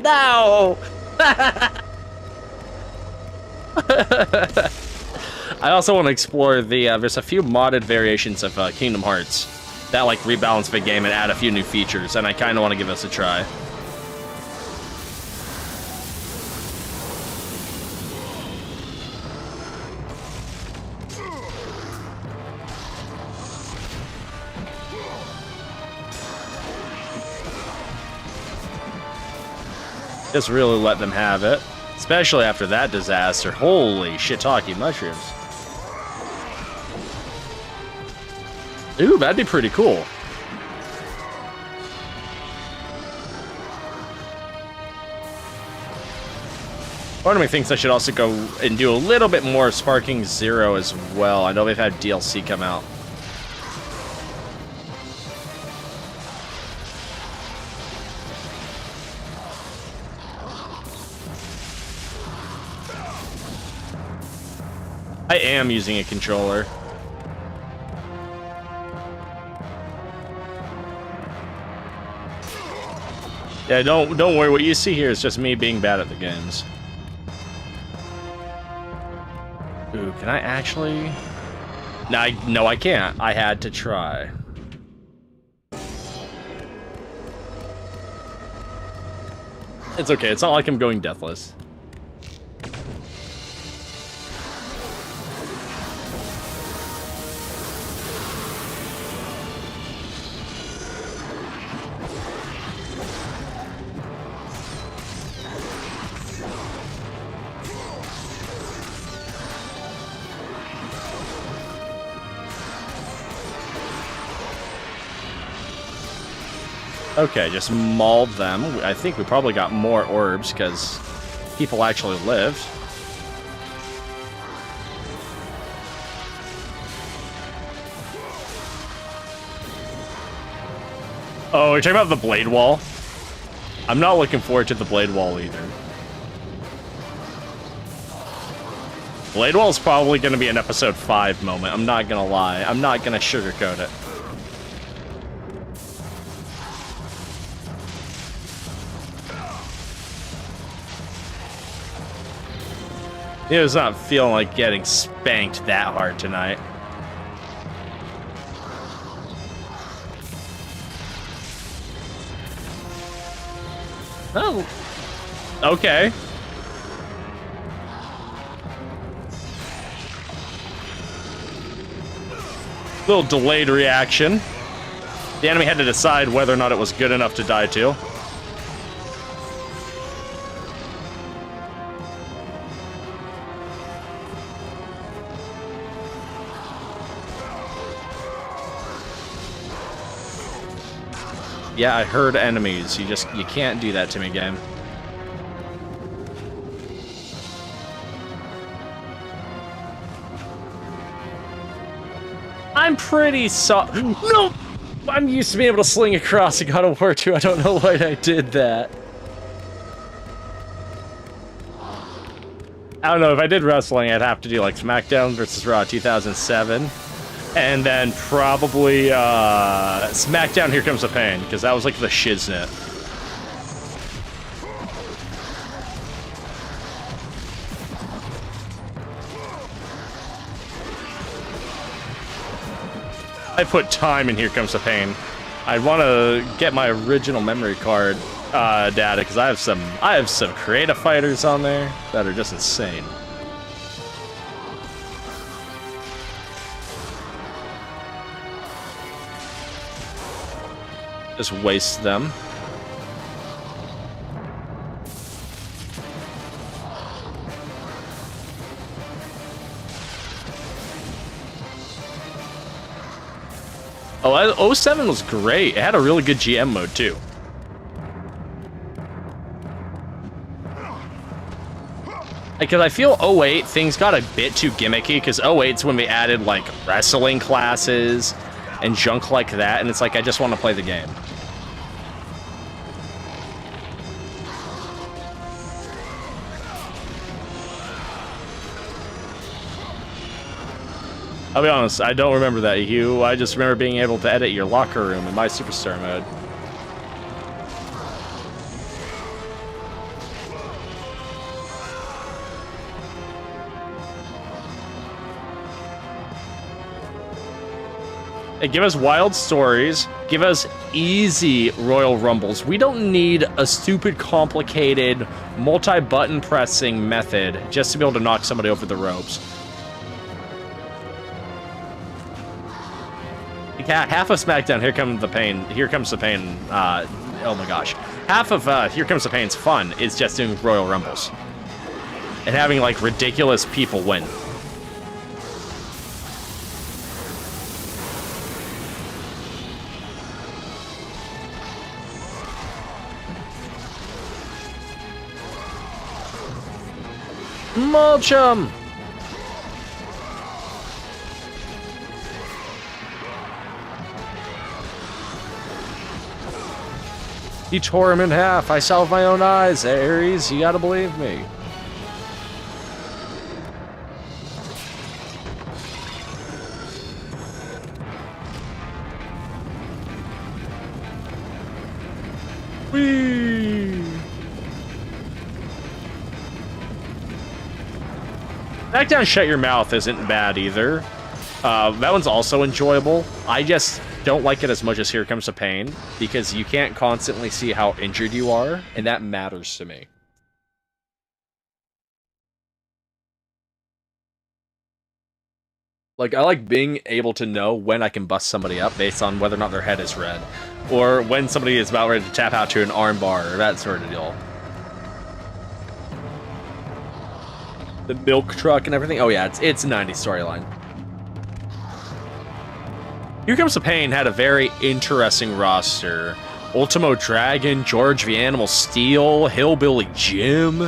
No! I also want to explore the, there's a few modded variations of Kingdom Hearts that, like, rebalance the game and add a few new features, and I kind of want to give this a try. Just really let them have it. Especially after that disaster. Holy shiitake mushrooms. Ooh, that'd be pretty cool. Part of me thinks I should also go and do a little bit more Sparking Zero as well. I know they've had DLC come out. I am using a controller. Yeah, don't worry. What you see here is just me being bad at the games. Ooh, can I actually? No, I can't. I had to try. It's okay. It's not like I'm going deathless. Okay, just mauled them. I think we probably got more orbs because people actually lived. Oh, you're talking about the blade wall? I'm not looking forward to the blade wall either. Blade wall is probably going to be an episode 5 moment. I'm not going to lie. I'm not going to sugarcoat it. It was not feeling like getting spanked that hard tonight. Oh. Okay. Little delayed reaction. The enemy had to decide whether or not it was good enough to die to. Yeah, I heard enemies. You can't do that to me, game. I'm pretty No! I'm used to being able to sling across a God of War 2. I don't know why I did that. I don't know, if I did wrestling, I'd have to do like SmackDown versus Raw 2007. And then probably SmackDown Here Comes the Pain, because that was like the shiznit. I put time in Here Comes the Pain. I want to get my original memory card data, because I have some creative fighters on there that are just insane. Just waste them. Oh, 07 was great. It had a really good GM mode, too. Because I feel 08, things got a bit too gimmicky, because 08's when we added, like, wrestling classes and junk like that, and it's like, I just want to play the game. I'll be honest, I don't remember that, Hugh. I just remember being able to edit your locker room in my Superstar mode. Hey, give us wild stories. Give us easy Royal Rumbles. We don't need a stupid, complicated, multi-button pressing method just to be able to knock somebody over the ropes. Half of SmackDown, Here Comes the Pain, oh my gosh. Half of Here Comes the Pain's fun is just doing Royal Rumbles. And having, like, ridiculous people win. Mulch 'em! He tore him in half. I saw with my own eyes, Ares. You gotta believe me. Whee! Back down, shut your mouth isn't bad either. That one's also enjoyable. I just don't like it as much as Here Comes the Pain, because you can't constantly see how injured you are, and that matters to me. Like, I like being able to know when I can bust somebody up based on whether or not their head is red, or when somebody is about ready to tap out to an arm bar, or that sort of deal. The milk truck and everything. Oh yeah, it's a 90s storyline. Here Comes the Pain had a very interesting roster. Ultimo Dragon, George the Animal Steel, Hillbilly Jim,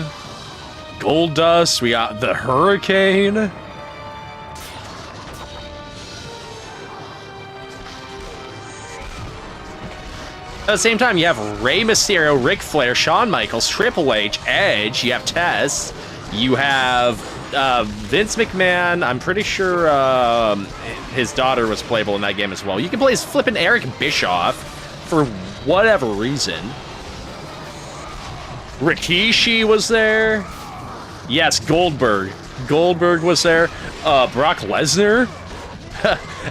Goldust, we got the Hurricane. At the same time, you have Rey Mysterio, Ric Flair, Shawn Michaels, Triple H, Edge, you have Test, you have Vince McMahon. I'm pretty sure his daughter was playable in that game as well. You can play as flippin' Eric Bischoff for whatever reason. Rikishi was there. Yes, Goldberg. Goldberg was there. Brock Lesnar.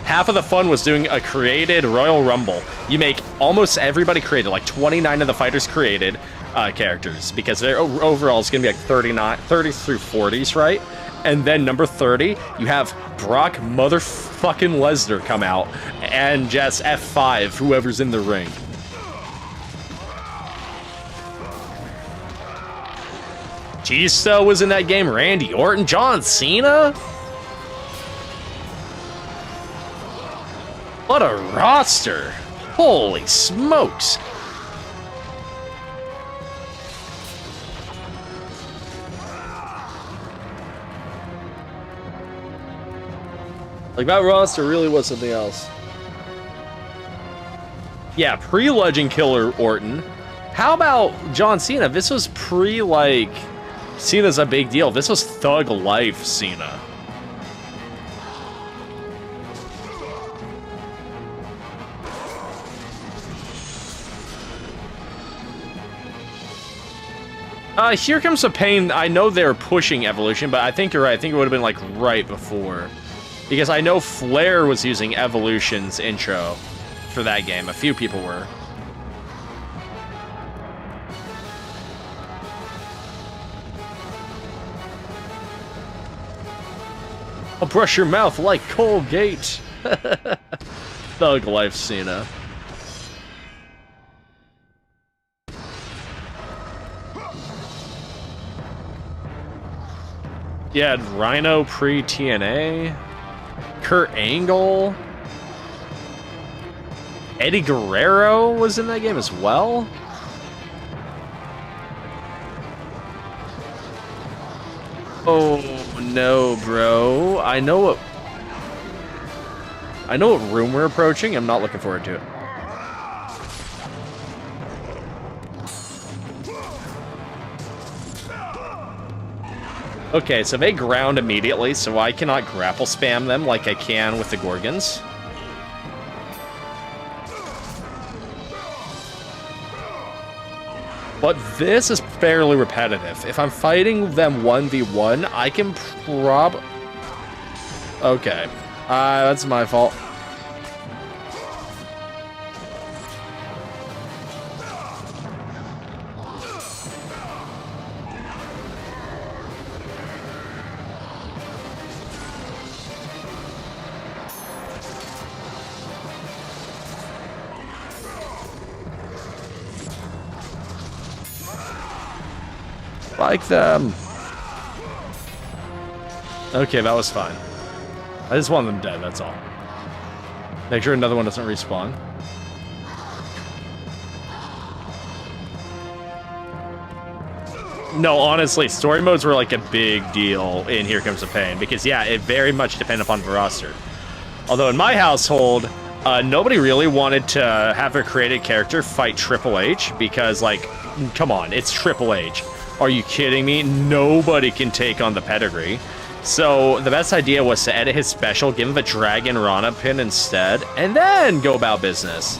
Half of the fun was doing a created Royal Rumble. You make almost everybody created, like 29 of the fighters created characters, because they're overall it's gonna be like 30s through 40s, right? And then number 30, you have Brock motherfucking Lesnar come out and just F5 whoever's in the ring. Batista was in that game. Randy Orton, John Cena. What a roster! Holy smokes! Like, that roster really was something else. Yeah, pre-Legend Killer Orton. How about John Cena? This was pre, like, Cena's a big deal. This was Thug Life Cena. Here Comes the Pain, I know they're pushing Evolution, but I think you're right. I think it would have been, like, right before. Because I know Flair was using Evolution's intro for that game. A few people were. I'll brush your mouth like Colgate. Thug Life Cena. You had Rhino pre-TNA, Kurt Angle, Eddie Guerrero was in that game as well. Oh no, bro! I know what room we're approaching. I'm not looking forward to it. Okay, so they ground immediately, so I cannot grapple spam them like I can with the Gorgons. But this is fairly repetitive. If I'm fighting them 1v1, I can Okay. That's my fault. Like them. Okay, that was fine. I just want them dead, that's all. Make sure another one doesn't respawn. No, honestly, story modes were like a big deal in Here Comes the Pain, because yeah, it very much depended upon the roster. Although in my household, nobody really wanted to have their created character fight Triple H, because, like, come on, it's Triple H. Are you kidding me? Nobody can take on the pedigree. So the best idea was to edit his special, give him the Dragon Rana pin instead, and then go about business.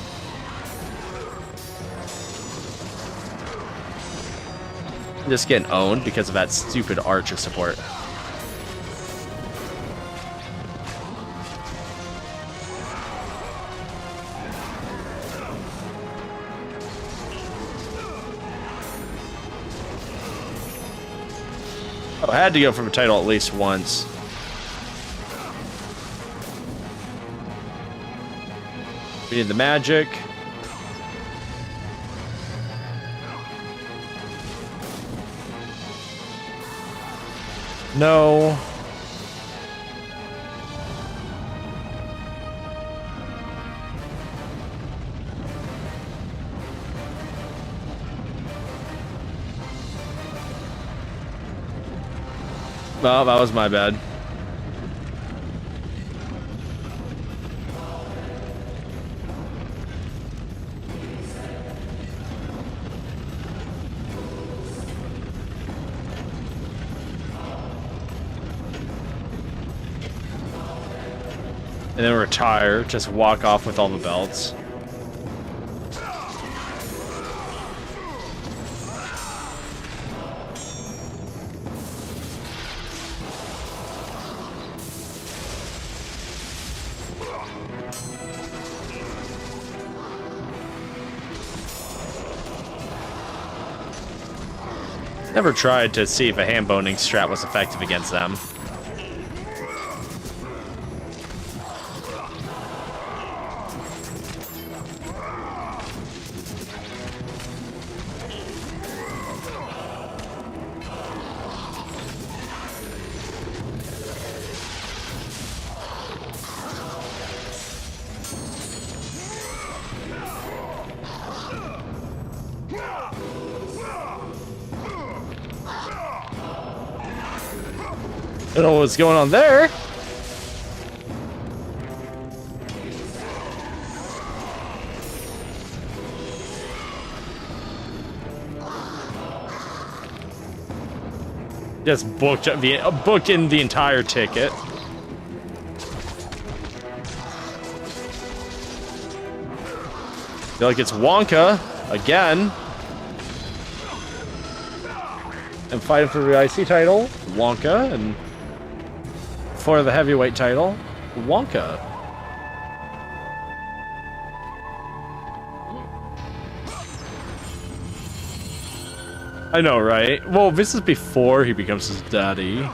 Just getting owned because of that stupid Archer support. I had to go for a title at least once. We need the magic. No. Well, that was my bad. And then retire, just walk off with all the belts. Never tried to see if a hand boning strat was effective against them. I don't know what's going on there. Just booked in the entire ticket. Feel like it's Wonka again. And fighting for the IC title, Wonka, and for the heavyweight title, Wonka. I know, right? Well, this is before he becomes his daddy.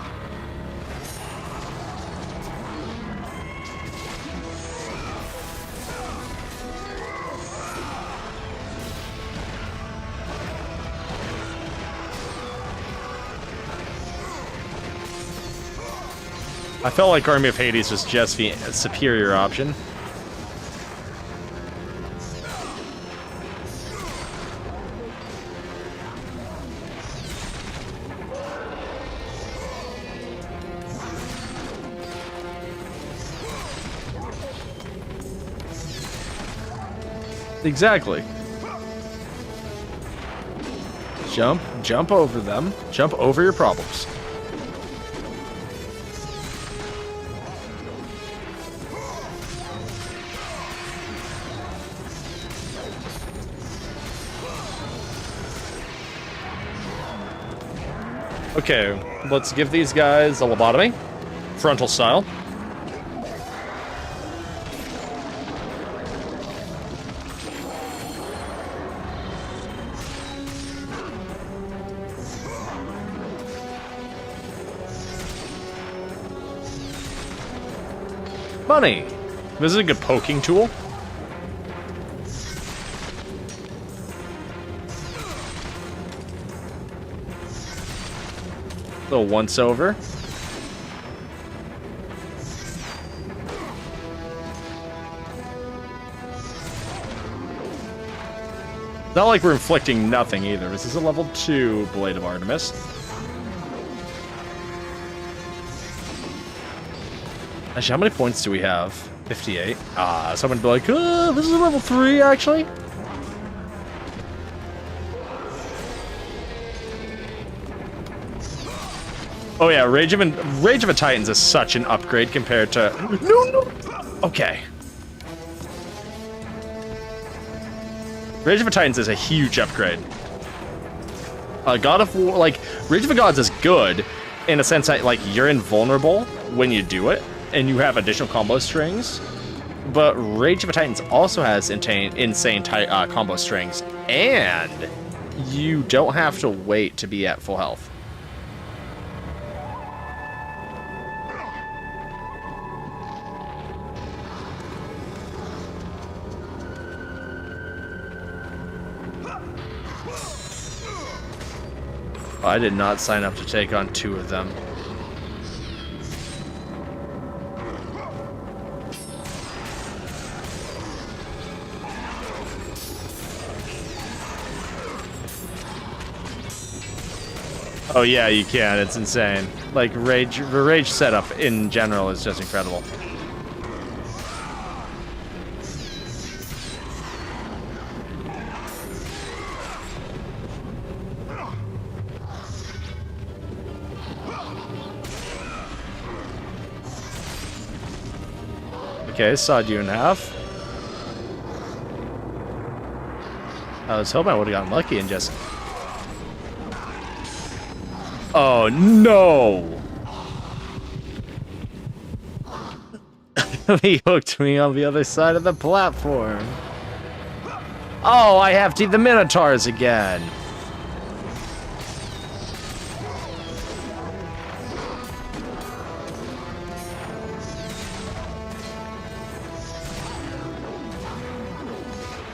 I felt like Army of Hades was just the superior option. Exactly. Jump over them. Jump over your problems. Okay, let's give these guys a lobotomy. Frontal style. Money. This is a good poking tool. Little once over. Not like we're inflicting nothing either. This is a level 2 Blade of Artemis. Actually, how many points do we have? 58. Someone would be like, this is a level 3 actually. Oh yeah, Rage of a Titans is such an upgrade compared to... No! Okay. Rage of a Titans is a huge upgrade. God of War, like, Rage of the Gods is good in a sense that, like, you're invulnerable when you do it, and you have additional combo strings. But Rage of a Titans also has insane combo strings, and you don't have to wait to be at full health. I did not sign up to take on 2 of them. Oh yeah, you can. It's insane. Like, the rage setup in general is just incredible. Okay, sawed you in half. I was hoping I would have gotten lucky and just... Oh, no! He hooked me on the other side of the platform. Oh, I have to eat the Minotaurs again.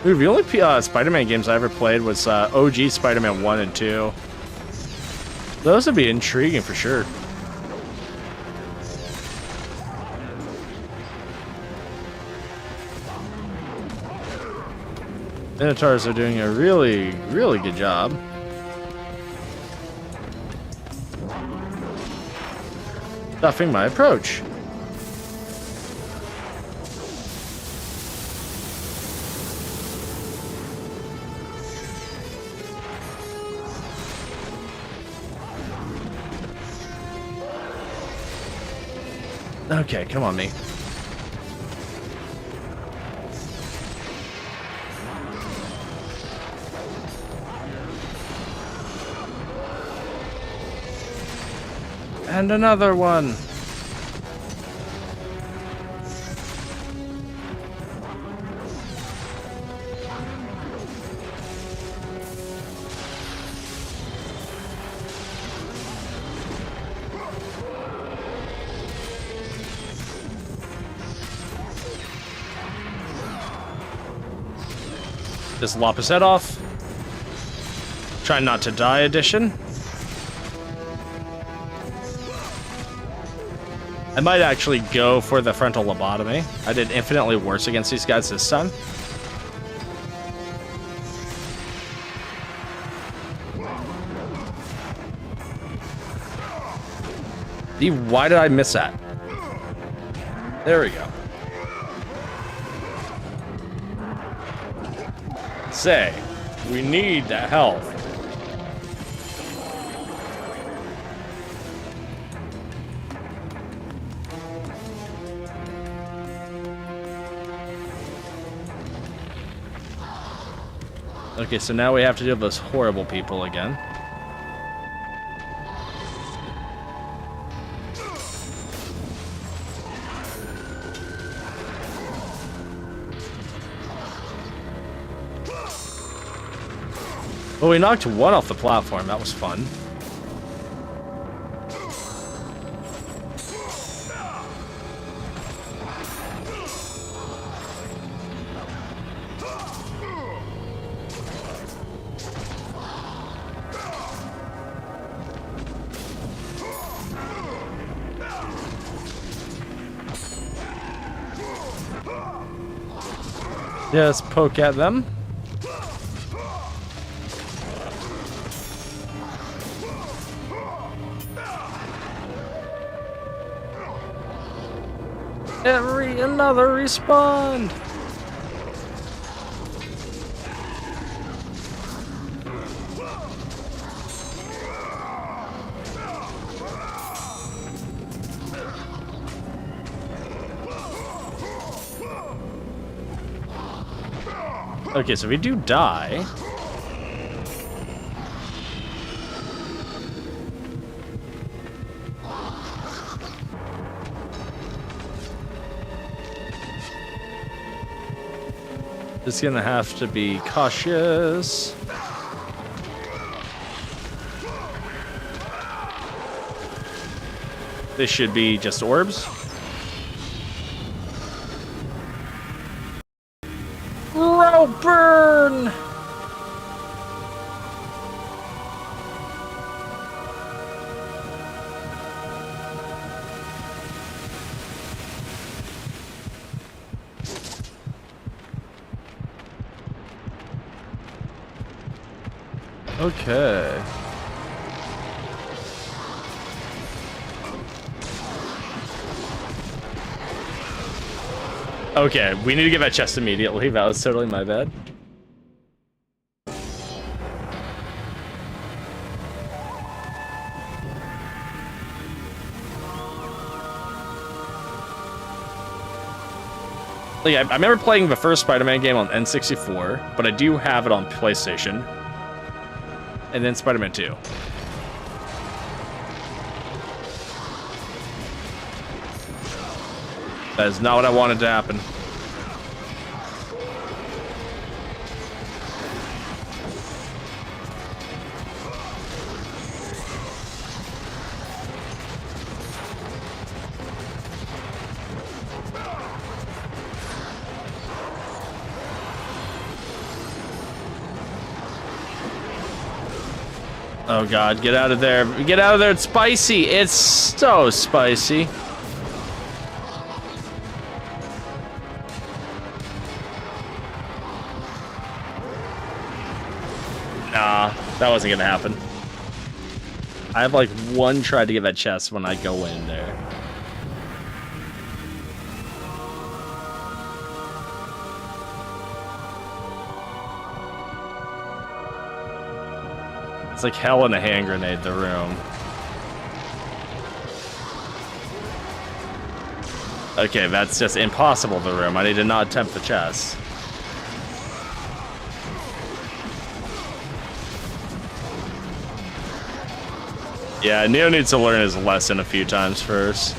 Dude, the only Spider-Man games I ever played was OG Spider-Man 1 and 2. Those would be intriguing for sure. Minotaurs are doing a really, really good job. Stuffing my approach. Okay, come on, me. And another one. Just lop his head off. Try not to die edition. I might actually go for the frontal lobotomy. I did infinitely worse against these guys this time. Why did I miss that? There we go. Say, we need that health. Okay, so now we have to deal with those horrible people again. Well, we knocked one off the platform. That was fun. Just poke at them. Another respawn. Okay, so we do die. Just gonna have to be cautious. This should be just orbs. Burn! Okay. Okay, we need to get that chest immediately. That was totally my bad. Yeah, I remember playing the first Spider-Man game on N64, but I do have it on PlayStation. And then Spider-Man 2. That is not what I wanted to happen. Oh god, get out of there. Get out of there, it's spicy. It's so spicy. Nah, that wasn't gonna happen. I have like one try to get that chest when I go in there. It's like hell in a hand grenade, the room. Okay, that's just impossible, the room. I need to not attempt the chest. Yeah, Neo needs to learn his lesson a few times first.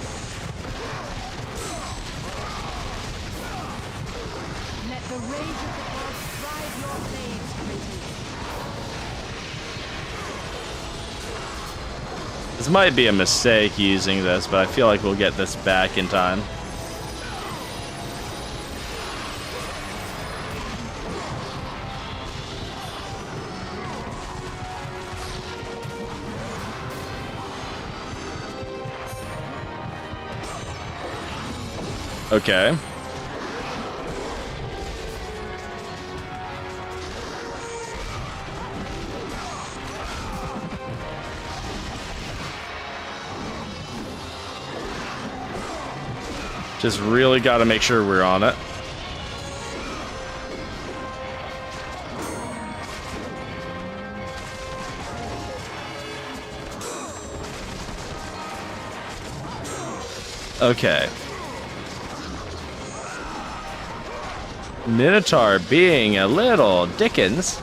Let the rage of the gods drive your blades, Kratos. This might be a mistake using this, but I feel like we'll get this back in time. Okay. Just really got to make sure we're on it. Okay. Minotaur being a little Dickens.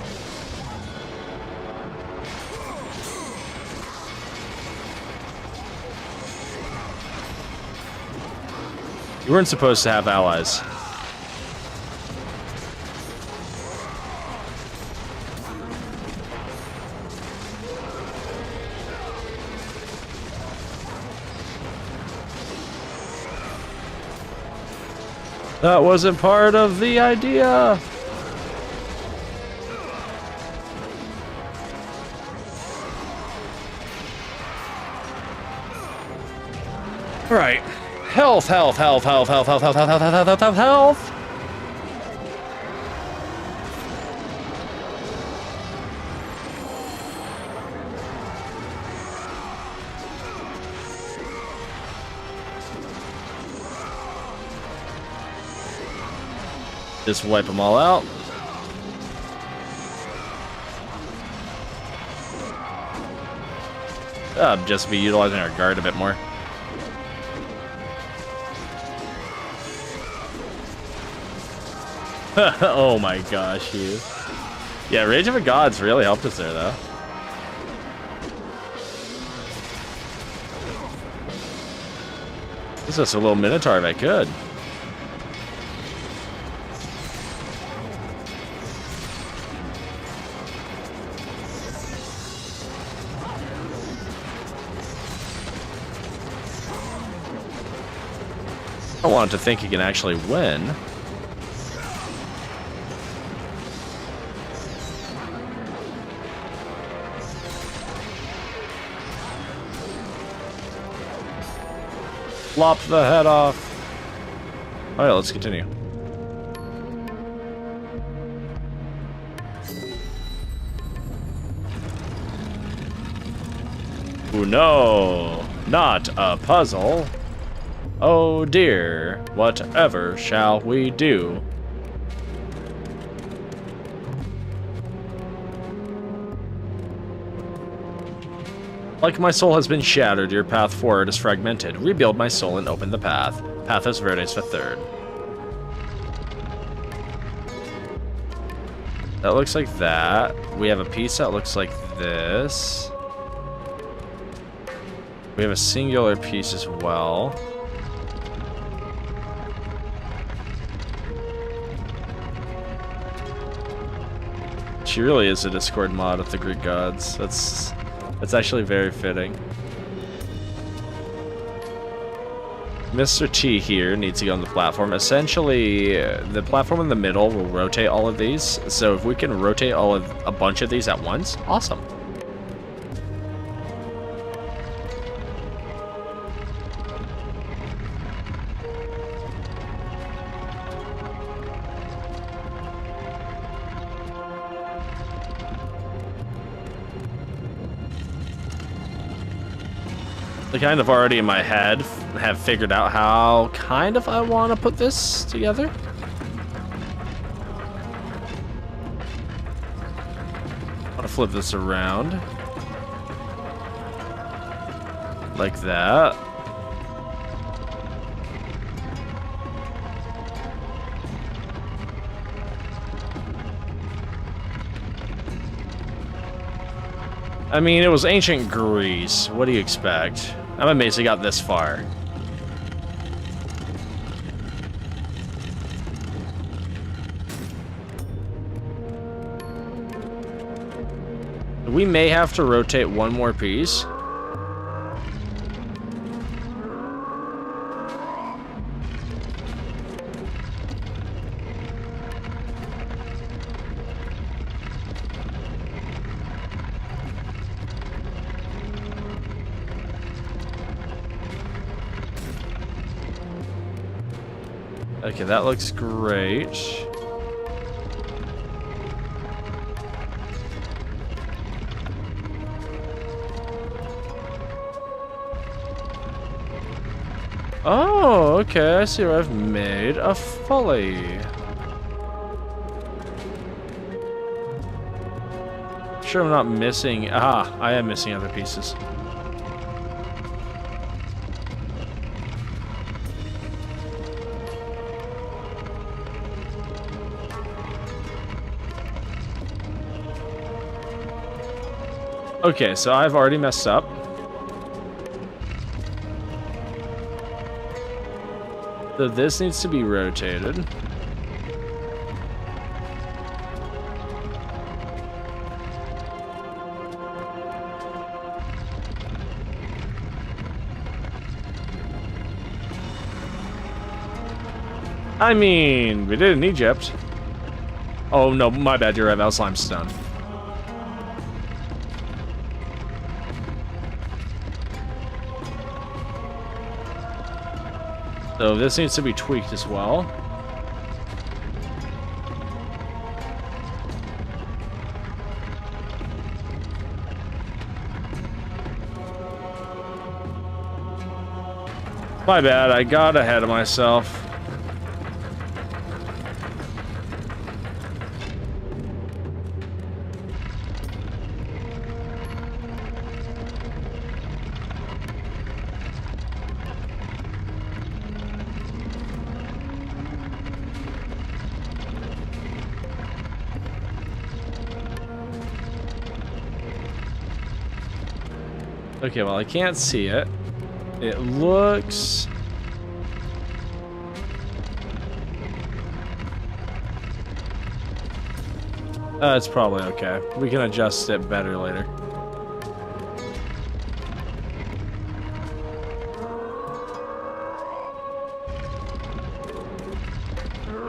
You weren't supposed to have allies. That wasn't part of the idea. Right. Health, health, health, health, health, health, health, health, health, health, health, health, health. Just wipe them all out. Just be utilizing our guard a bit more. Oh my gosh, you. Yeah, Rage of the Gods really helped us there, though. This is just a little Minotaur if I could. I want to think he can actually win. Lop the head off. Alright, let's continue. no, not a puzzle. Oh dear, whatever shall we do? Like my soul has been shattered, your path forward is fragmented. Rebuild my soul and open the path. Pathos Verdes the Third. That looks like that. We have a piece that looks like this. We have a singular piece as well. She really is a Discord mod of the Greek gods. That's actually very fitting. Mr. T here needs to go on the platform. Essentially, the platform in the middle will rotate all of these. So if we can rotate a bunch of these at once, awesome. I kind of already in my head have figured out how kind of I want to put this together. I want to flip this around. Like that. I mean, it was ancient Greece. What do you expect? I'm amazed I got this far. We may have to rotate one more piece. Okay, that looks great. Oh, okay, I see what I've made. A folly. Sure I'm not missing... Ah, I am missing other pieces. Okay, so I've already messed up. So this needs to be rotated. I mean, we did it in Egypt. Oh no, my bad, you're right, that was limestone. So this needs to be tweaked as well. My bad, I got ahead of myself. Okay, well, I can't see it. It looks... it's probably okay. We can adjust it better later.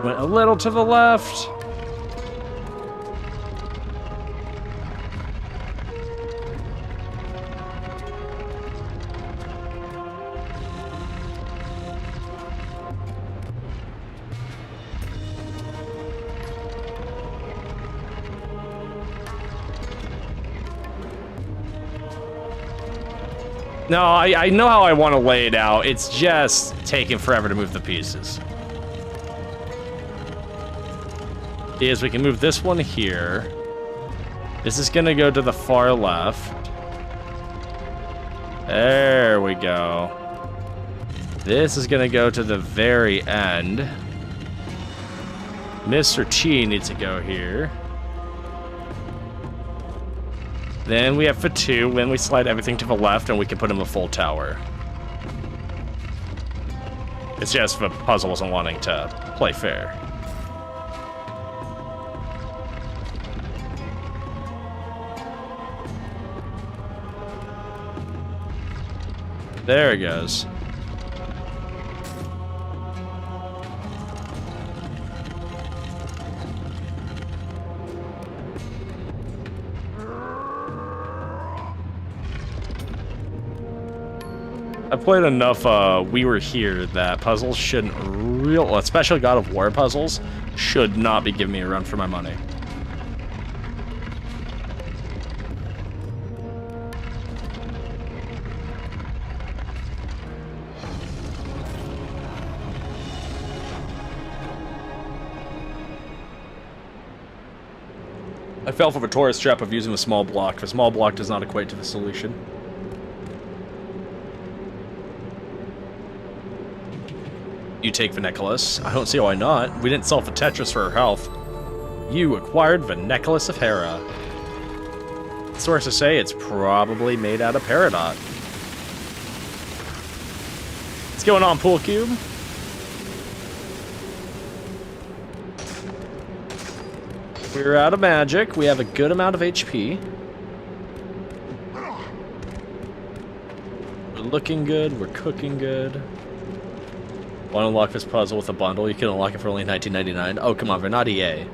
Went a little to the left. No, I know how I want to lay it out. It's just taking forever to move the pieces. Is we can move this one here. This is gonna go to the far left. There we go. This is gonna go to the very end. Mr. T needs to go here. Then we have Fatu, then we slide everything to the left and we can put him a full tower. It's just the puzzle wasn't wanting to play fair. There it goes. I played enough We Were Here that puzzles shouldn't especially God of War puzzles, should not be giving me a run for my money. I fell for the tourist trap of using the small block. The small block does not equate to the solution. You take the necklace. I don't see why not. We didn't sell for Tetris for her health. You acquired the necklace of Hera. Sources say it's probably made out of peridot. What's going on, Pool Cube? We're out of magic. We have a good amount of HP. We're looking good. We're cooking good. Want to unlock this puzzle with a bundle? You can unlock it for only $19.99. Oh, come on, they're not EA.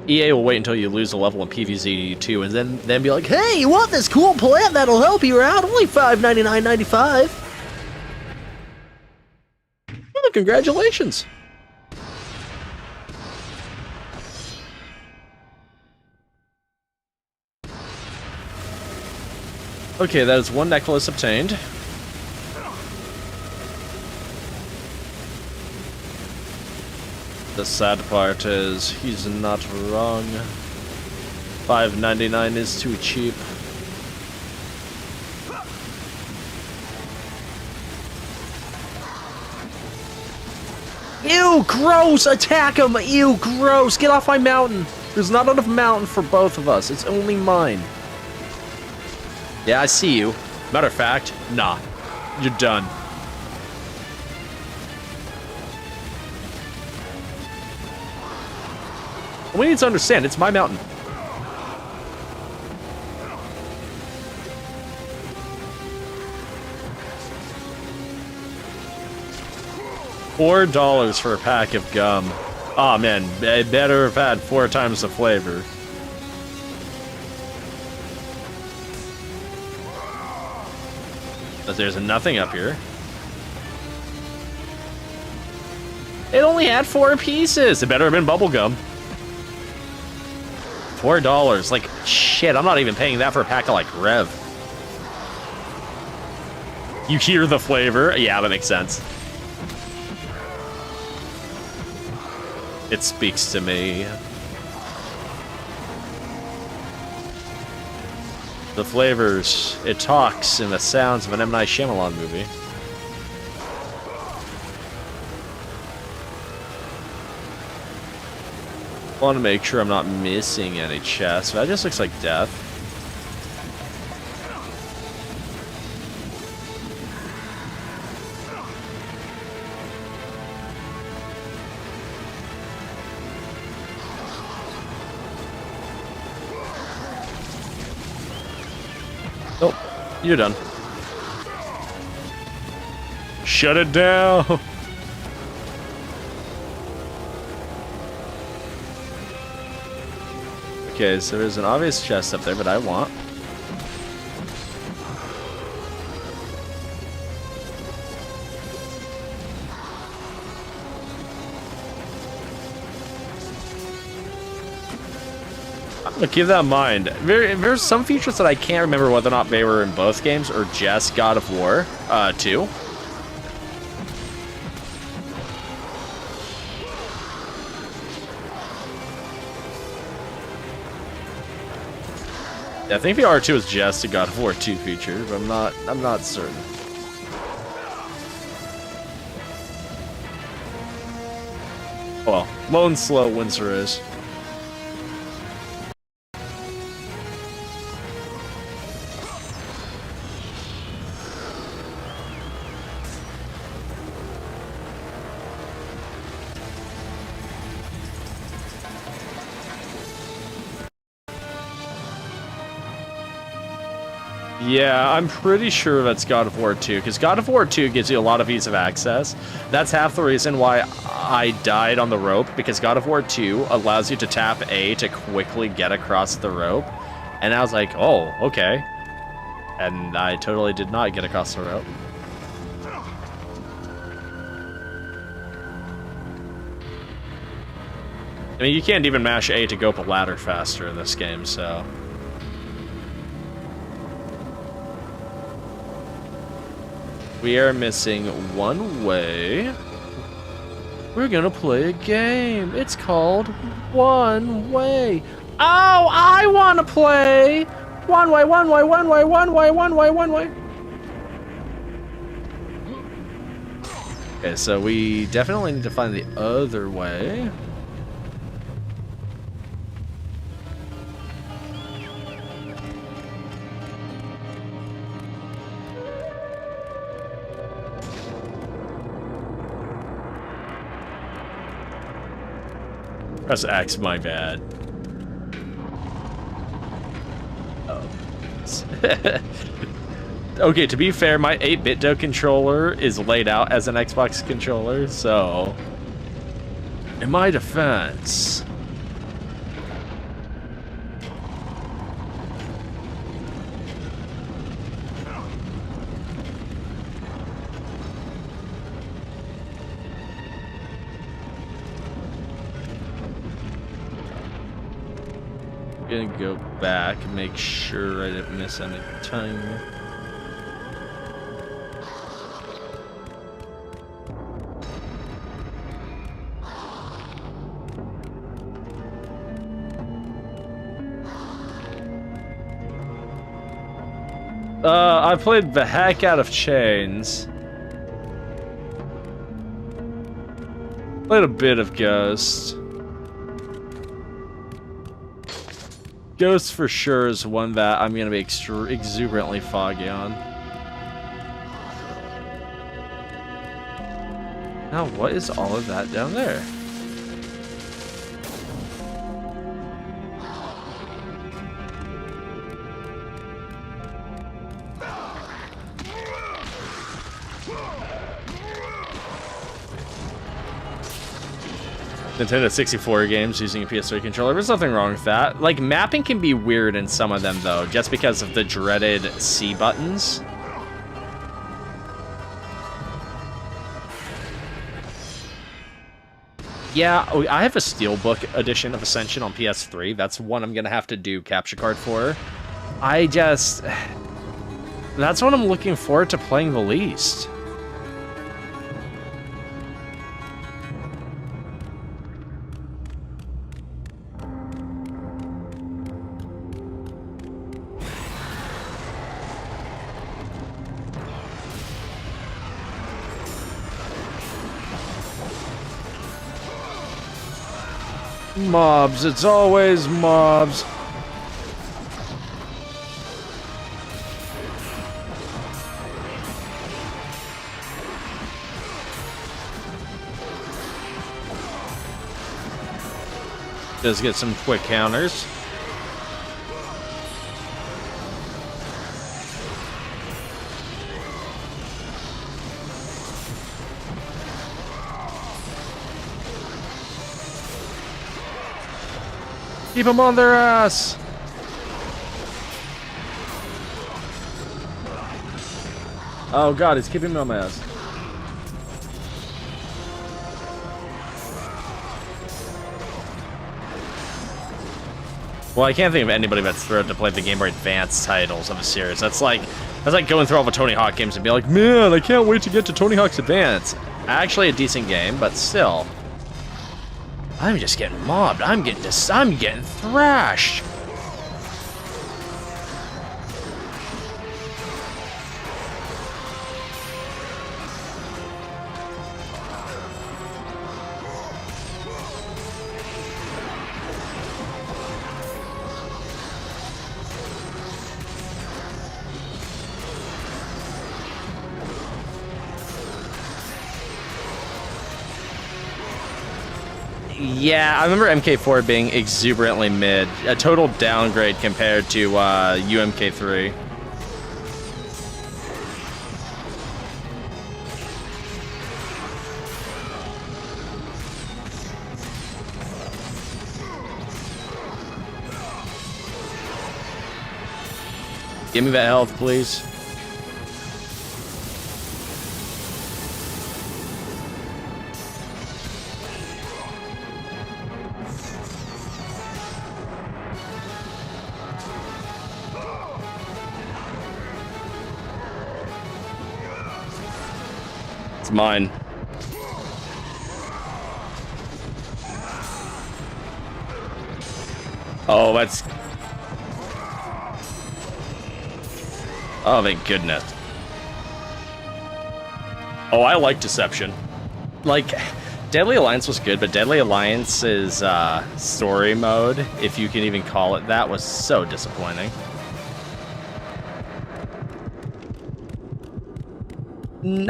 EA will wait until you lose a level in PvZ2 and then be like, hey, you want this cool plant that'll help you out? Only $5.99.95. Well, congratulations. Okay, that is one necklace obtained. The sad part is, he's not wrong. $5.99 is too cheap. Ew, gross! Attack him! Ew, gross! Get off my mountain! There's not enough mountain for both of us. It's only mine. Yeah, I see you. Matter of fact, nah. You're done. We need to understand, it's my mountain. $4 for a pack of gum. Aw, man, I better have had 4 times the flavor. But there's nothing up here. It only had 4 pieces. It better have been bubblegum. $4. Like, shit, I'm not even paying that for a pack of, like, Rev. You hear the flavor? Yeah, that makes sense. It speaks to me. The flavors, it talks in the sounds of an M. Night Shyamalan movie. I want to make sure I'm not missing any chests. That just looks like death. Nope, you're done. Shut it down. Okay, so there's an obvious chest up there, but I want. I'm gonna keep that in mind. There's some features that I can't remember whether or not they were in both games or just God of War 2. I think the R2 is just a God of War 2 feature, but I'm not certain. Well, Lone Slow Windsor is. Yeah, I'm pretty sure that's God of War 2, because God of War 2 gives you a lot of ease of access. That's half the reason why I died on the rope, because God of War 2 allows you to tap A to quickly get across the rope. And I was like, oh, okay. And I totally did not get across the rope. I mean, you can't even mash A to go up a ladder faster in this game, so... We are missing one way. We're gonna play a game. It's called One Way. Oh, I wanna play! One way, one way, one way, one way, one way, one way. Okay, so we definitely need to find the other way. Press X, my bad. Oh. Okay, to be fair, my 8-bit controller is laid out as an Xbox controller, so... In my defense... Gonna go back and make sure I didn't miss any time. I played the heck out of Chains. Played a bit of Ghost. Ghost for sure is one that I'm gonna be exuberantly foggy on. Now, what is all of that down there? Nintendo 64 games using a PS3 controller. There's nothing wrong with that. Like, mapping can be weird in some of them, though, just because of the dreaded C buttons. Yeah, I have a Steelbook edition of Ascension on PS3. That's one I'm gonna have to do capture card for. That's what I'm looking forward to playing the least. Mobs, it's always mobs. Does get some quick counters. Keep them on their ass! Oh god, it's keeping me on my ass. Well, I can't think of anybody that's thrilled to play the Game Boy Advance titles of a series. That's like going through all the Tony Hawk games and be like, man, I can't wait to get to Tony Hawk's Advance. Actually a decent game, but still. I'm just getting mobbed. I'm getting thrashed. Yeah, I remember MK4 being exuberantly mid, a total downgrade compared to UMK3. Give me that health, please. It's mine. Oh, that's... Oh, thank goodness. Oh, I like Deception. Like, Deadly Alliance was good, but Deadly Alliance's story mode, if you can even call it that, was so disappointing.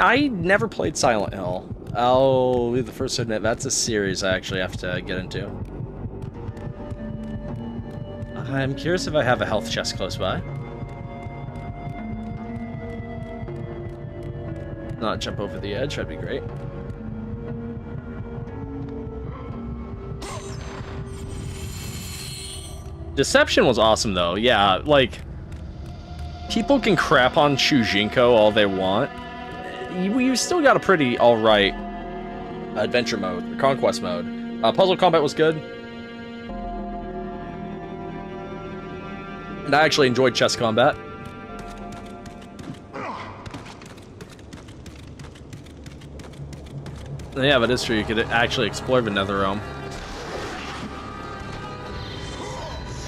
I never played Silent Hill. I'll be the first to admit that's a series I actually have to get into. I'm curious if I have a health chest close by. Not jump over the edge, that'd be great. Deception was awesome though, yeah, like, people can crap on Shujinko all they want. You still got a pretty alright adventure mode, conquest mode. Puzzle combat was good. And I actually enjoyed chess combat. Yeah, but it's true, you could actually explore the Nether Realm.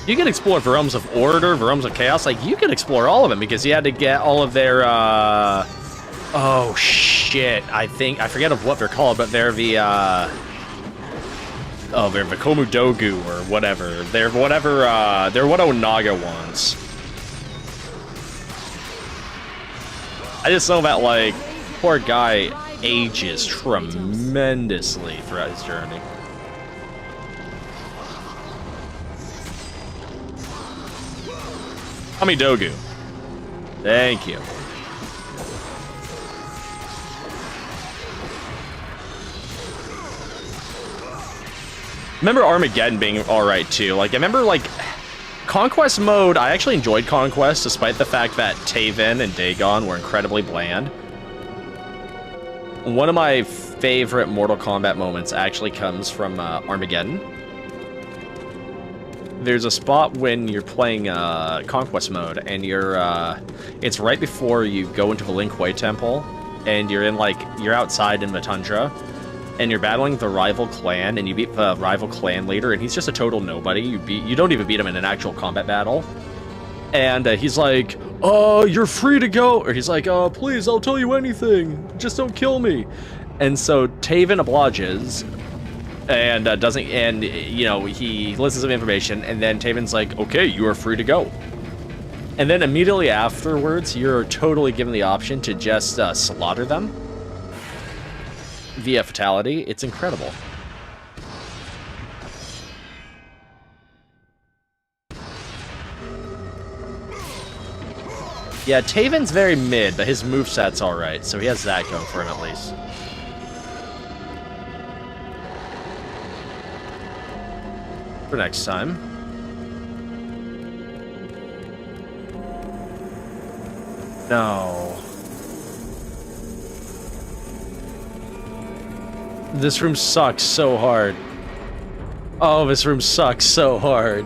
You could explore the realms of order, the realms of chaos, like, you could explore all of them, because you had to get all of their, oh, shit, I forget of what they're called, but they're the, oh, they're the Komudogu, or whatever. They're whatever, they're what Onaga wants. I just know that, like, poor guy ages tremendously throughout his journey. Dogu. Thank you. Remember Armageddon being alright too. Like, I remember, like, Conquest mode, I actually enjoyed Conquest despite the fact that Taven and Dagon were incredibly bland. One of my favorite Mortal Kombat moments actually comes from Armageddon. There's a spot when you're playing Conquest mode, and it's right before you go into the Lin Kuei Temple, and you're outside in the tundra, and you're battling the rival clan, and you beat the rival clan leader, and he's just a total nobody. You don't even beat him in an actual combat battle. And he's like, "Oh, you're free to go," or he's like, "Oh, please, I'll tell you anything. Just don't kill me." And so Taven obliges. And he listens to the information, and then Taven's like, "Okay, you are free to go." And then immediately afterwards, you're totally given the option to just slaughter them via fatality. It's incredible. Yeah, Taven's very mid, but his moveset's alright, so he has that going for him at least. For next time. No. This room sucks so hard. Oh, this room sucks so hard.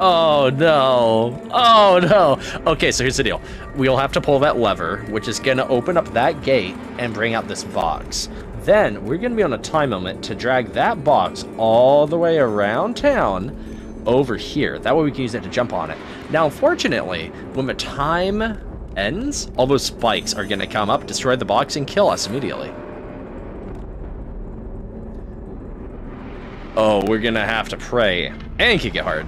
Oh no. Oh no. Okay, so here's the deal. We'll have to pull that lever, which is gonna open up that gate and bring out this box. Then we're gonna be on a time limit to drag that box all the way around town over here. That way we can use it to jump on it. Now, unfortunately, when the time ends, all those spikes are gonna come up, destroy the box, and kill us immediately. Oh, we're gonna have to pray and kick it hard.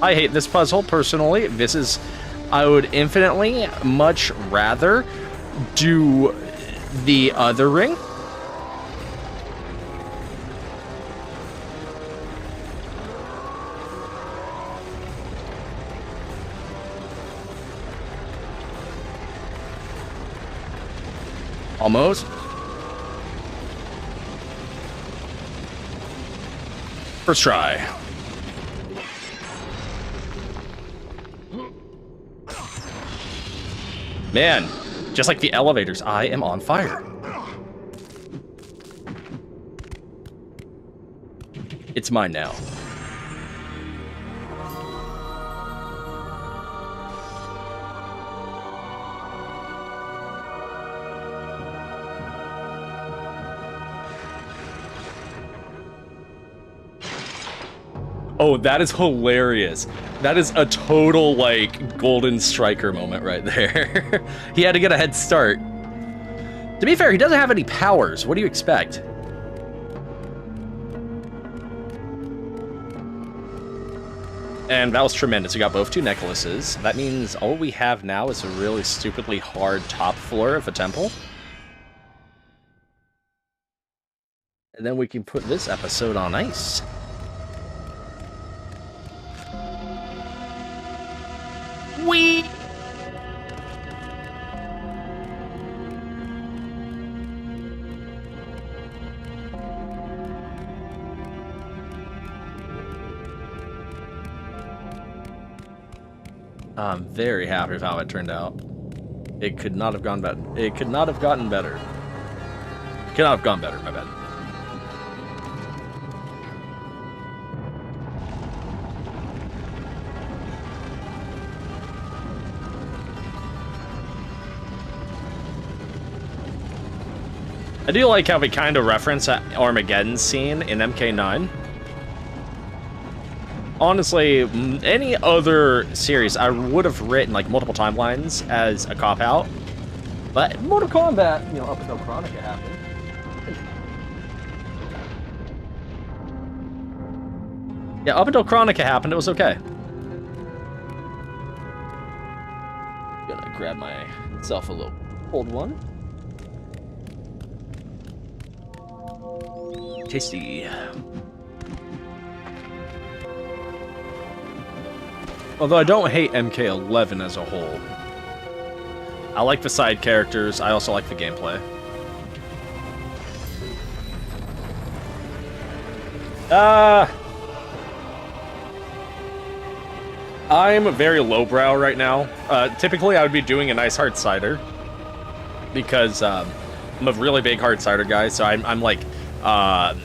I hate this puzzle, personally. I would infinitely much rather do the other ring. Almost. First try. Man, just like the elevators, I am on fire. It's mine now. Oh, that is hilarious. That is a total, like, golden striker moment right there. He had to get a head start. To be fair, he doesn't have any powers. What do you expect? And that was tremendous. We got both two necklaces. That means all we have now is a really stupidly hard top floor of a temple. And then we can put this episode on ice. Whee! I'm very happy with how it turned out. It could not have gone better. It could not have gotten better. Could not have gone better, my bad. I do like how we kind of reference that Armageddon scene in MK9. Honestly, any other series, I would have written like multiple timelines as a cop-out. But Mortal Kombat, you know, up until Chronica happened. Yeah, up until Chronica happened, it was okay. Gonna grab myself a little cold one. Tasty. Although I don't hate MK11 as a whole. I like the side characters, I also like the gameplay. I'm very lowbrow right now. Typically I would be doing a nice hard cider. Because I'm a really big hard cider guy, so I'm like a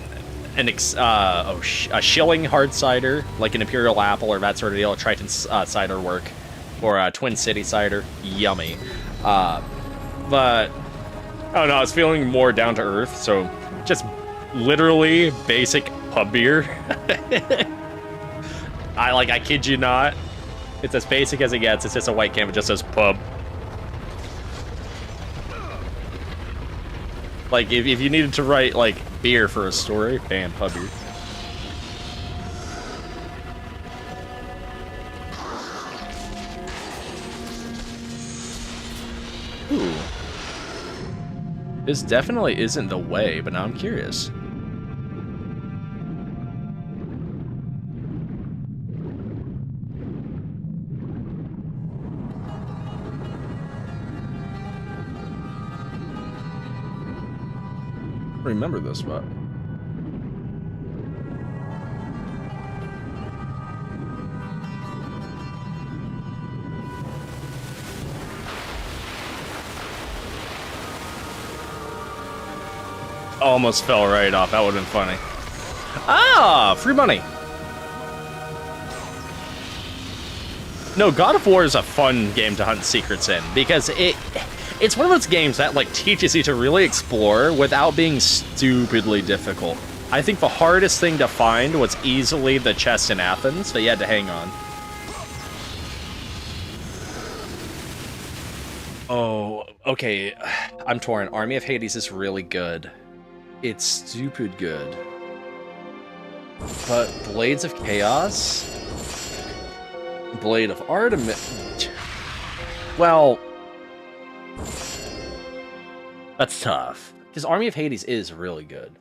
shilling hard cider, like an Imperial Apple or that sort of deal. A Triton cider work, or a Twin City cider, yummy. But I don't know. I was feeling more down to earth, so just literally basic pub beer. I kid you not. It's as basic as it gets. It's just a white can, it just says pub. Like, if you needed to write, like, beer for a story, bam, pub beer. Ooh. This definitely isn't the way, but now I'm curious. Remember this spot. Almost fell right off. That would have been funny. Ah, free money. No, God of War is a fun game to hunt secrets in because it's one of those games that like teaches you to really explore without being stupidly difficult. I think the hardest thing to find was easily the chest in Athens that you had to hang on. Oh, okay. I'm torn. Army of Hades is really good. It's stupid good. But Blades of Chaos? Blade of Artemis? Well, that's tough. Because Army of Hades is really good.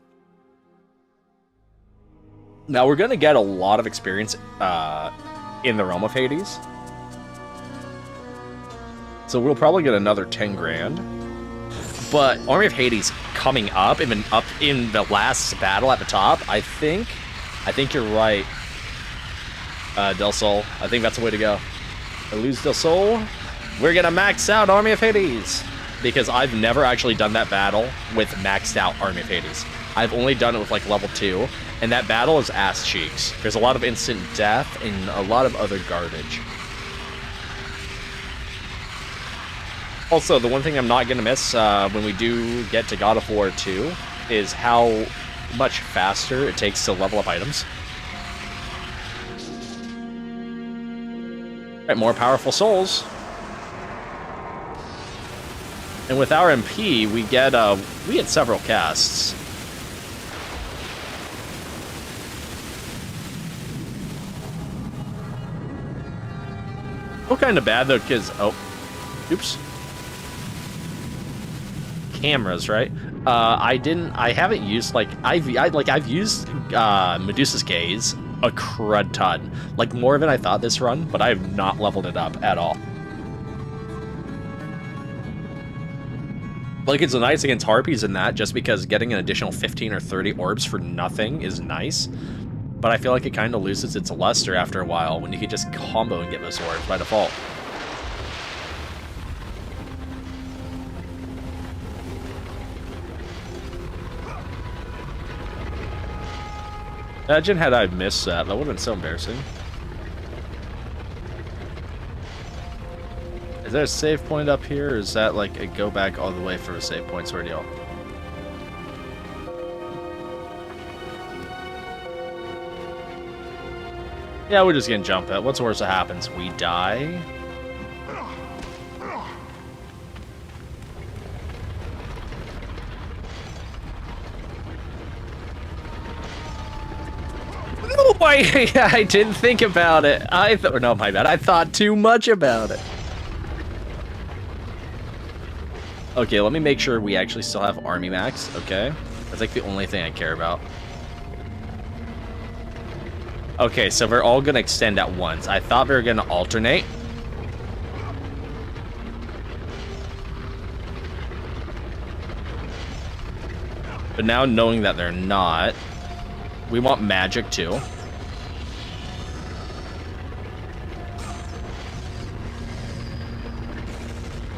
Now, we're going to get a lot of experience in the realm of Hades. So we'll probably get another 10 grand. But Army of Hades coming up, even up in the last battle at the top, I think you're right, Del Sol. I think that's the way to go. I lose Del Sol. We're gonna max out Army of Hades. Because I've never actually done that battle with maxed out Army of Hades. I've only done it with like level 2, and that battle is ass cheeks. There's a lot of instant death and a lot of other garbage. Also, the one thing I'm not gonna miss when we do get to God of War 2 is how much faster it takes to level up items. Right, more powerful souls. And with our MP, we get several casts. Still kind of bad though, because oops. Cameras, right? I haven't used I've used Medusa's Gaze a crud ton, like more than I thought this run, but I have not leveled it up at all. Like, it's nice against harpies in that, just because getting an additional 15 or 30 orbs for nothing is nice, but I feel like it kind of loses its luster after a while when you can just combo and get those orbs by default. Imagine had I missed that. That would have been so embarrassing. Is there a save point up here, or is that like a go back all the way for a save point sort of deal? Yeah, we're just gonna jump it. What's the worst that happens? We die? I didn't think about it. No, my bad. I thought too much about it. Okay, let me make sure we actually still have army max. Okay, that's like the only thing I care about. Okay, so we're all gonna extend at once. I thought we were gonna alternate. But now knowing that they're not, we want magic too.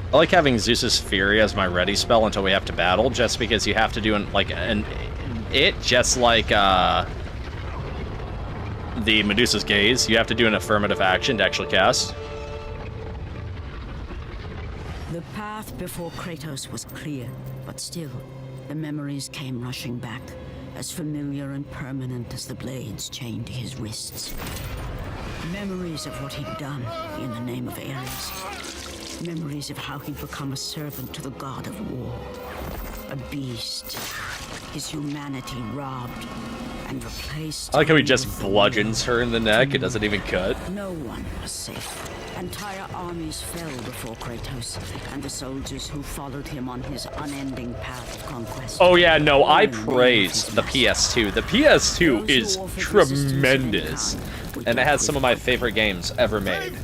I like having Zeus's Fury as my ready spell until we have to battle, just because you have to do just like the Medusa's Gaze, you have to do an affirmative action to actually cast. The path before Kratos was clear, but still, the memories came rushing back, as familiar and permanent as the blades chained to his wrists. Memories of what he'd done in the name of Ares. Memories of how he'd become a servant to the god of war. A beast. His humanity robbed and replaced. I like how he just bludgeons her in the neck. It doesn't even cut. No one was safe. Entire armies fell before Kratos and the soldiers who followed him on his unending path of conquest. Oh yeah, no, I praise the PS2. The PS2 is tremendous. And it has some of my favorite games ever made.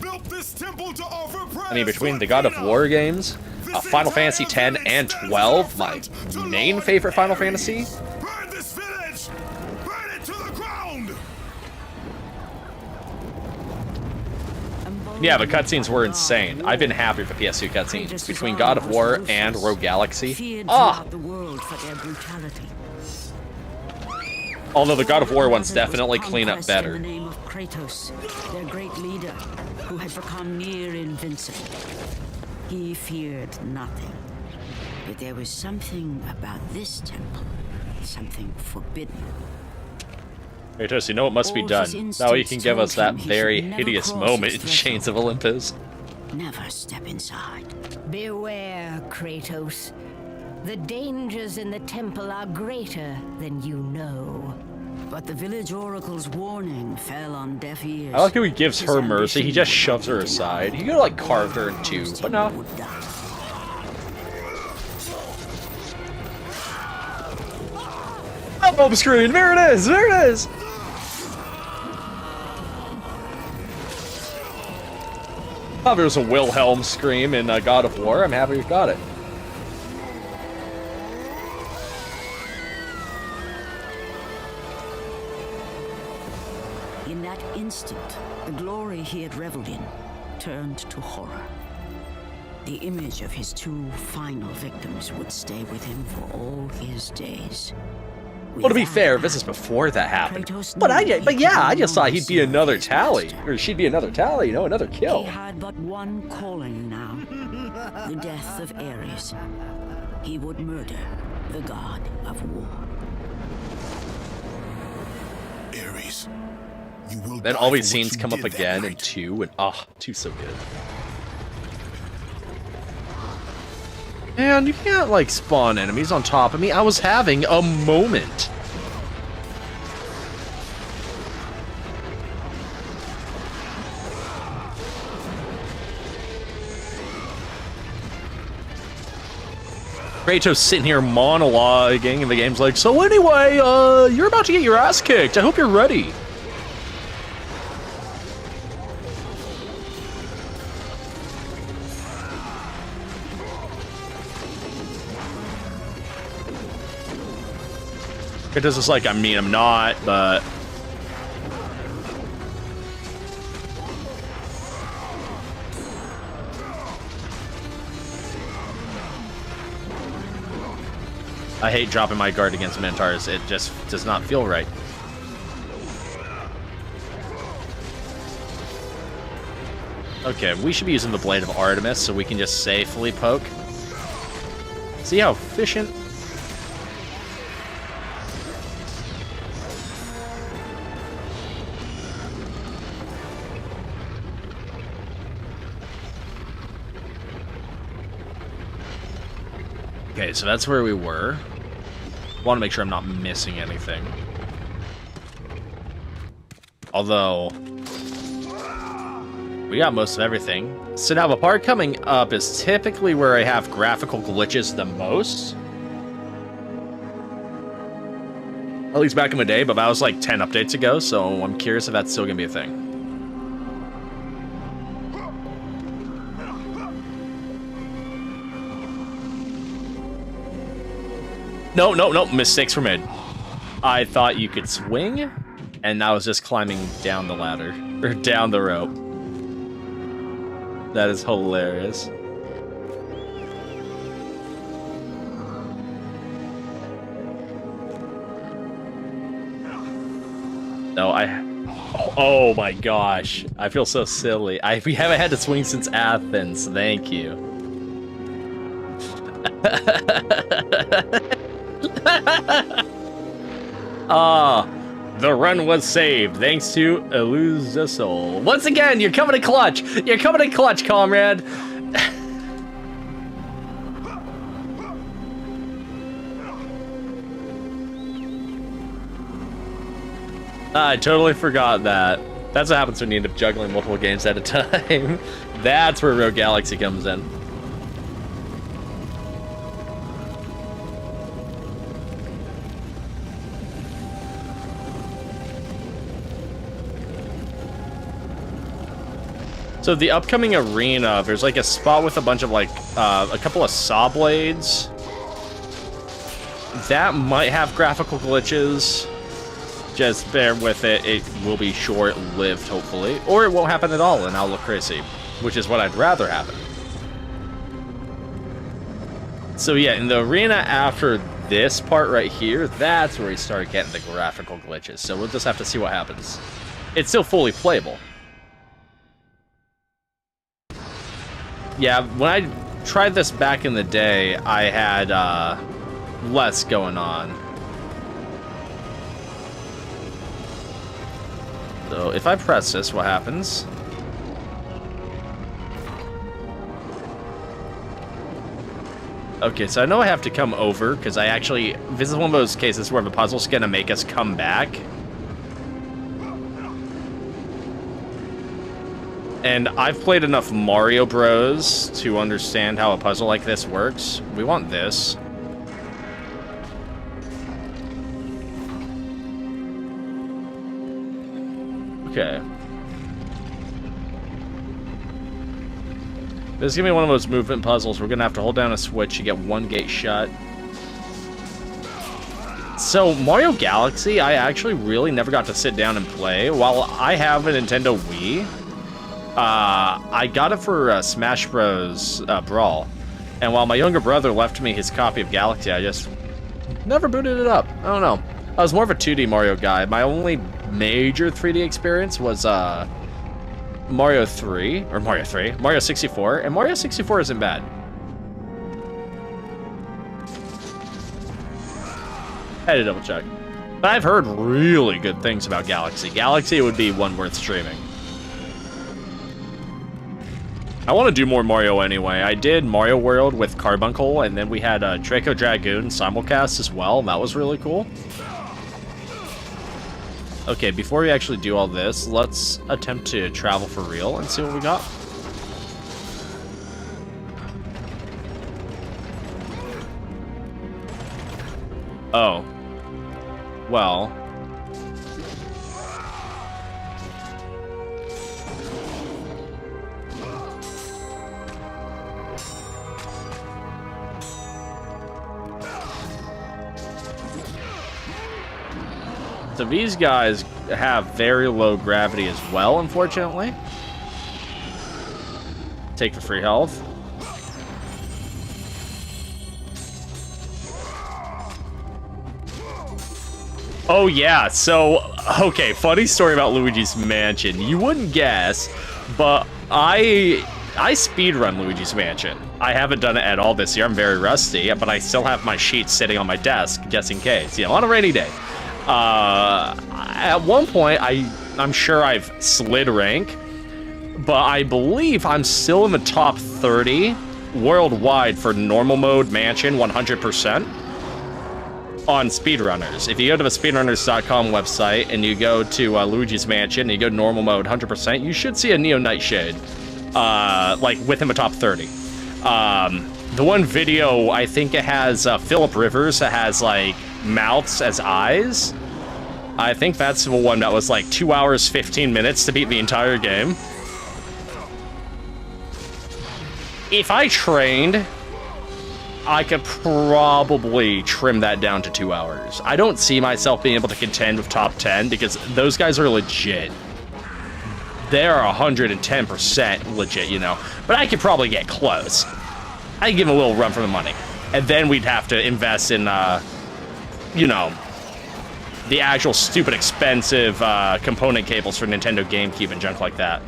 I mean, between the God of War games, Final Fantasy X and 12, my main favorite Final Fantasy. Burn this village! Burn it to the ground! Yeah, the cutscenes were insane. I've been happy with the PS2 cutscenes between God of War and Rogue Galaxy. The world for their brutality. Although the God of War ones Beloved was definitely clean up conquest better. In the name of Kratos, their great leader, who had become near invincible. He feared nothing. But there was something about this temple, something forbidden. Kratos, you know what must be All done. his Now you can instincts give us told that him he very should never hideous cross moment in its Chains of Olympus. Never step inside. Beware, Kratos. The dangers in the temple are greater than you know. But the village oracle's warning fell on deaf ears. I like how he gives His her mercy, he ambition just shoves her was aside. denied. He could have, like, carved her in two, but no. Would die. Home screen! There it is! There it is! Oh, there's a Wilhelm scream in God of War. I'm happy we got it. In that instant, the glory he had reveled in turned to horror. The image of his two final victims would stay with him for all his days. Well, to be Without fair, this is doubt, before that happened. Kratos But knew he but yeah, could I no just thought longer he'd be serve another his tally. master. Or she'd be another tally, you know, another He kill. had but one calling now, the death of Ares. He would murder the god of war. Ares, you will Then die all for these what scenes you come up did that again in night. 2, and ah, 2's so good. Man, you can't, like, spawn enemies on top of me. I was having a moment. Kratos sitting here monologuing, and the game's like, so anyway, you're about to get your ass kicked. I hope you're ready. Kratos is like, I mean, I'm not, but... I hate dropping my guard against Minotaurs. It just does not feel right. Okay, we should be using the Blade of Artemis so we can just safely poke. See how efficient? Okay, so that's where we were. Want to make sure I'm not missing anything. Although, we got most of everything. So now the part coming up is typically where I have graphical glitches the most. At least back in the day, but that was like 10 updates ago, so I'm curious if that's still gonna be a thing. No, mistakes were made. I thought you could swing, and I was just climbing down the ladder, or down the rope. That is hilarious. No, oh my gosh. I feel so silly. We haven't had to swing since Athens. Thank you. The run was saved thanks to Elusasol. Once again, you're coming to clutch. You're coming to clutch, comrade. I totally forgot that. That's what happens when you end up juggling multiple games at a time. That's where Rogue Galaxy comes in. So the upcoming arena, there's like a spot with a bunch of like, a couple of saw blades. That might have graphical glitches. Just bear with it. It will be short-lived, hopefully. Or it won't happen at all, and I'll look crazy. Which is what I'd rather happen. So yeah, in the arena after this part right here, that's where we start getting the graphical glitches. So we'll just have to see what happens. It's still fully playable. Yeah, when I tried this back in the day, I had less going on. So if I press this, what happens? Okay, so I know I have to come over, because this is one of those cases where the puzzle's going to make us come back. And I've played enough Mario Bros. To understand how a puzzle like this works. We want this. Okay. This is going to be one of those movement puzzles. We're going to have to hold down a switch to get one gate shut. So, Mario Galaxy, I actually really never got to sit down and play. While I have a Nintendo Wii, I got it for Smash Bros. Brawl. And while my younger brother left me his copy of Galaxy, I just never booted it up. I don't know. I was more of a 2D Mario guy. My only major 3D experience was Mario 64, and Mario 64 isn't bad. Had to double check. But I've heard really good things about Galaxy. Galaxy would be one worth streaming. I want to do more Mario anyway. I did Mario World with Carbuncle, and then we had Draco Dragoon simulcast as well. That was really cool. Okay, before we actually do all this, let's attempt to travel for real and see what we got. Oh. Well. So these guys have very low gravity as well, unfortunately. Take the free health. Oh yeah, so, okay, funny story about Luigi's Mansion. You wouldn't guess, but I speedrun Luigi's Mansion. I haven't done it at all this year, I'm very rusty, but I still have my sheets sitting on my desk, just in case, you know, on a rainy day. At one point, I'm sure I've slid rank, but I believe I'm still in the top 30 worldwide for normal mode Mansion 100% on speedrunners. If you go to the speedrunners.com website and you go to Luigi's Mansion and you go normal mode 100%, you should see a Neo Nightshade, like within the top 30. The one video, I think it has Philip Rivers that has like mouths as eyes. I think that's the one that was like 2 hours 15 minutes to beat the entire game. If I trained, I could probably trim that down to 2 hours. I don't see myself being able to contend with top 10 because those guys are legit. They're 110% legit, you know. But I could probably get close. I give them a little run for the money. And then we'd have to invest in, you know, the actual stupid expensive component cables for Nintendo GameCube and junk like that.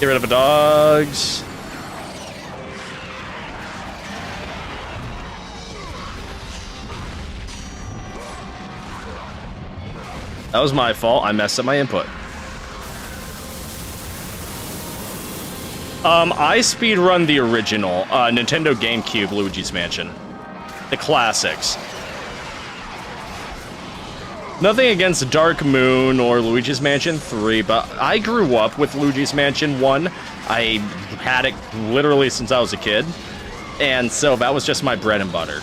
Get rid of the dogs. That was my fault. I messed up my input. I speedrun the original Nintendo GameCube Luigi's Mansion. The classics. Nothing against Dark Moon or Luigi's Mansion 3, but I grew up with Luigi's Mansion 1. I had it literally since I was a kid, and so that was just my bread and butter.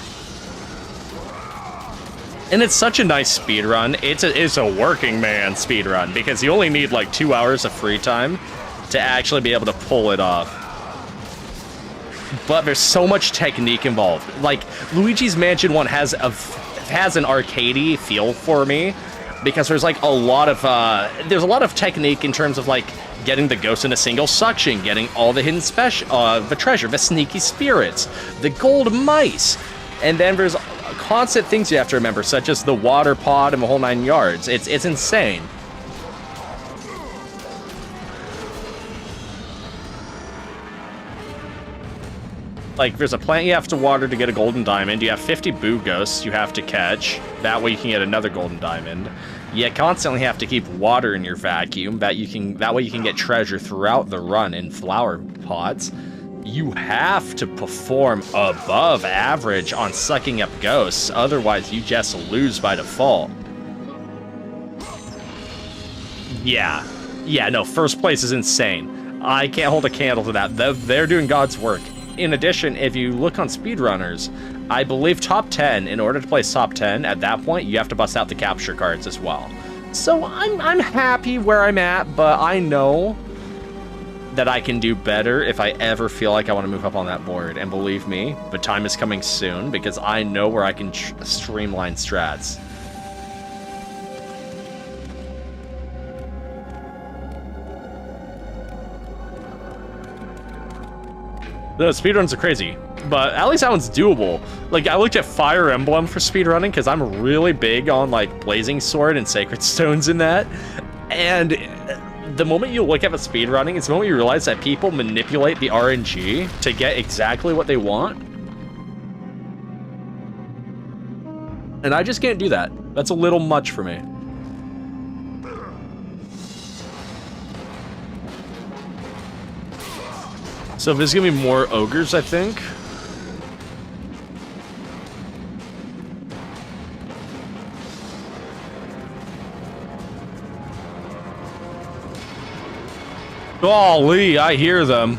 And it's such a nice speedrun. It's a working man speedrun, because you only need like 2 hours of free time to actually be able to pull it off. But there's so much technique involved. Like, Luigi's Mansion 1 has an arcadey feel for me. because there's like a lot of technique in terms of like getting the ghost in a single suction, getting all the hidden the treasure, the sneaky spirits, the gold mice, and then there's constant things you have to remember, such as the water pod and the whole 9 yards. It's insane. Like, there's a plant you have to water to get a golden diamond. You have 50 boo ghosts you have to catch. That way you can get another golden diamond. You constantly have to keep water in your vacuum. That way you can get treasure throughout the run in flower pots. You have to perform above average on sucking up ghosts. Otherwise, you just lose by default. Yeah. Yeah, no, first place is insane. I can't hold a candle to that. They're doing God's work. In addition, if you look on speedrunners, I believe top 10, in order to place top 10, at that point, you have to bust out the capture cards as well. So I'm happy where I'm at, but I know that I can do better if I ever feel like I want to move up on that board. And believe me, the time is coming soon, because I know where I can streamline strats. The speedruns are crazy, but at least that one's doable. Like, I looked at Fire Emblem for speedrunning because I'm really big on, like, Blazing Sword and Sacred Stones in that. And the moment you look at the speedrunning, it's the moment you realize that people manipulate the RNG to get exactly what they want. And I just can't do that. That's a little much for me. So there's gonna be more ogres, I think. Golly, I hear them.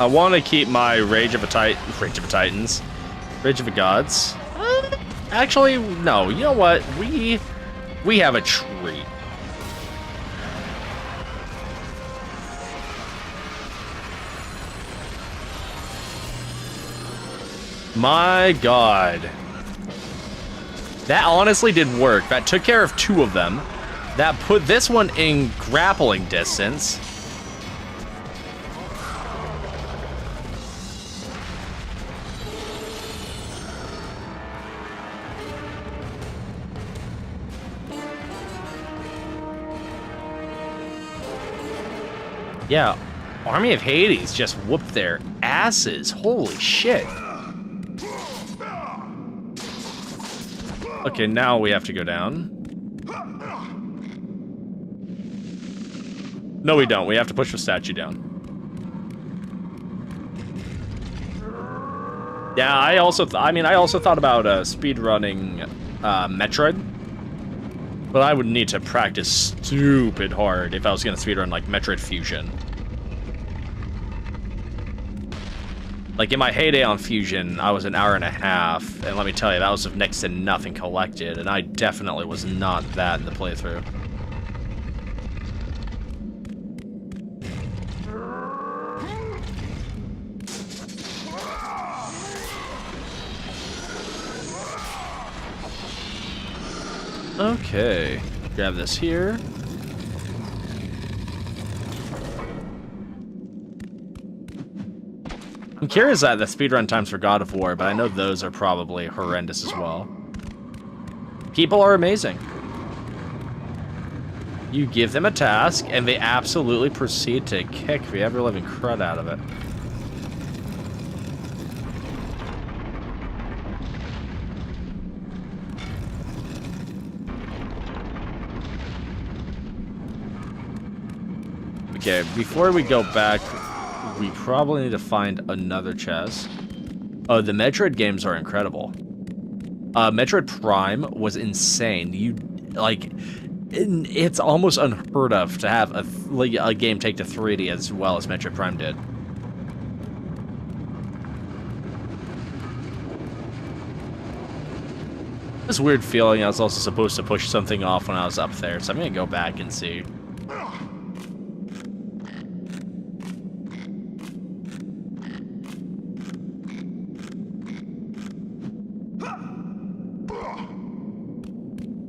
I want to keep my Rage of the Titans. Rage of the Gods. Actually, no. You know what? We have a treat. My God. That honestly did work. That took care of 2 of them. That put this one in grappling distance. Yeah, Army of Hades just whooped their asses. Holy shit. Okay, now we have to go down. No, we don't. We have to push the statue down. Yeah, I also thought about speedrunning Metroid. But I would need to practice stupid hard if I was going to speedrun, like, Metroid Fusion. Like, in my heyday on Fusion, I was an hour and a half, and let me tell you, that was of next to nothing collected, and I definitely was not that in the playthrough. Okay, grab this here. I'm curious at the speedrun times for God of War, but I know those are probably horrendous as well. People are amazing. You give them a task, and they absolutely proceed to kick the ever-living crud out of it. Okay, before we go back, we probably need to find another chest. Oh, the Metroid games are incredible. Metroid Prime was insane. It's almost unheard of to have a game take to 3D as well as Metroid Prime did. This weird feeling I was also supposed to push something off when I was up there, so I'm gonna go back and see.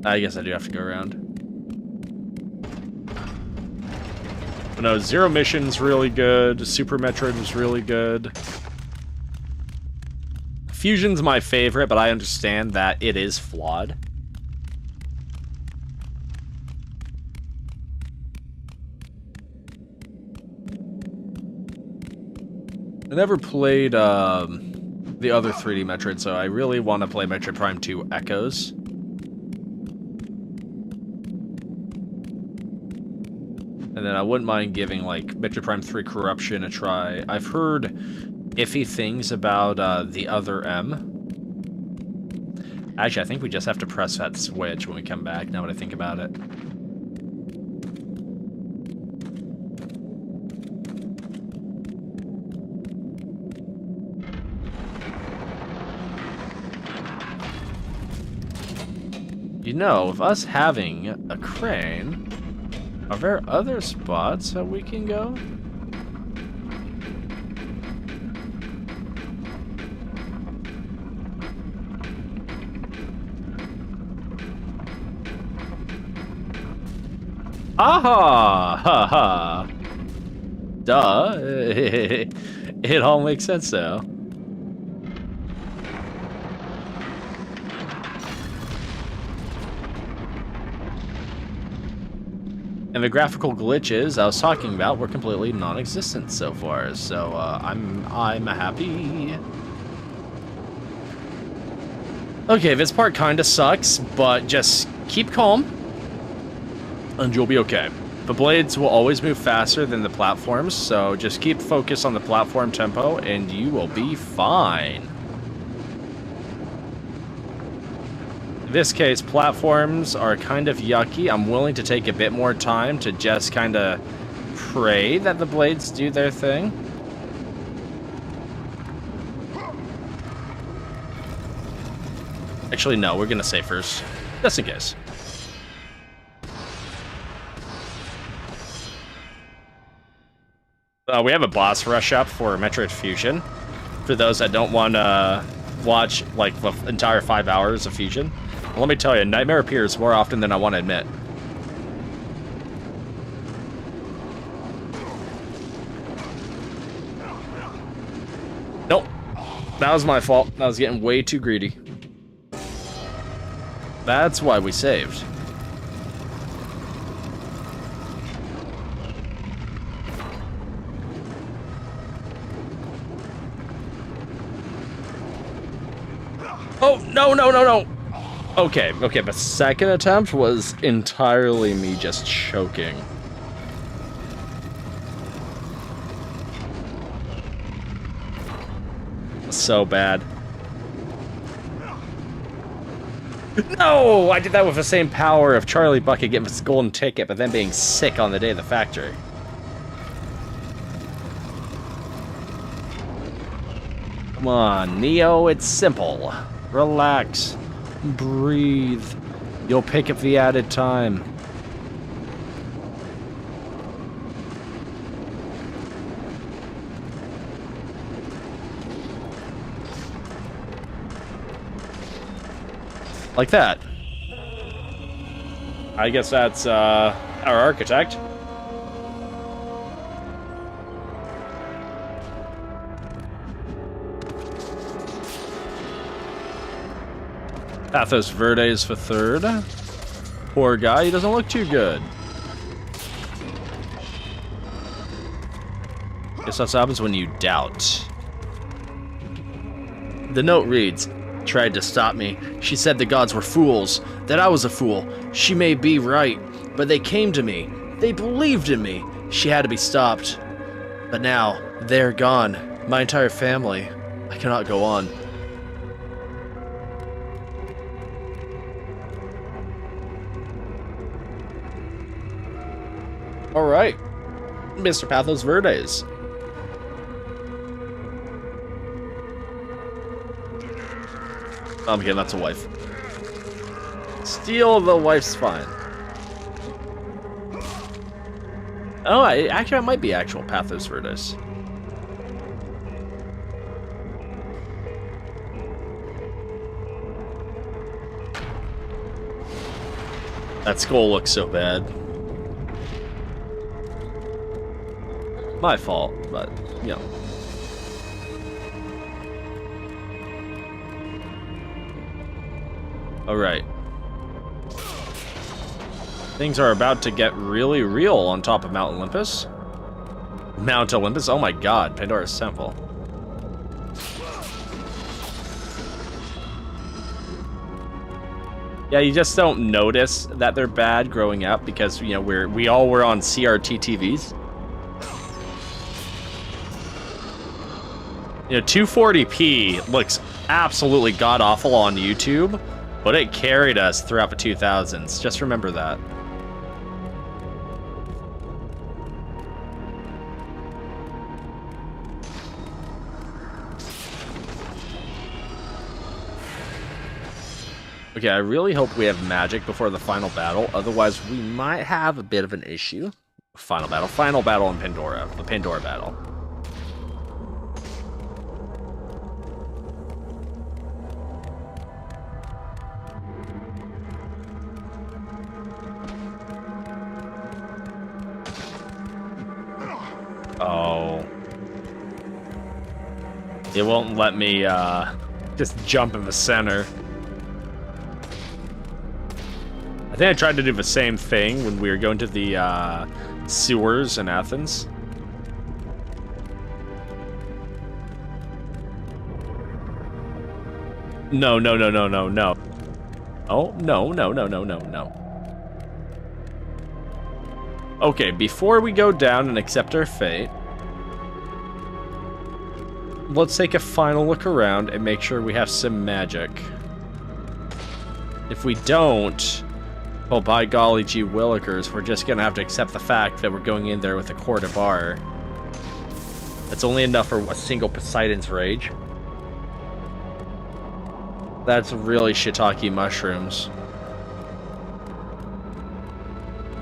I guess I do have to go around. But no, Zero Mission's really good. Super Metroid was really good. Fusion's my favorite, but I understand that it is flawed. I never played the other 3D Metroid, so I really want to play Metroid Prime 2 Echoes. And then I wouldn't mind giving, like, Metroid Prime 3 Corruption a try. I've heard iffy things about the other M. Actually, I think we just have to press that switch when we come back, now that I think about it. You know, with us having a crane, are there other spots that we can go? Aha! Ha ha! Duh! It all makes sense though. And the graphical glitches I was talking about were completely non-existent so far, so I'm happy. Okay, this part kind of sucks, but just keep calm, and you'll be okay. The blades will always move faster than the platforms, so just keep focused on the platform tempo, and you will be fine. In this case, platforms are kind of yucky. I'm willing to take a bit more time to just kind of pray that the blades do their thing. Actually, no, we're gonna save first, just in case. We have a boss rush up for Metroid Fusion. For those that don't want to watch like the entire 5 hours of Fusion. Let me tell you, Nightmare appears more often than I want to admit. Nope. That was my fault. I was getting way too greedy. That's why we saved. Oh, no, no, no, no! Okay, okay, the second attempt was entirely me just choking. So bad. No! I did that with the same power of Charlie Bucket getting this golden ticket, but then being sick on the day of the factory. Come on, Neo, it's simple. Relax. Breathe. You'll pick up the added time. Like that. I guess that's our architect. Pathos Verdes for third. Poor guy, he doesn't look too good. Guess that's what happens when you doubt. The note reads, "Tried to stop me. She said the gods were fools, that I was a fool. She may be right, but they came to me. They believed in me. She had to be stopped. But now, they're gone. My entire family. I cannot go on." Alright, Mr. Pathos Verdes. Again, that's a wife. Steal the wife's fine. Oh, actually, it might be actual Pathos Virtus. That skull looks so bad. My fault, but, you know. Alright. Things are about to get really real on top of Mount Olympus. Mount Olympus? Oh my god, Pandora's Temple. Yeah, you just don't notice that they're bad growing up because, you know, we all were on CRT TVs. You know, 240p looks absolutely god-awful on YouTube, but it carried us throughout the 2000s. Just remember that. Okay, I really hope we have magic before the final battle, otherwise we might have a bit of an issue. Final battle in Pandora, the Pandora battle. Oh. It won't let me, just jump in the center. I think I tried to do the same thing when we were going to the, sewers in Athens. No. Oh, no. Okay, before we go down and accept our fate, let's take a final look around and make sure we have some magic. If we don't, well, by golly gee willikers, we're just gonna have to accept the fact that we're going in there with a quart of bar. That's only enough for a single Poseidon's Rage. That's really shiitake mushrooms.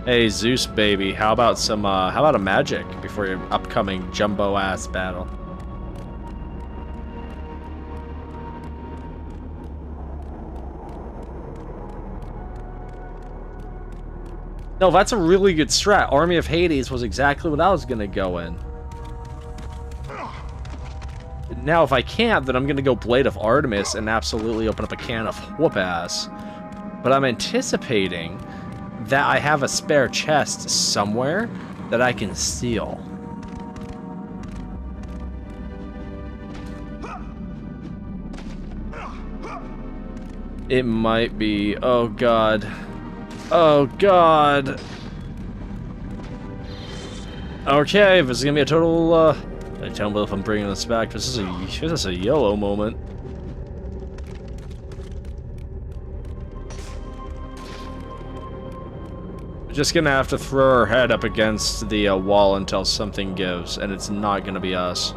Hey, Zeus baby, how about a magic before your upcoming jumbo-ass battle? No, that's a really good strat. Army of Hades was exactly what I was gonna go in. Now, if I can't, then I'm gonna go Blade of Artemis and absolutely open up a can of whoop-ass. But I'm anticipating that I have a spare chest somewhere that I can steal. It might be... oh god. Oh god. Okay, this is gonna be a total, I don't know if I'm bringing this back. This is a YOLO moment. Just gonna have to throw our head up against the wall until something gives, and it's not gonna be us.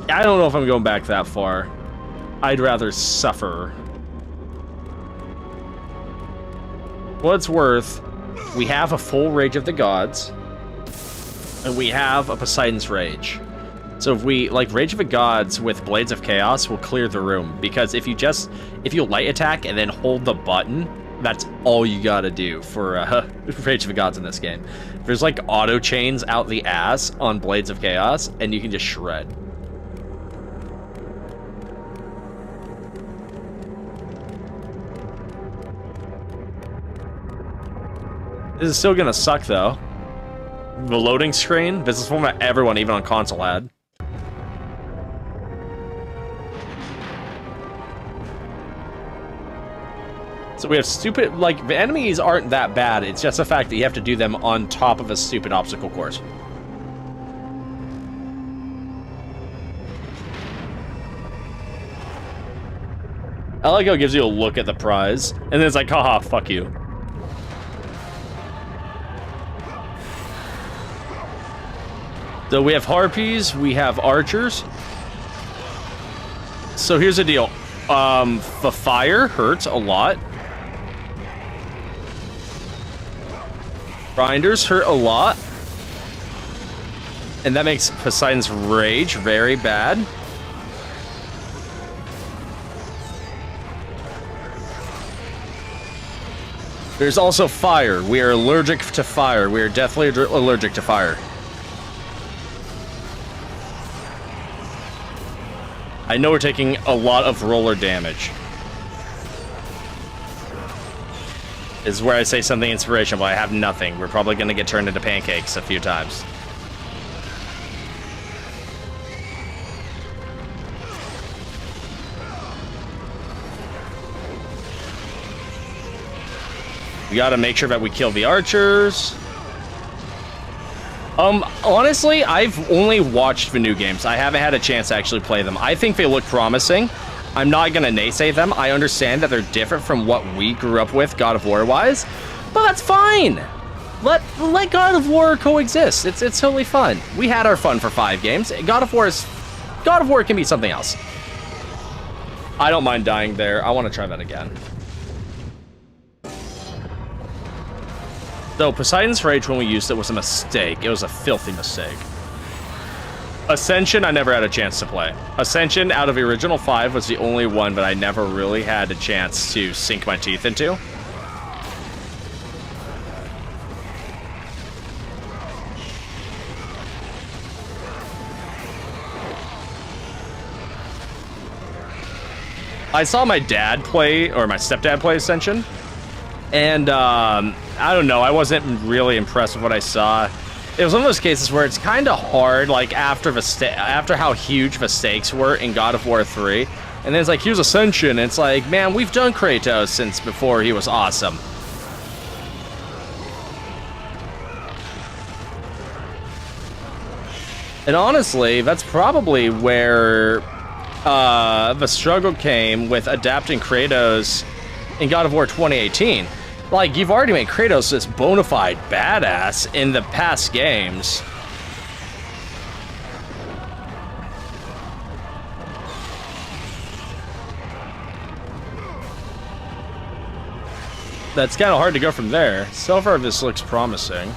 I don't know if I'm going back that far. I'd rather suffer. What's worth, we have a full Rage of the Gods, and we have a Poseidon's Rage. So if we, like, Rage of the Gods with Blades of Chaos will clear the room, because if you light attack and then hold the button, that's all you gotta do for Rage of the Gods in this game. There's like auto chains out the ass on Blades of Chaos, and you can just shred. This is still gonna suck though. The loading screen, this is one that everyone, even on console, had. So we have stupid, like, the enemies aren't that bad, it's just the fact that you have to do them on top of a stupid obstacle course. I like how it gives you a look at the prize, and then it's like, haha, fuck you. So we have harpies, we have archers. So here's the deal. The fire hurts a lot. Grinders hurt a lot. And that makes Poseidon's rage very bad. There's also fire. We are allergic to fire. We are definitely allergic to fire. I know we're taking a lot of roller damage. This is where I say something inspirational, but I have nothing. We're probably going to get turned into pancakes a few times. We gotta make sure that we kill the archers. Honestly, I've only watched the new games. I haven't had a chance to actually play them. I think they look promising. I'm not gonna naysay them. I understand that they're different from what we grew up with, God of War-wise, but that's fine. Let God of War coexist. It's totally fun. We had our fun for 5 games. God of War can be something else. I don't mind dying there. I want to try that again. Though Poseidon's Rage, when we used it, was a mistake. It was a filthy mistake. Ascension, I never had a chance to play. Ascension, out of the original 5, was the only one that I never really had a chance to sink my teeth into. I saw my dad play, or my stepdad play Ascension, and I don't know, I wasn't really impressed with what I saw. It was one of those cases where it's kind of hard, like after how huge the stakes were in God of War 3, and then it's like, here's Ascension, and it's like, man, we've done Kratos since before he was awesome. And honestly, that's probably where the struggle came with adapting Kratos in God of War 2018. Like, you've already made Kratos this bona fide badass in the past games. That's kind of hard to go from there. So far, this looks promising.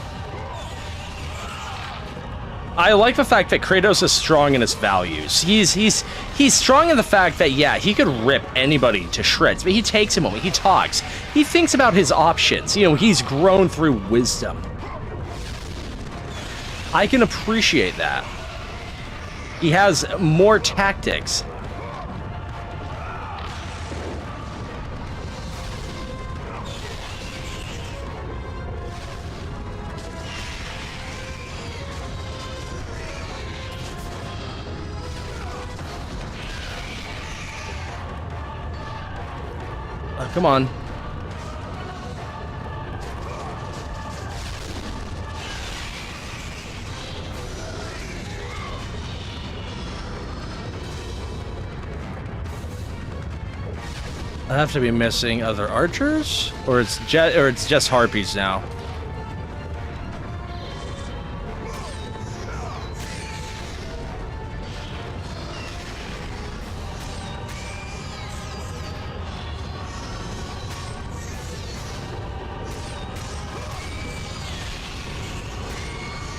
I like the fact that Kratos is strong in his values. He's strong in the fact that, yeah, he could rip anybody to shreds, but he takes a moment, he talks, he thinks about his options. You know, he's grown through wisdom. I can appreciate that. He has more tactics. Come on. I have to be missing other archers, or it's just harpies now.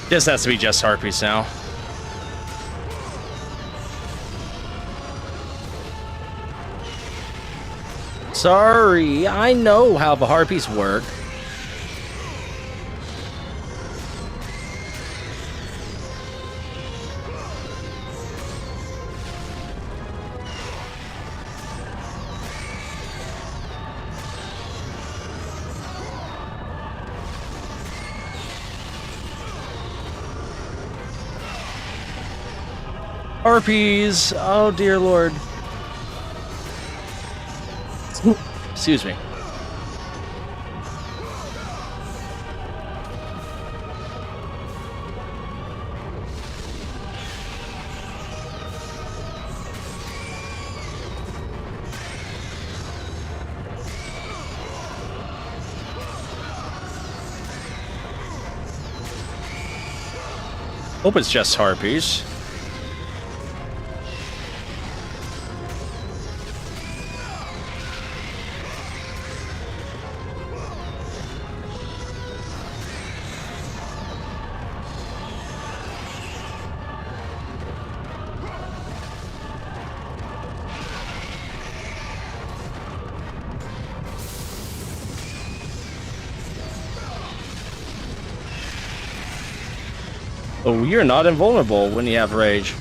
This has to be just harpies now. Sorry, I know how the harpies work. Harpies! Oh dear lord. Excuse me. Hope it's just harpies. Oh, you're not invulnerable when you have rage.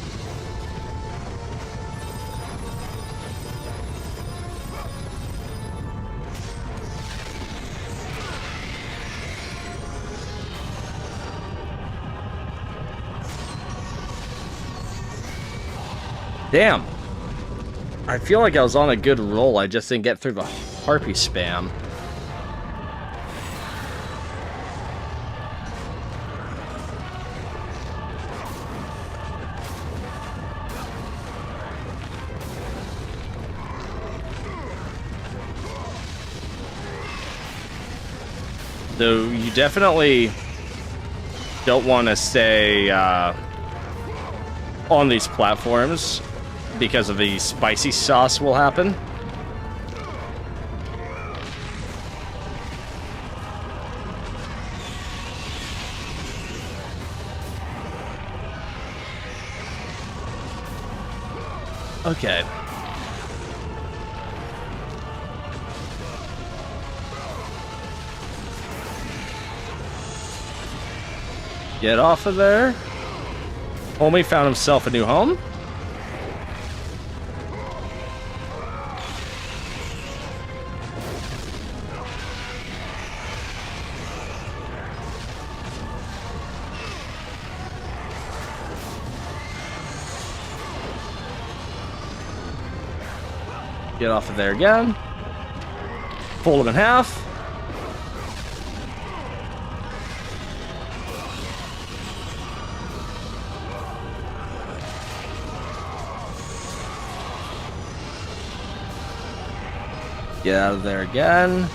Damn. I feel like I was on a good roll. I just didn't get through the harpy spam. Though you definitely don't want to stay on these platforms because of the spicy sauce will happen. Okay. Get off of there. Homie found himself a new home. Get off of there again. Fold him in half. Get out of there again.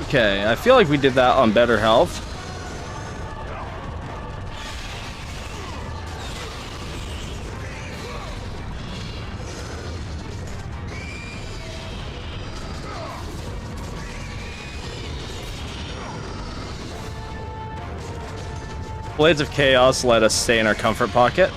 Okay, I feel like we did that on better health. Blades of Chaos let us stay in our comfort pocket.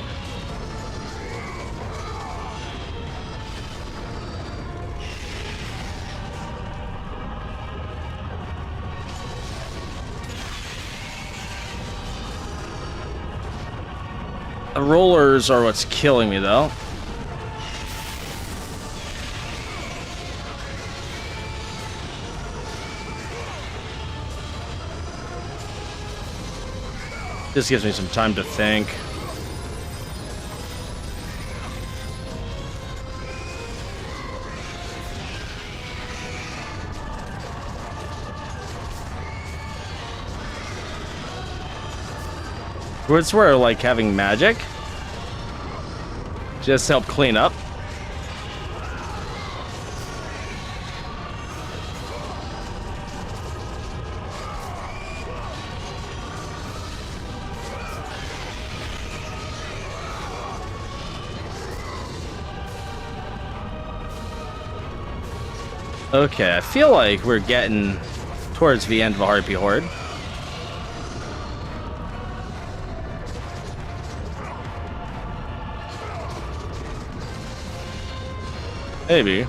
The rollers are what's killing me, though. This gives me some time to think. It's where like having magic just help clean up. Okay, I feel like we're getting towards the end of a Harpy Horde. Maybe.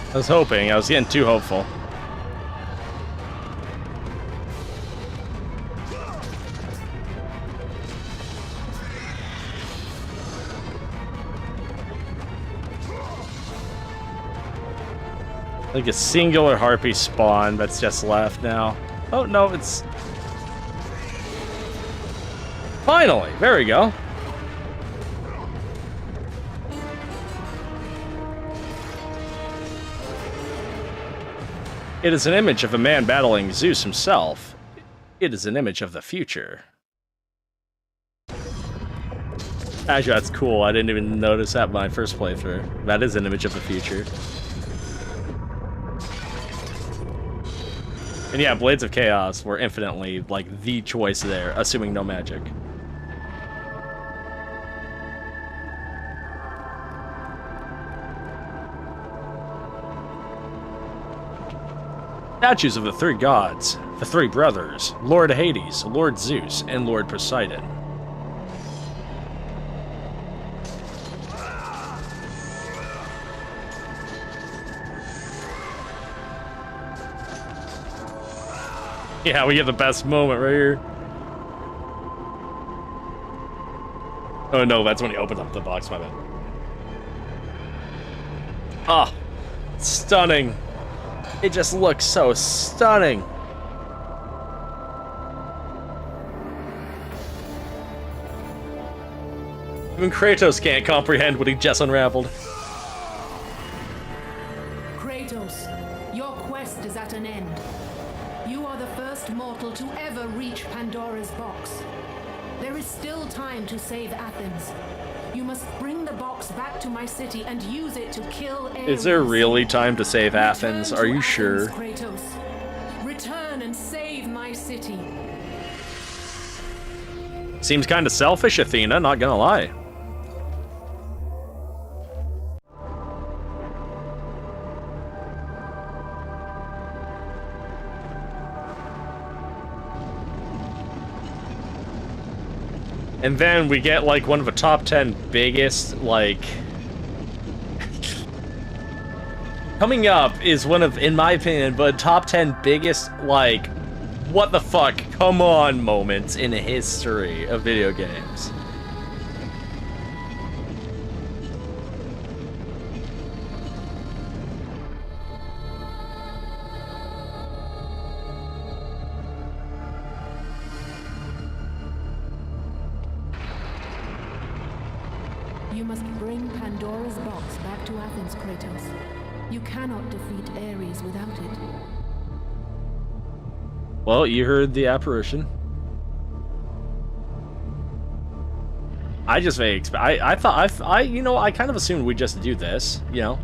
I was hoping. I was getting too hopeful. Like a singular harpy spawn that's just left now. Oh, no, it's... Finally! There we go. It is an image of a man battling Zeus himself. It is an image of the future. Actually, that's cool. I didn't even notice that my first playthrough. That is an image of the future. And yeah, Blades of Chaos were infinitely, like, the choice there, assuming no magic. Statues of the three gods, the three brothers, Lord Hades, Lord Zeus, and Lord Poseidon. Yeah, we get the best moment right here. Oh no, that's when he opens up the box, my bad. Ah, stunning. It just looks so stunning. Even Kratos can't comprehend what he just unraveled. Kratos, your quest is at an end. You are the first mortal to ever reach Pandora's box. There is still time to save Athens. You must bring the box back to my city and use it to kill Ares. Is there really time to save Athens? Are you sure? Kratos. Return and save my city. Seems kind of selfish, Athena, not gonna lie. And then we get, like, one of the top 10 biggest, like... Coming up is one of, in my opinion, but top 10 biggest, like, what the fuck, come on moments in the history of video games. You must bring Pandora's box back to Athens, Kratos. You cannot defeat Ares without it. Well, you heard the apparition. I just I thought, you know, I kind of assumed we'd just do this, you know.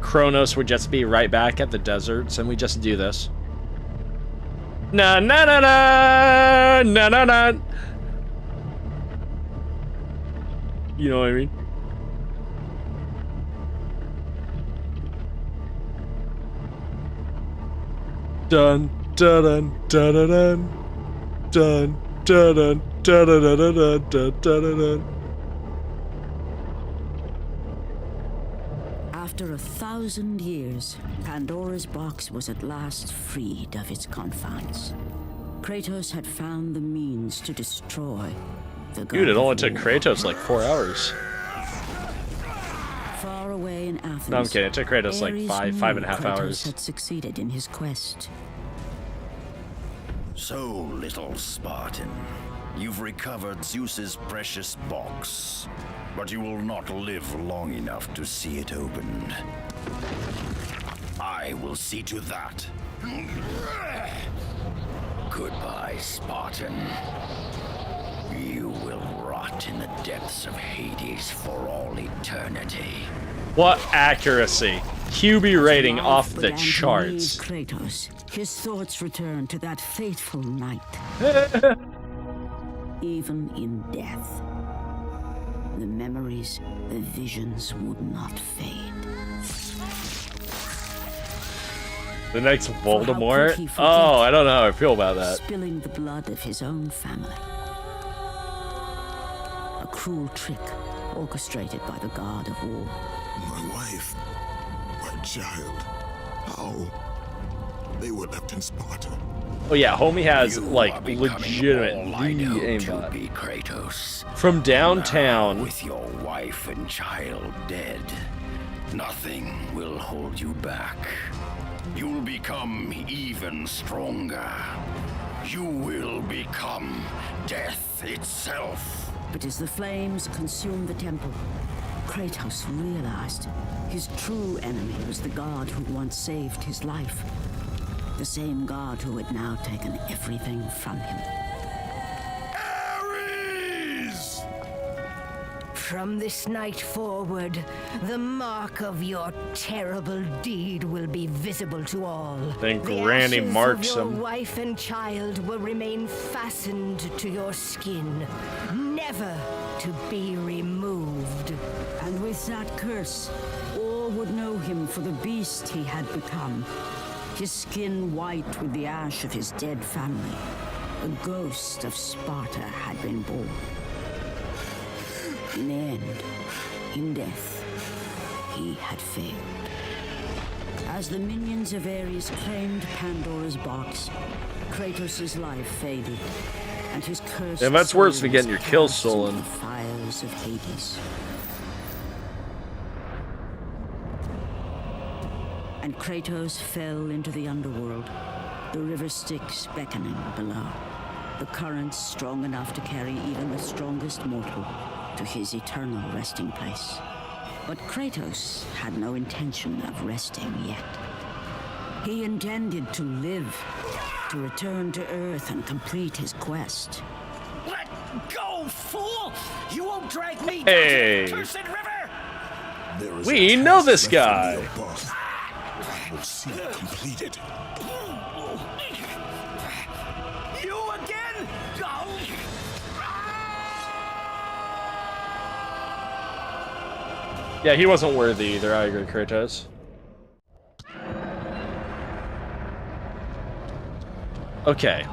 Kronos would just be right back at the deserts, and we just do this. Na na na na na na na. You know what I mean? Dun dun dun dun dun dun dun dun dun dun dun dun dun. After 1,000 years, Pandora's box was at last freed of its confines. Kratos had found the means to destroy the god. Dude, it only of took war. Kratos like 4 hours. Far away in Athens, No, I'm kidding. It took Kratos like Ares five knew and a half Kratos hours. had succeeded in his quest. So, little Spartan, you've recovered Zeus's precious box, but you will not live long enough to see it opened. I will see to that. Goodbye, Spartan. You will rot in the depths of Hades for all eternity. What accuracy. QB rating Life off the began to charts. leave Kratos. His thoughts returned to that fateful night. Even in death, the memories, the visions would not fade. The next For how Voldemort? could he forget, Oh, I don't know how I feel about that. spilling the blood of his own family. A cruel trick orchestrated by the god of war. My wife, my child, how? They were left in Sparta. Oh yeah, homie has, You like, are becoming legitimate all I know to aimbot. be, Kratos. From downtown. With your wife and child dead, Nothing will hold you back. You'll become even stronger. You will become death itself. But as the flames consumed the temple, Kratos realized his true enemy was the god who once saved his life. The same god who had now taken everything from him. Ares! From this night forward, the mark of your terrible deed will be visible to all. Then The Granny ashes marks of your him. wife and child will remain fastened to your skin, never to be removed. And with that curse, all would know him for the beast he had become. His skin white with the ash of his dead family. The ghost of Sparta had been born. In the end, in death, he had failed. As the minions of Ares claimed Pandora's box, Kratos' life faded, and his curse. And that's worse than getting your kill cast into stolen. the fires of Hades. And Kratos fell into the underworld, the river Styx beckoning below, the currents strong enough to carry even the strongest mortal to his eternal resting place. But Kratos had no intention of resting yet. He intended to live, to return to Earth and complete his quest. Let go, fool! You won't drag me Hey. down to the cursed river! There is We a know task this left guy. for me above. I will see it completed. You again? Oh. Yeah, he wasn't worthy either. I agree, Kratos. Okay.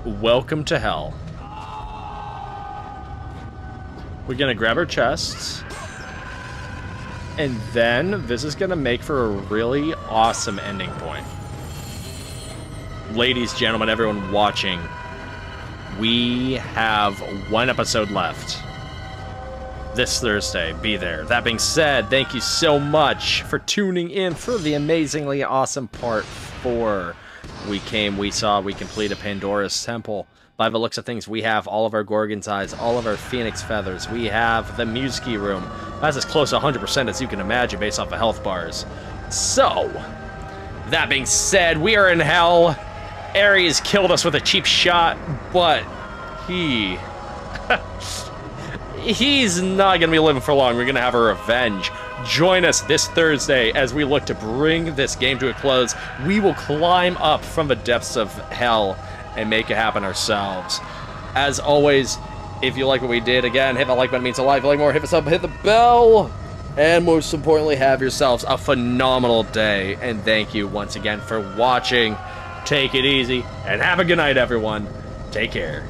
Welcome to hell. We're gonna grab our chests. And then this is gonna make for a really awesome ending point. Ladies, gentlemen, everyone watching, we have one episode left. This Thursday, be there. That being said, thank you so much for tuning in for the amazingly awesome part 4. We came, we saw, we completed Pandora's Temple. By the looks of things, we have all of our Gorgon's eyes, all of our Phoenix feathers. We have the muse key room. That's as close to 100% as you can imagine based off the health bars. So, that being said, we are in hell. Ares killed us with a cheap shot, but he... he's not going to be living for long. We're going to have a revenge. Join us this Thursday as we look to bring this game to a close. We will climb up from the depths of hell and make it happen ourselves. As always, if you like what we did, again, hit that like button, it means a lot. If you like more, hit us up, hit the bell. And most importantly, have yourselves a phenomenal day. And thank you once again for watching. Take it easy, and have a good night, everyone. Take care.